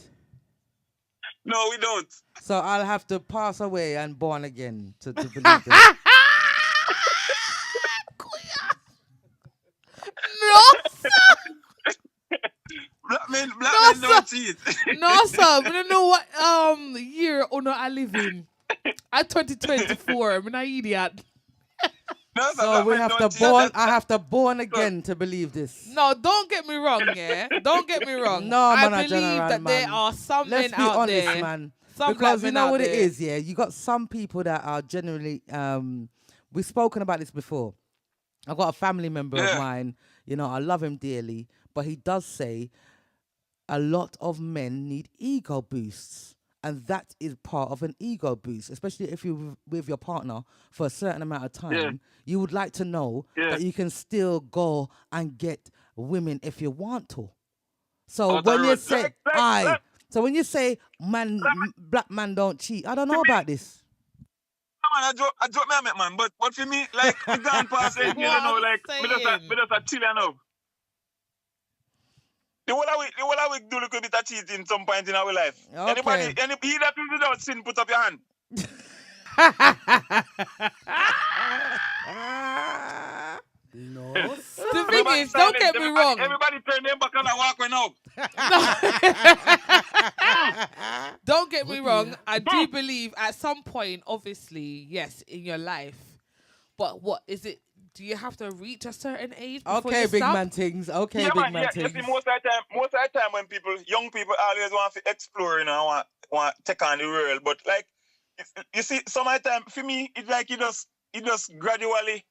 No, we don't. So I'll have to pass away and born again to believe this. No, Black men sir. don't cheat. no, sir. I don't know what year or no I live in. At 2024, I'm an idiot. No, sir, So black we men have don't to cheat. born. I have to born again to believe this. No, don't get me wrong, yeah. Don't get me wrong. No, I man, believe General, that there man. are some Let's men be out honest, there. man. Some Because black you men know out what it there. is, yeah. You got some people that are generally. We've spoken about this before. I've got a family member of Yeah. mine. You know, I love him dearly, but he does say a lot of men need ego boosts. And that is part of an ego boost, especially if you're with your partner for a certain amount of time. Yeah. You would like to know Yeah. that you can still go and get women if you want to. So On the when you road. say Like- so when you say black man don't cheat, I don't know about this. Man, I joke me, man. But for me, like, we gone past it, you What know, I'm like, me just a chill now. The whole of we do a little bit of cheating some point in our life. Okay. Anybody that is without sin, put up your hand. No, sir. The thing Everybody is, don't silent. get me wrong. Everybody turn them back and walk right now. Don't get me wrong. I do believe at some point, obviously, yes, in your life. But what is it? Do you have to reach a certain age before Okay, you big stop? man things. Okay, Yeah, big man. man Yeah, you things. see, most of the time when young people always want to explore, you know, want to take on the world. But like, you see, some of the time for me, it's like it just gradually.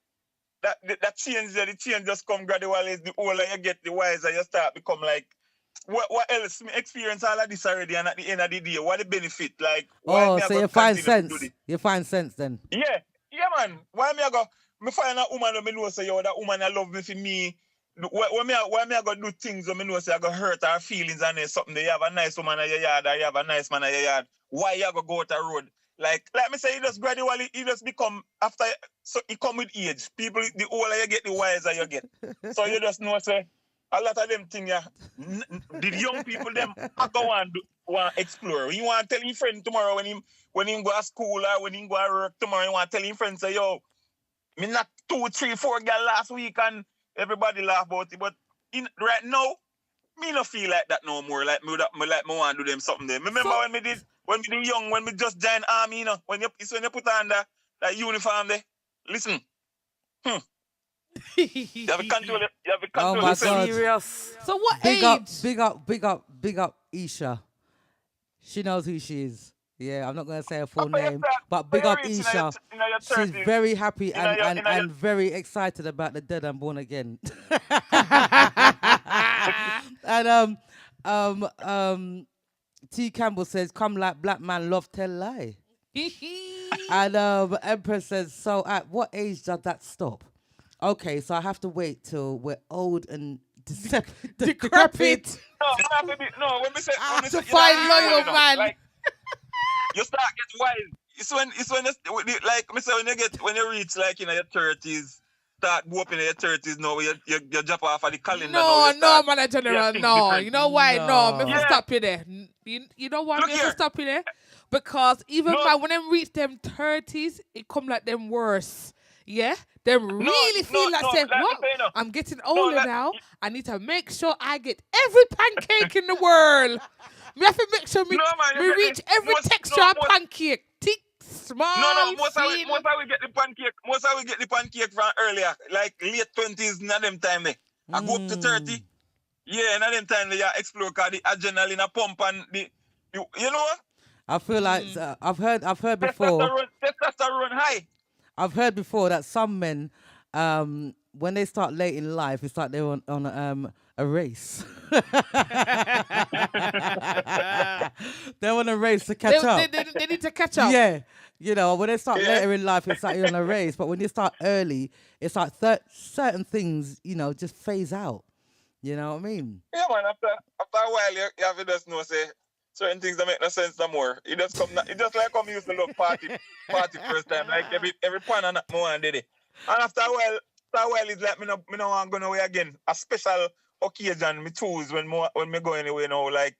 That change, the change just come gradually. The older you get, the wiser you start become. Like, what else? Me experience all of this already, and at the end of the day, what the benefit? Like, why Oh, me I so go you find continue to do sense. this? You find sense then. Yeah, man. Why me I go? Me find a woman when me know say yo, that woman I love me for me. Why me I go do things when me know say I go hurt her feelings and there's something. You have a nice woman in your yard, or you have a nice man in your yard. Why you go out the road? Like me say, it just gradually, it just become after. So it come with age. People, the older you get, the wiser you get. So you just know say a lot of them things. Yeah, the young people them I go want explore. You want to tell your friend tomorrow when him go to school or when him go to work tomorrow. You want to tell your friend say yo, me not 2, 3, 4 girl last week and everybody laugh about it. But right now, me no feel like that no more. Like me want to do them something there. Remember when me young, when me just join army, you know, when you put on that uniform there. Listen, you have to control it. You have to Oh control my yourself. God. Serious. So what Big age? up Isha. She knows who she is. Yeah, I'm not gonna say her full After you name, start- but big after you up reach Isha. in your She's 30s, very happy in your- and very excited about the dead and born again. And T Campbell says, "Come like black man, love tell lie." And Empress says, "So at what age does that stop?" Okay, so I have to wait till we're old and decrepit. No, when me say when me To say, find you loyal know, man. Like, you start get wise. It's when like me say when you reach like in your 30s, start go up in your 30s now. You drop off of the calendar. now, No, you start- man, General, think no. different. You know why? No, me No. for Yeah. stop you there. You know why Look me for here. stop you there? Because even No. when them reach them 30s, it come like them worse. Yeah? Them really feel like no, saying, like me what? say, no. I'm getting older like- now. I need to make sure I get every pancake in the world. Me have to make sure me, No, man, you me get reach me. every Most- texture no, of most- pancake. Thick, small, No, most of thin. we get the pancake. Most of we get the pancake from earlier, like late 20s, not them time there. I go up to 30. Yeah, not them time they explore cause the adrenaline a pump and you know what? I feel like I've heard before. Testosterone high. I've heard before that some men, when they start late in life, it's like they're on a race. They're on a race to catch up. They need to catch up. Yeah. You know, when they start later in life, it's like you're on a race. But when you start early, it's like certain things, you know, just phase out. You know what I mean? Yeah, man. After a while, you have to just know say certain things that make no sense no more. It just like come used to love party first time, like every pan and more and did it. And after a while, it's like me no want to go nowhere again. A special occasion me choose when me go anywhere now, like.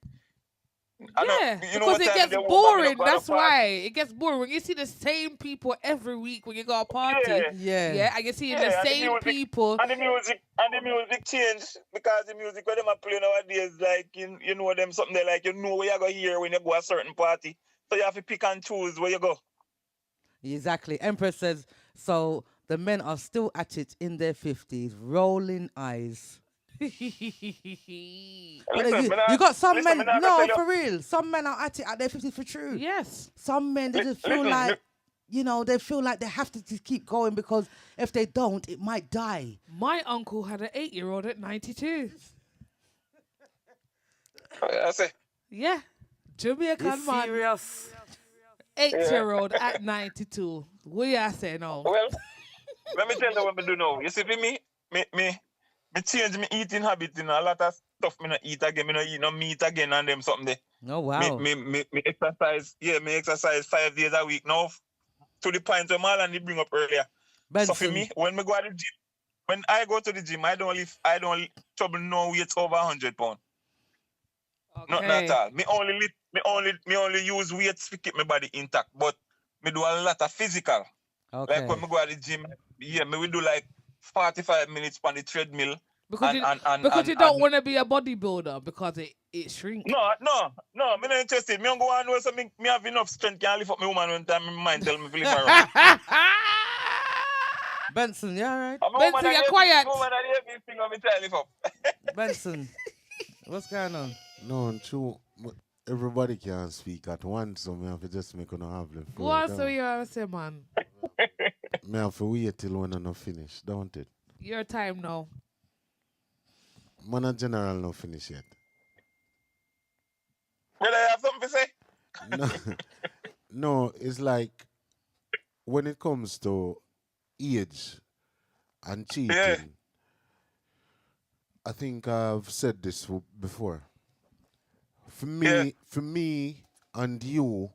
Yeah, because it gets boring. That's why it gets boring. When you see the same people every week when you go to a party. Yeah, and you see the same people. And the music change because the music when them are playing nowadays, like you know them something they like you know where you go hear when you go to a certain party. So you have to pick and choose where you go. Exactly. Empress says, so the men are still at it in their 50s, rolling eyes. You got some men, no, for real. Some men are at it at their 50s for true. Yes. Some men, they just feel like, you know, they feel like they have to just keep going because if they don't, it might die. My uncle had an 8-year-old at 92. I say. Yeah. Jamaican man. Serious. 8-year-old at 92. What you say now? Well, let me tell you what I do now. You see, for me change my eating habit. You know, a lot of stuff me not eat again. Me not eat no meat again and them something there. Oh, wow. Me exercise. Yeah, me exercise 5 days a week now. To the point where Marlon bring up earlier. Benson. So for me, when me go to the gym, when I go to the gym, I don't trouble no weights over 100 pounds. Okay. Not at all. Me only use weights to keep my body intact. But me do a lot of physical. Okay. Like when me go to the gym, yeah, me will do like 45 minutes on the treadmill. Because you don't want to be a bodybuilder because it shrinks. No, me not interested. Me don't go and know so me have enough strength can lift up my woman one time. My mind tell me to lift her up. Benson, you all right? Benson, you're quiet. Benson, what's going on? No, true. Everybody can speak at once, so me have to just make no have them. Go on, so you want to say, man. Me have to wait till when I'm not finished, don't it? Your time now. Man, a general not finished yet. Will I have something to say? No, it's like when it comes to age and cheating, I think I've said this before. For me and you,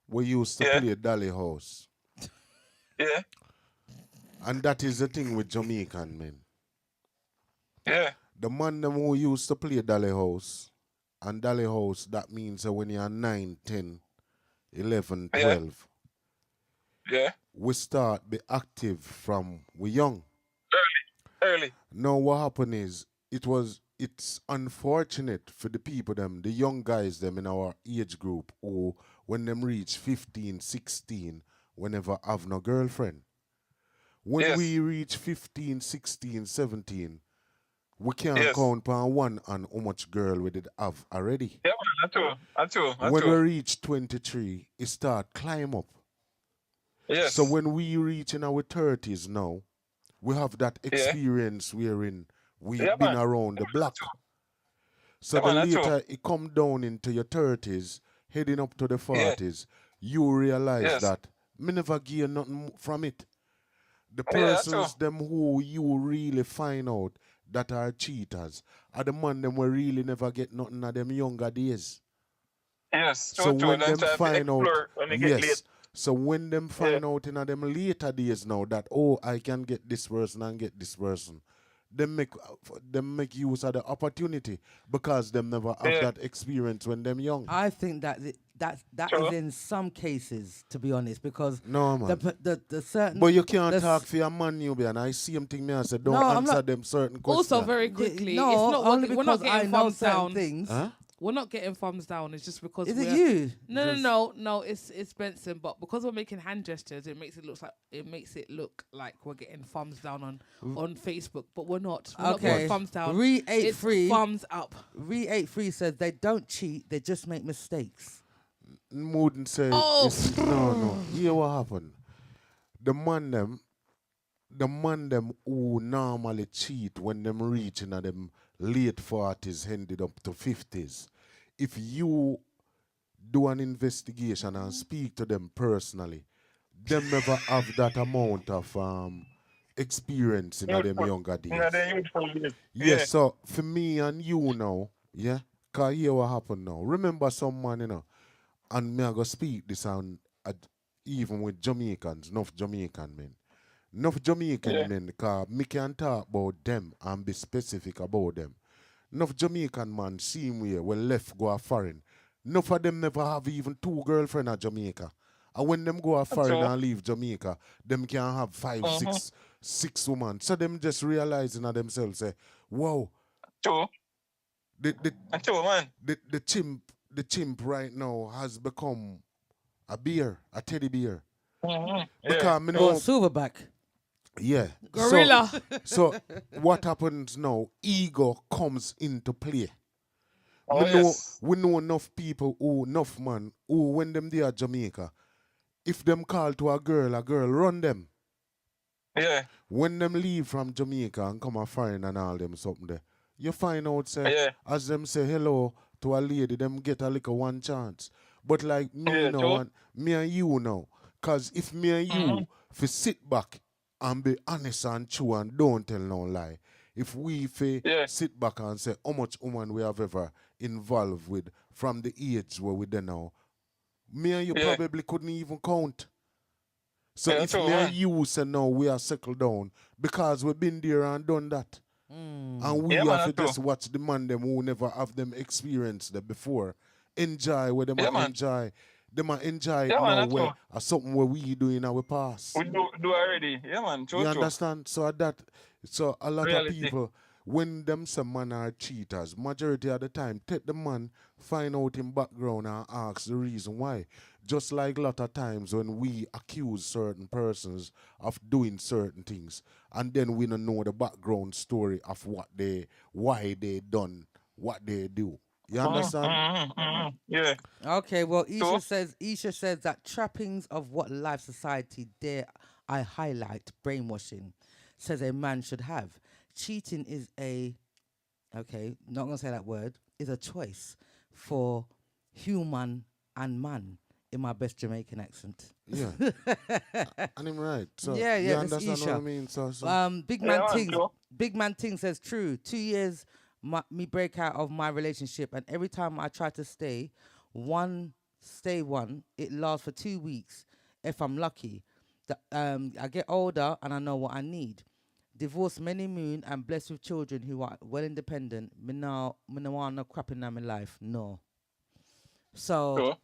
we used to play Dolly House. Yeah. And that is the thing with Jamaican men. Yeah. The man them who used to play Dolly House, and Dolly House, that means that when you're 9, 10, 11, 12, we start be active from we young. Early. Now what happened is, it's unfortunate for the people them, the young guys them in our age group who when them reach 15, 16, whenever have no girlfriend. When we reach 15, 16, 17, we can't count on one on how much girl we did have already. Yeah, that's true. When we reach 23, it start climb up. Yes. So when we reach in our 30s now, we have that experience wherein we've been around the block. So the later it come down into your 30s, heading up to the 40s, you realize that me never gain nothing from it. The persons them who you really find out that are cheaters are the man them will really never get nothing at them younger days. Yes, so when them find out, so when them find out in them later days now that I can get this person and get this person, them make use of the opportunity because them never have that experience when them young. I think that is in some cases, to be honest, because no man, the certain. But you can't talk for your man, you be, and I see him thing me and say don't answer them certain questions. Also, very quickly, no, it's not only we're not because I getting know thumbs certain down. things. Huh? we're not getting thumbs down. It's just because Is we're it you? no. It's Benson, but because we're making hand gestures, it makes it look like we're getting thumbs down on Facebook, but we're not. We're not getting thumbs down. It's thumbs up. Re83 says they don't cheat, they just make mistakes. Wouldn't say. Oh. No. Here what happened? The man them who normally cheat when them reaching at them late 40s, ended up to 50s. If you do an investigation and speak to them personally, them never have that amount of experience in them younger days. Yeah, so for me and you now, yeah, because here what happened now. Remember some man, and me I go speak this on even with Jamaicans, enough Jamaican men. Enough Jamaican men, because me can talk about them and be specific about them. Enough Jamaican man, same way, when left go a foreign. Enough of them never have even 2 girlfriends at Jamaica. And when them go a foreign and leave Jamaica, them can have 5, 6 women. So them just realizing of themselves, say, wow. The chimp right now has become a bear, a teddy bear. Because me know, silverback. Yeah. Gorilla. So what happens now? Ego comes into play. We know enough people enough man who when them there at Jamaica, if them call to a girl run them. Yeah. When them leave from Jamaica and come a foreign and all them something there, you find out say as them say hello to a lady, them get a little one chance. But like me now and me and you now, cause if me and you if we sit back and be honest and true and don't tell no lie, if we sit back and say how much woman we have ever involved with from the age where we there now, me and you probably couldn't even count. So if me and you say no, we are settled down because we've been there and done that. And we have to just watch the man them who never have them experienced that before. Enjoy where them enjoy. Them enjoy it now where something where we do in our past. We do already. Yeah, man. You understand? So a lot of people, when them some man are cheaters, majority of the time, take the man, find out him background and ask the reason why. Just like a lot of times when we accuse certain persons of doing certain things, and then we don't know the background story of why they done what they do. You understand? Yeah. Okay, well, Isha says that trappings of what life society dare I highlight brainwashing says a man should have. Cheating is not going to say that word, is a choice for human and man in my best Jamaican accent. Yeah. And I'm right. So yeah, you understand Isha. what I mean? So. Big Man Ting says true. 2 years me break out of my relationship, and every time I try to stay one, it lasts for 2 weeks if I'm lucky. I get older and I know what I need. Divorced many moon and blessed with children who are well independent. Me no want no crap in my life. No. So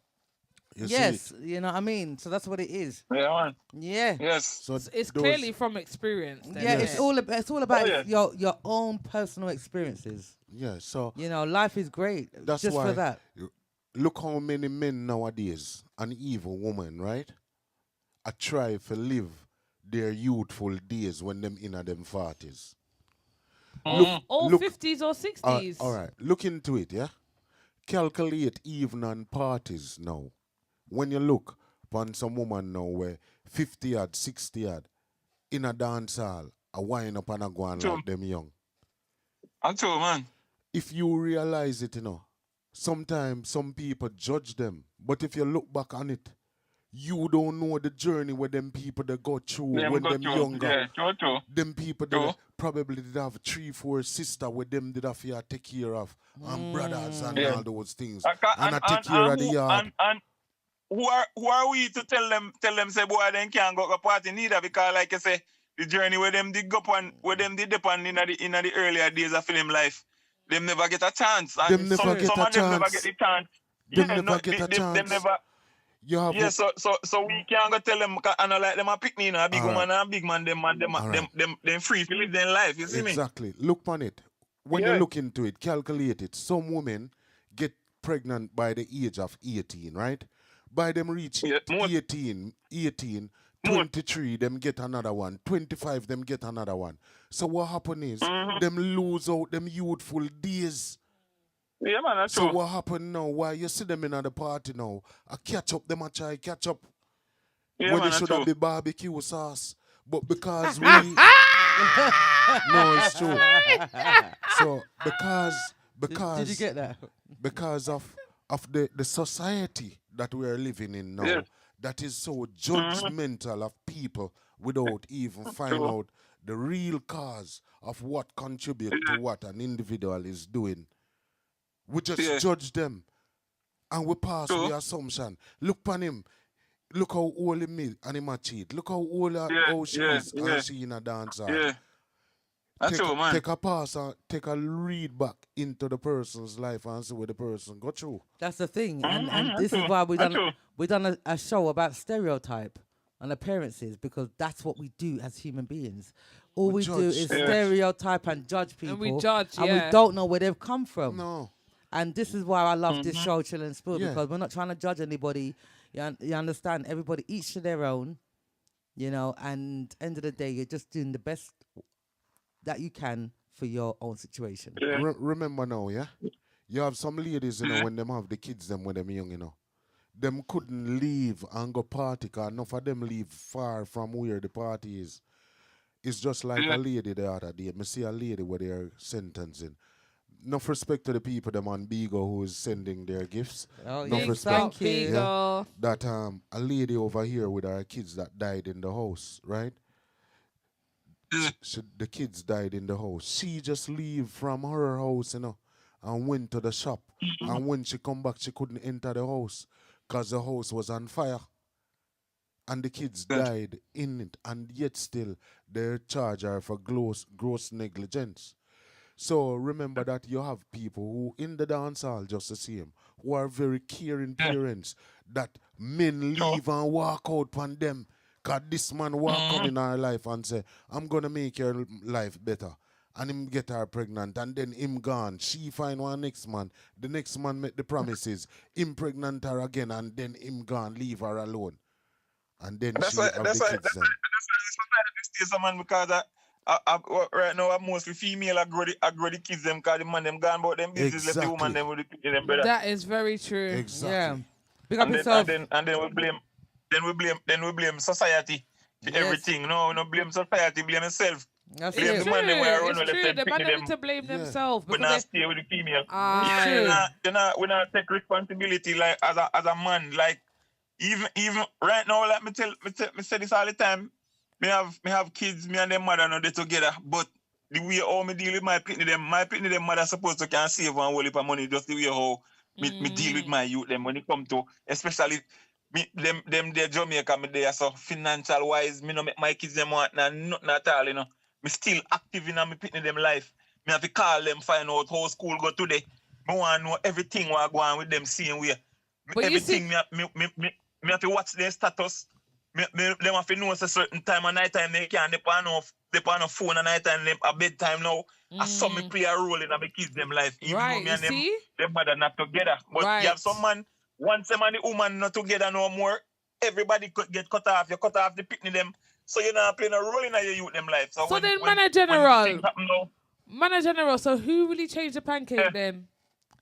yes, you know what I mean. So that's what it is. Yeah, man. Yeah. Yes. So it's clearly from experience. Then, yeah, it's all about your own personal experiences. Yeah. So life is great. That's just why for that. Look how many men nowadays, and even women, right, are try to live their youthful days when them in them 40s. All 50s or 60s. All right. Look into it, yeah? Calculate even on parties now. When you look upon some woman now where 50 odd, 60 odd, in a dance hall, a wine up and a go on like them young. I'm true, man. If you realize it, sometimes some people judge them. But if you look back on it, you don't know the journey where them people that go through when them younger. Yeah, true. Them people that probably did have 3, 4 sisters with them did have to take care of, and brothers and all those things. And I take care of the yard. And who are we to tell them say boy they can't go to party neither, because like I say, the journey where them did go on, where them did depend in the earlier days of film life, them never get a chance. And them never get some a of them chance. never get the chance. Them never get a chance. Them never. So we can't go tell them, I know like them a pick me, a big woman and a big man, them free to live their life, you see me? Exactly. Look on it. When you look into it, calculate it. Some women get pregnant by the age of 18, right? By them reach Yeah, more. 18, 23, them get another one. 25, them get another one. So what happen is, them lose out them youthful days. Yeah, man, that's So true. what happen now? Why you see them in the party now? I catch up, them a try catch up. Yeah, When man, it that's should true. have been barbecue sauce. But because we... No, it's true. So Did you get that? because of the society that we are living in now, Yeah. that is so judgmental of people without even find True. out the real cause of what contribute to what an individual is doing. We just Yeah. judge them and we pass True. the assumption. Look upon him. Look how old him is and him a cheat. Look how old how she is and she in a dance hall. Yeah. That's true, man. Take a pass and take a read back into the person's life and see where the person go through. That's the thing, and that's this is true. why That's true. we done a show about stereotype and appearances, because that's what we do as human beings. All we do judge. is Yeah. stereotype and judge people, And we judge, and yeah. we don't know where they've come from. No. And this is why I love this show, Chill and Spill, Yeah. because we're not trying to judge anybody. You understand? Everybody each to their own, you know. And end of the day, you're just doing the best that you can for your own situation. Yeah. Remember now, yeah? You have some ladies, you know, when them have the kids them when them young, you know. Them couldn't leave and go party, because enough of them live far from where the party is. It's just like a lady the other day. Me see a lady where they're sentencing. Enough respect to the people them on Bigo who is sending their gifts. Oh, Enough yeah, respect. thank you. Big Yeah. girl. That a lady over here with her kids that died in the house, right? The kids died in the house. She just leave from her house, you know, and went to the shop. And when she come back, she couldn't enter the house because the house was on fire. And the kids died in it. And yet still, they charge her for gross negligence. So remember that you have people who in the dance hall just the same, who are very caring parents, that men leave and walk out on them. Because this man walk come in our life and say, I'm going to make your life better. And him get her pregnant, and then him gone. She find one next man. The next man make the promises. Him pregnant her again, and then him gone, leave her alone. And then That's she why. have That's the why. kids That's then. why. That's why this society stays, man. Because right now, I'm mostly female. I grow the kids them. Because the man them gone about them business. Left the woman them with them brother. That is very true. Exactly. Yeah. Pick up And yourself. then we blame. Then we blame society for Yes. everything. No, we don't blame society. Blame yourself. That's Blame It's it. the man them where true. run It's with true. them, The man picking don't need them. to blame Yeah. themselves We because not they, stay with the female. Aye. We not take responsibility like as a man. Like even right now, like me say this all the time. Me have kids, me and them mother not they together. But the way how me deal with my pitney them mother supposed to can save one whole heap of money, just the way how me deal with my youth them when it come to especially me them there Jamaica me there, so financial wise me no make my kids them want nothing at all, you know. Me still active in my pitney them life. Me have to call them, find out how school go today. Me want to know everything what go on with them same way. But you Everything me have to watch their status. Them have to know a certain time at night time they can't depend on a phone at night time them at bedtime now. I saw me play a role in my kids them life. Even Right, though me you and them see? them mother not together. But Right. you have some man, once them and the woman not together no more, everybody could get cut off. You cut off the picnic them. So you're not playing a role in your youth them life. So when, then, when, man, a when general. things happen now, Man a general. So who really changed the pancake Yeah. then?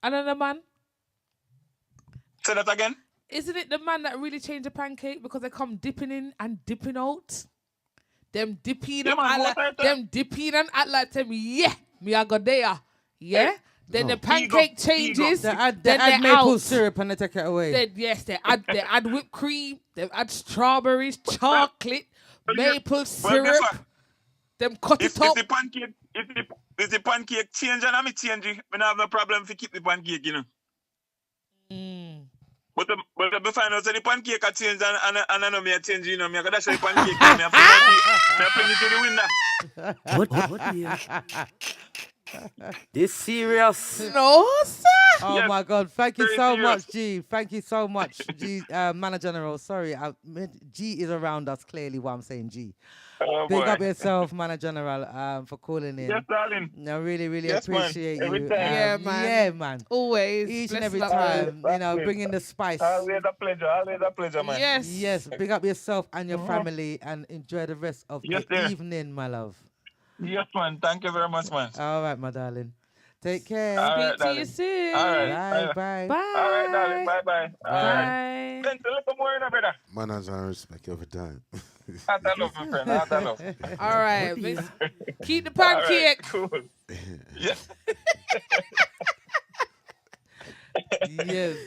Another man? say that again. Isn't it the man that really changed the pancake because they come dipping in and dipping out? Them dipping Yeah, and man, act both like are them dipping and act like them. Yeah, me I go there. Yeah. Then No. the pancake changes. They add then they're maple out. syrup and they take it away. Then yes, they add whipped cream. They add strawberries, chocolate, maple syrup. one. Them cut If it up. the pancake, if the pancake change and I change it, I don't have no problem to keep the pancake, you know. But the find out that the pancake a change and I know me a change, you know, me I gotta show the pancake, me I bring it to the window. What? This serious? No, sir. Oh Yes, my God! Thank you very so serious. much, G. Thank you so much, G. Manager General. Sorry, G is around us. Clearly, why I'm saying G. Oh Big boy. up yourself, Manager General. For calling Yes, in. darling. I really, really Yes, man. appreciate Every you. time. Yeah, man. Yeah, man. Always. Each and Bless every up, man. time, Always. bringing the spice. Always a pleasure. Always a pleasure, man. Yes. Yes, big up yourself and your Mhm. family, and enjoy the rest of Yes, the sir. evening, my love. Yes, man. Thank you very much, man. All right, my darling. Take care. All Speak right, to you darling. soon. All right. Bye, bye. Bye. All right, darling. Bye-bye. All right. Bye. Then a little more, brother. Manners and respect every time. Heart of love, my friend. Heart of love. All right. Yeah. Keep the All right. pancake. Cool. Yeah. Yes.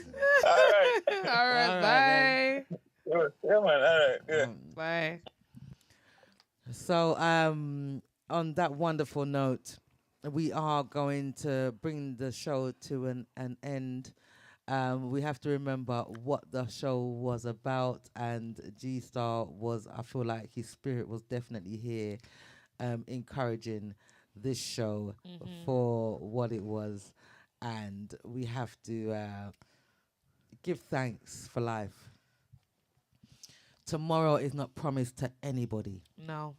All right. All right. All right, Bye. Good. Yeah, man. All right. Yeah. Bye. So, on that wonderful note, we are going to bring the show to an end. We have to remember what the show was about, and G Star was, I feel like his spirit was definitely here, encouraging this show for what it was. And we have to give thanks for life. Tomorrow is not promised to anybody. No.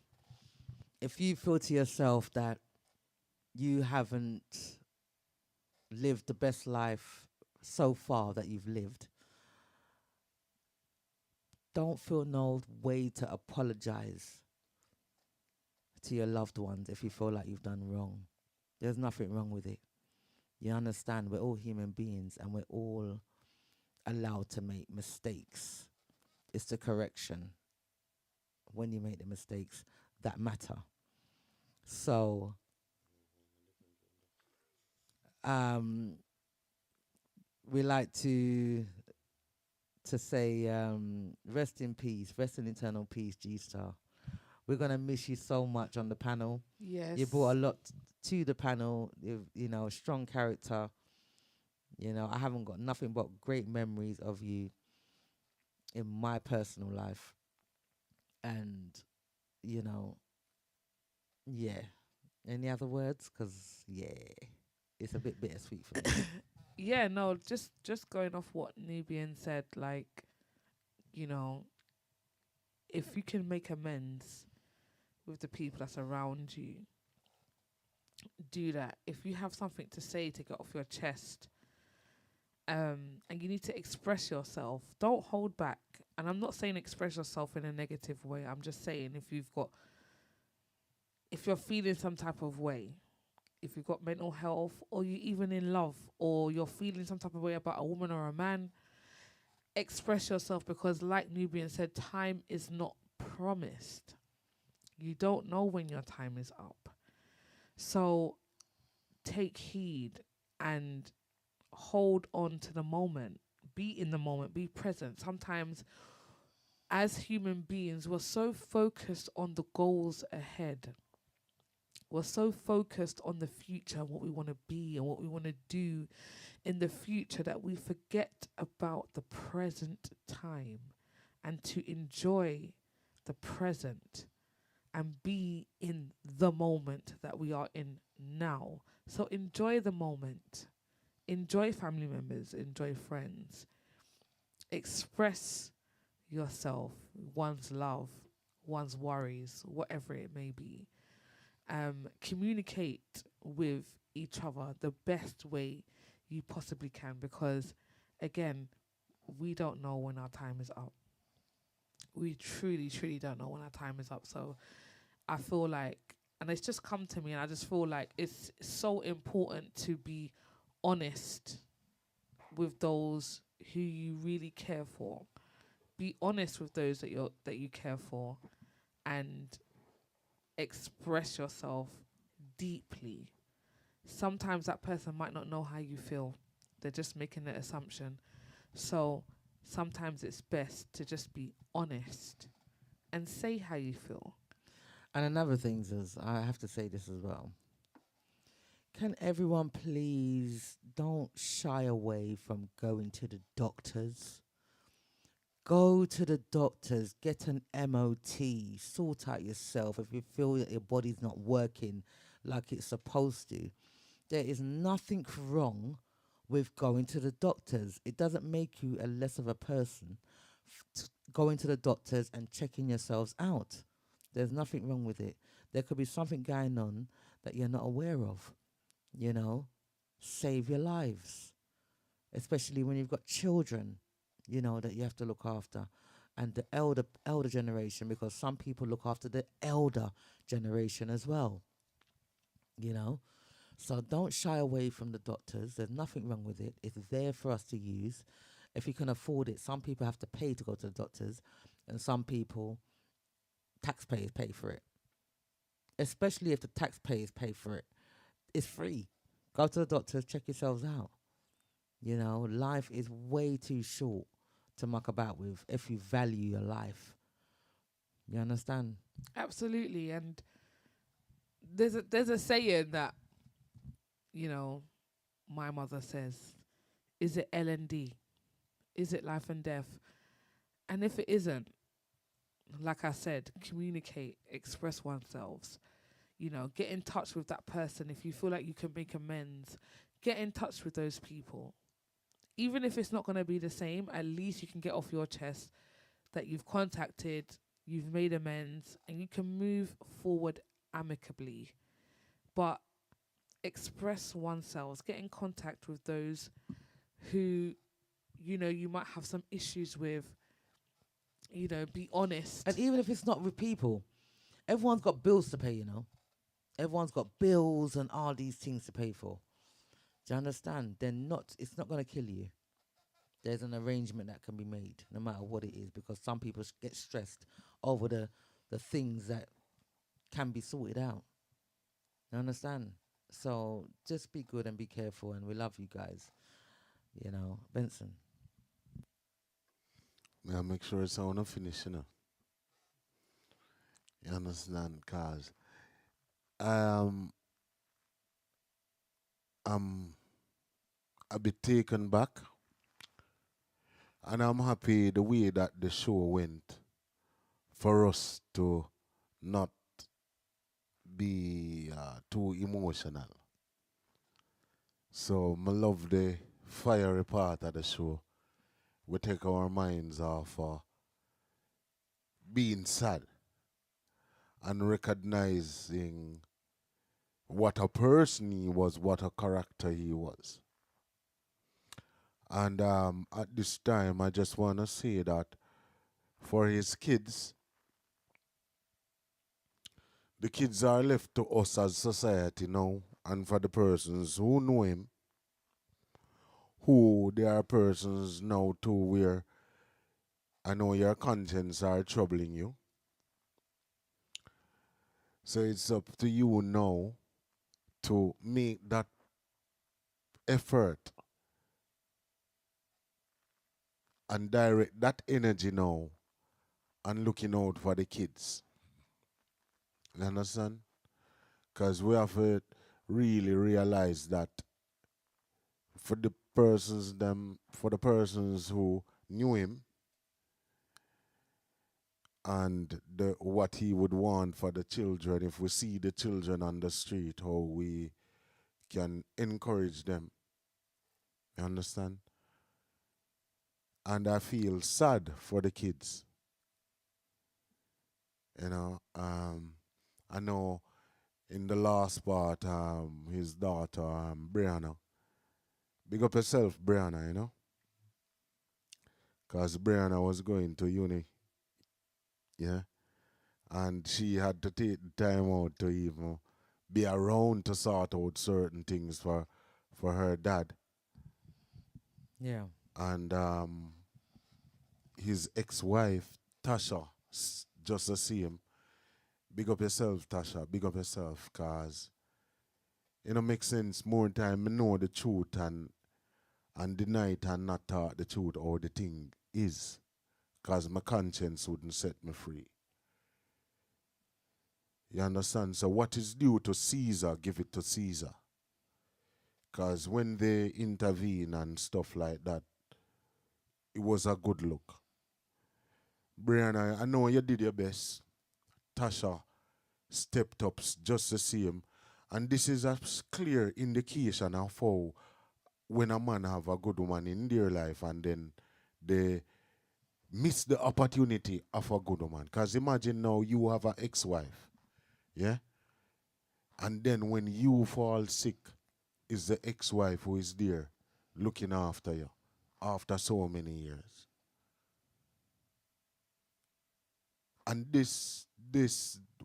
If you feel to yourself that you haven't lived the best life so far that you've lived, don't feel no way to apologize to your loved ones if you feel like you've done wrong. There's nothing wrong with it. You understand, we're all human beings and we're all allowed to make mistakes. It's the correction when you make the mistakes that matter. So, we like to say, rest in peace, rest in eternal peace, G Star. We're gonna miss you so much on the panel. Yes. You brought a lot to the panel. You know, strong character. You know, I haven't got nothing but great memories of you in my personal life. And, you know, yeah. Any other words? 'Cause yeah, it's a bit bittersweet for me. Yeah, no, just going off what Nubian said, like, you know, if you can make amends with the people that's around you, do that. If you have something to say, to get off your chest, and you need to express yourself, don't hold back. And I'm not saying express yourself in a negative way. I'm just saying if you're feeling some type of way, if you've got mental health, or you even in love, or you're feeling some type of way about a woman or a man, express yourself, because like Nubian said, time is not promised. You don't know when your time is up. So take heed and hold on to the moment. Be in the moment, be present. Sometimes as human beings, we're so focused on the goals ahead. We're so focused on the future, what we want to be and what we want to do in the future, that we forget about the present time and to enjoy the present and be in the moment that we are in now. So enjoy the moment. Enjoy family members, enjoy friends. Express yourself, one's love, one's worries, whatever it may be. Communicate with each other the best way you possibly can, because again, we don't know when our time is up. We truly, truly don't know when our time is up. So I feel like, and it's just come to me, and I just feel like it's so important to be honest with those who you really care for. Be honest with those that you care for, and express yourself deeply. Sometimes that person might not know how you feel. They're just making an assumption. So sometimes it's best to just be honest and say how you feel. And another thing is, I have to say this as well. Can everyone please don't shy away from going to the doctors? Go to the doctors, get an MOT, sort out yourself if you feel that your body's not working like it's supposed to. There is nothing wrong with going to the doctors. It doesn't make you a less of a person going to the doctors and checking yourselves out. There's nothing wrong with it. There could be something going on that you're not aware of, you know. Save your lives, especially when you've got children, you know, that you have to look after. And the elder generation, because some people look after the elder generation as well, you know. So don't shy away from the doctors. There's nothing wrong with it. It's there for us to use. If you can afford it, some people have to pay to go to the doctors, and some people, taxpayers, pay for it. Especially if the taxpayers pay for it. It's free. Go to the doctors, check yourselves out. You know, life is way too short to muck about with if you value your life. You understand? Absolutely. And there's a saying that, you know, my mother says, is it L&D? Is it life and death? And if it isn't, like I said, communicate, express oneself. You know, get in touch with that person. If you feel like you can make amends, get in touch with those people. Even if it's not going to be the same, at least you can get off your chest that you've contacted, you've made amends, and you can move forward amicably. But express oneself, get in contact with those who, you know, you might have some issues with. You know, be honest. And even if it's not with people, everyone's got bills to pay, you know. Everyone's got bills and all these things to pay for. Do you understand? It's not going to kill you. There's an arrangement that can be made, no matter what it is, because some people get stressed over the things that can be sorted out. You understand? So just be good and be careful, and we love you guys. You know, Benson. May I make sure it's on a finish, you know? You understand? Cause I'm a bit taken back, and I'm happy the way that the show went for us to not be too emotional. So I love the fiery part of the show. We take our minds off being sad and recognizing what a person he was, what a character he was. And at this time, I just want to say that for his kids, the kids are left to us as society now, and for the persons who know him, who they are persons now too where I know your conscience are troubling you. So it's up to you now to make that effort and direct that energy now and looking out for the kids. You understand? Because we have to really realize that for the persons who knew him and what he would want for the children, if we see the children on the street, how we can encourage them. You understand? And I feel sad for the kids. You know, I know in the last part, his daughter, Brianna. Big up yourself, Brianna, you know? Because Brianna was going to uni, yeah? And she had to take the time out to even be around to sort out certain things for her dad. Yeah. And his ex-wife, Tasha, just the same. Big up yourself, Tasha. Big up yourself, because it don't make sense more time I know the truth and deny it and not talk the truth or the thing is, because my conscience wouldn't set me free. You understand? So what is due to Caesar, give it to Caesar. Because when they intervene and stuff like that, it was a good look. Brianna, I know you did your best. Tasha stepped up just the same. And this is a clear indication of how when a man have a good woman in their life and then they miss the opportunity of a good woman. Because imagine now you have an ex-wife, yeah? And then when you fall sick, is the ex-wife who is there looking after you after so many years. And this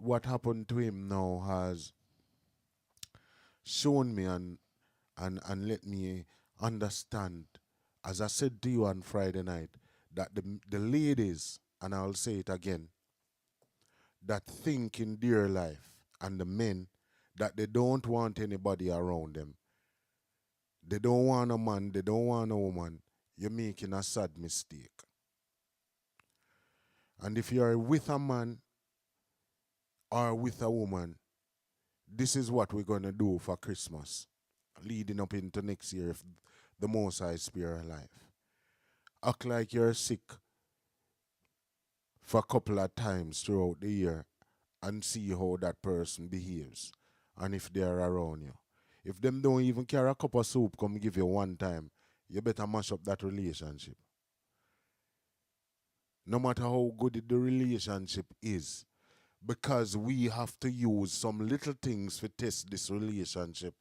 what happened to him now has shown me and let me understand, as I said to you on Friday night, that the ladies, and I'll say it again, that think in their life, and the men, that they don't want anybody around them. They don't want a man, they don't want a woman. You're making a sad mistake. And if you're with a man or with a woman, this is what we're going to do for Christmas, leading up into next year if the Most High spare our life. Act like you're sick for a couple of times throughout the year and see how that person behaves and if they're around you. If them don't even carry a cup of soup come give you one time, you better mash up that relationship. No matter how good the relationship is, because we have to use some little things to test this relationship.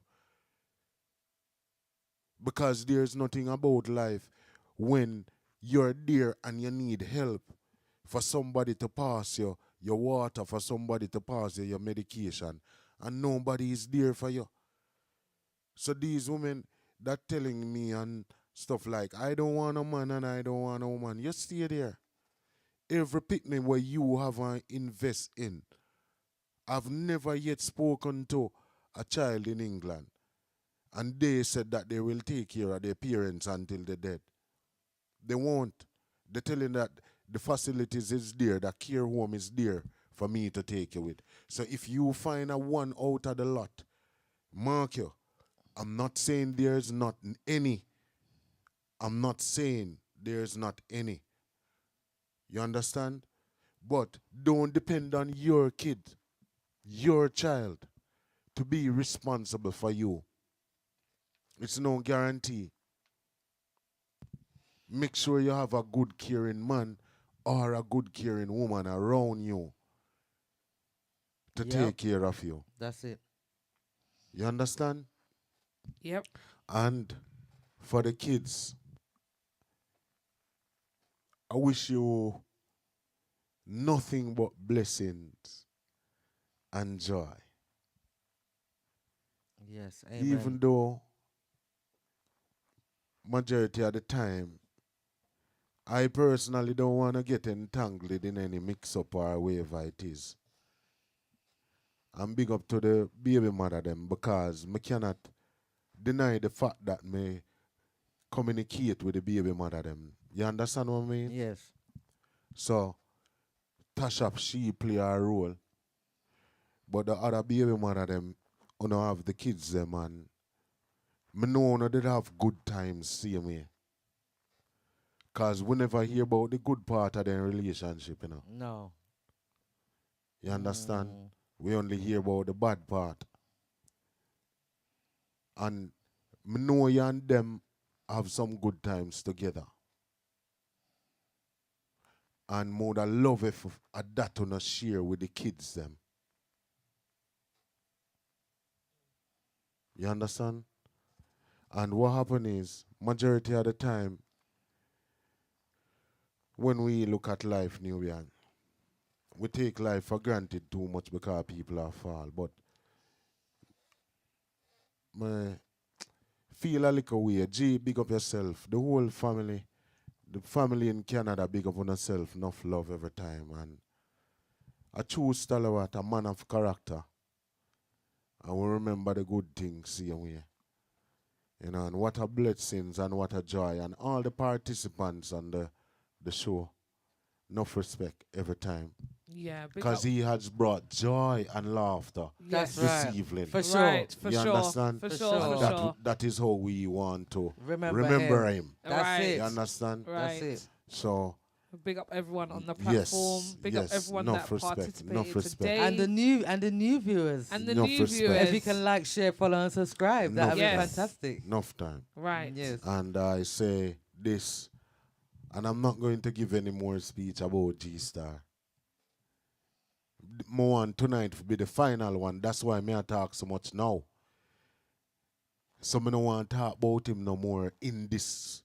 Because there's nothing about life when you're there and you need help for somebody to pass you your water, for somebody to pass you your medication, and nobody is there for you. So these women that telling me and stuff like, I don't want a man and I don't want a woman, you stay there. Every picnic where you have to invest in. I've never yet spoken to a child in England, and they said that they will take care of their parents until they're dead. They won't. They're telling that the facilities is there, the care home is there for me to take you with. So if you find a one out of the lot, mark you. I'm not saying there's not any. I'm not saying there's not any. You understand? But don't depend on your kid, your child, to be responsible for you. It's no guarantee. Make sure you have a good caring man or a good caring woman around you to take care of you. That's it. You understand? Yep. And for the kids, I wish you nothing but blessings and joy. Yes, amen. Even though majority of the time, I personally don't want to get entangled in any mix-up or whatever it is. I'm big up to the baby mother them because I cannot deny the fact that me communicate with the baby mother them. You understand what I mean? Yes. So, Tasha, she play a role, but the other baby mother them, have the kids them, and me know they have good times same way. Because we never hear about the good part of their relationship, No. You understand? We only hear about the bad part. And me know you and them have some good times together. And more than love if that to share with the kids them. You understand? And what happen is, majority of the time, when we look at life, Nubian, we take life for granted too much because people are fall. But me feel a little way. G, big up yourself. The whole family, the family in Canada, big up on yourself. Enough love every time. And a true stalwart, a man of character. And we remember the good things, see way. And what a blessings and what a joy. And all the participants on the show, enough respect every time. Yeah, because he has brought joy and laughter That's this right. evening. For sure. Right, for You sure. understand? For For sure, sure. for That, sure. that is how we want to Remember remember him. him. That's Right. it. You understand? Right. That's it. So Big up everyone on the Yes, platform. Big up yes, everyone enough that respect, participated enough respect. today. And the new viewers. And the Enough new respect. viewers. If you can like, share, follow, and subscribe, that would be Yes. fantastic. Enough time. Right. Yes. And I say this, and I'm not going to give any more speech about G Starr. More one tonight will be the final one. That's why me I talk so much now. So me don't want to talk about him no more in this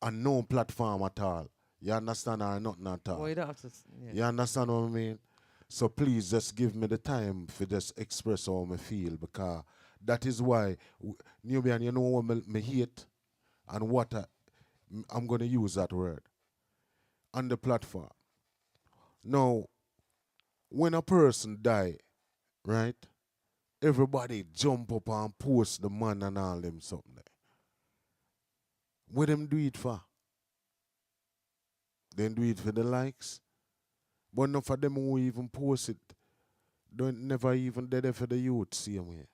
unknown platform at all. You understand or nothing at all? Well, you don't have to. Yeah. You understand what I mean? So please just give me the time for just express how I feel, because that is why Nubian, you know what me hate and what I'm going to use that word on the platform. Now, when a person die, right? Everybody jump up and post the man and all them something there. What them do it for? They do it for the likes. But none of them who even post it don't never even there for the youth same way.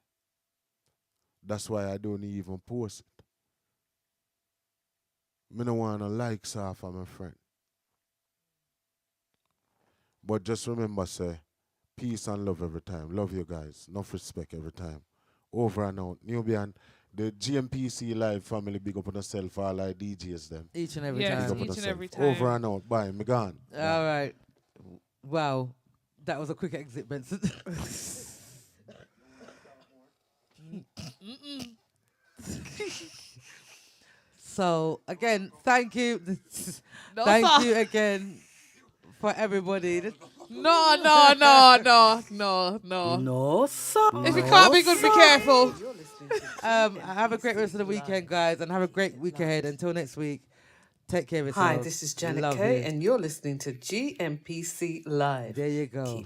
That's why I don't even post it. Me no want no likes off of my friend. But just remember, say, peace and love every time. Love you guys. Enough respect every time. Over and out. Nubian, the GMPC Live family, big up on yourself, all our DJs them. Each and every Yes, time. Big up on each and yourself. every time. Over and out. Bye. Me gone. All right. Wow. That was a quick exit, Benson. So, again, thank you. No, Thank sir. you again for everybody. No. No, sir. If you can't be good, be careful. Have a great rest of the weekend, guys, and have a great week ahead. Until next week, take care of yourselves. Hi, this is Janet Love Kay, you. and you're listening to GMPC Live. There you go.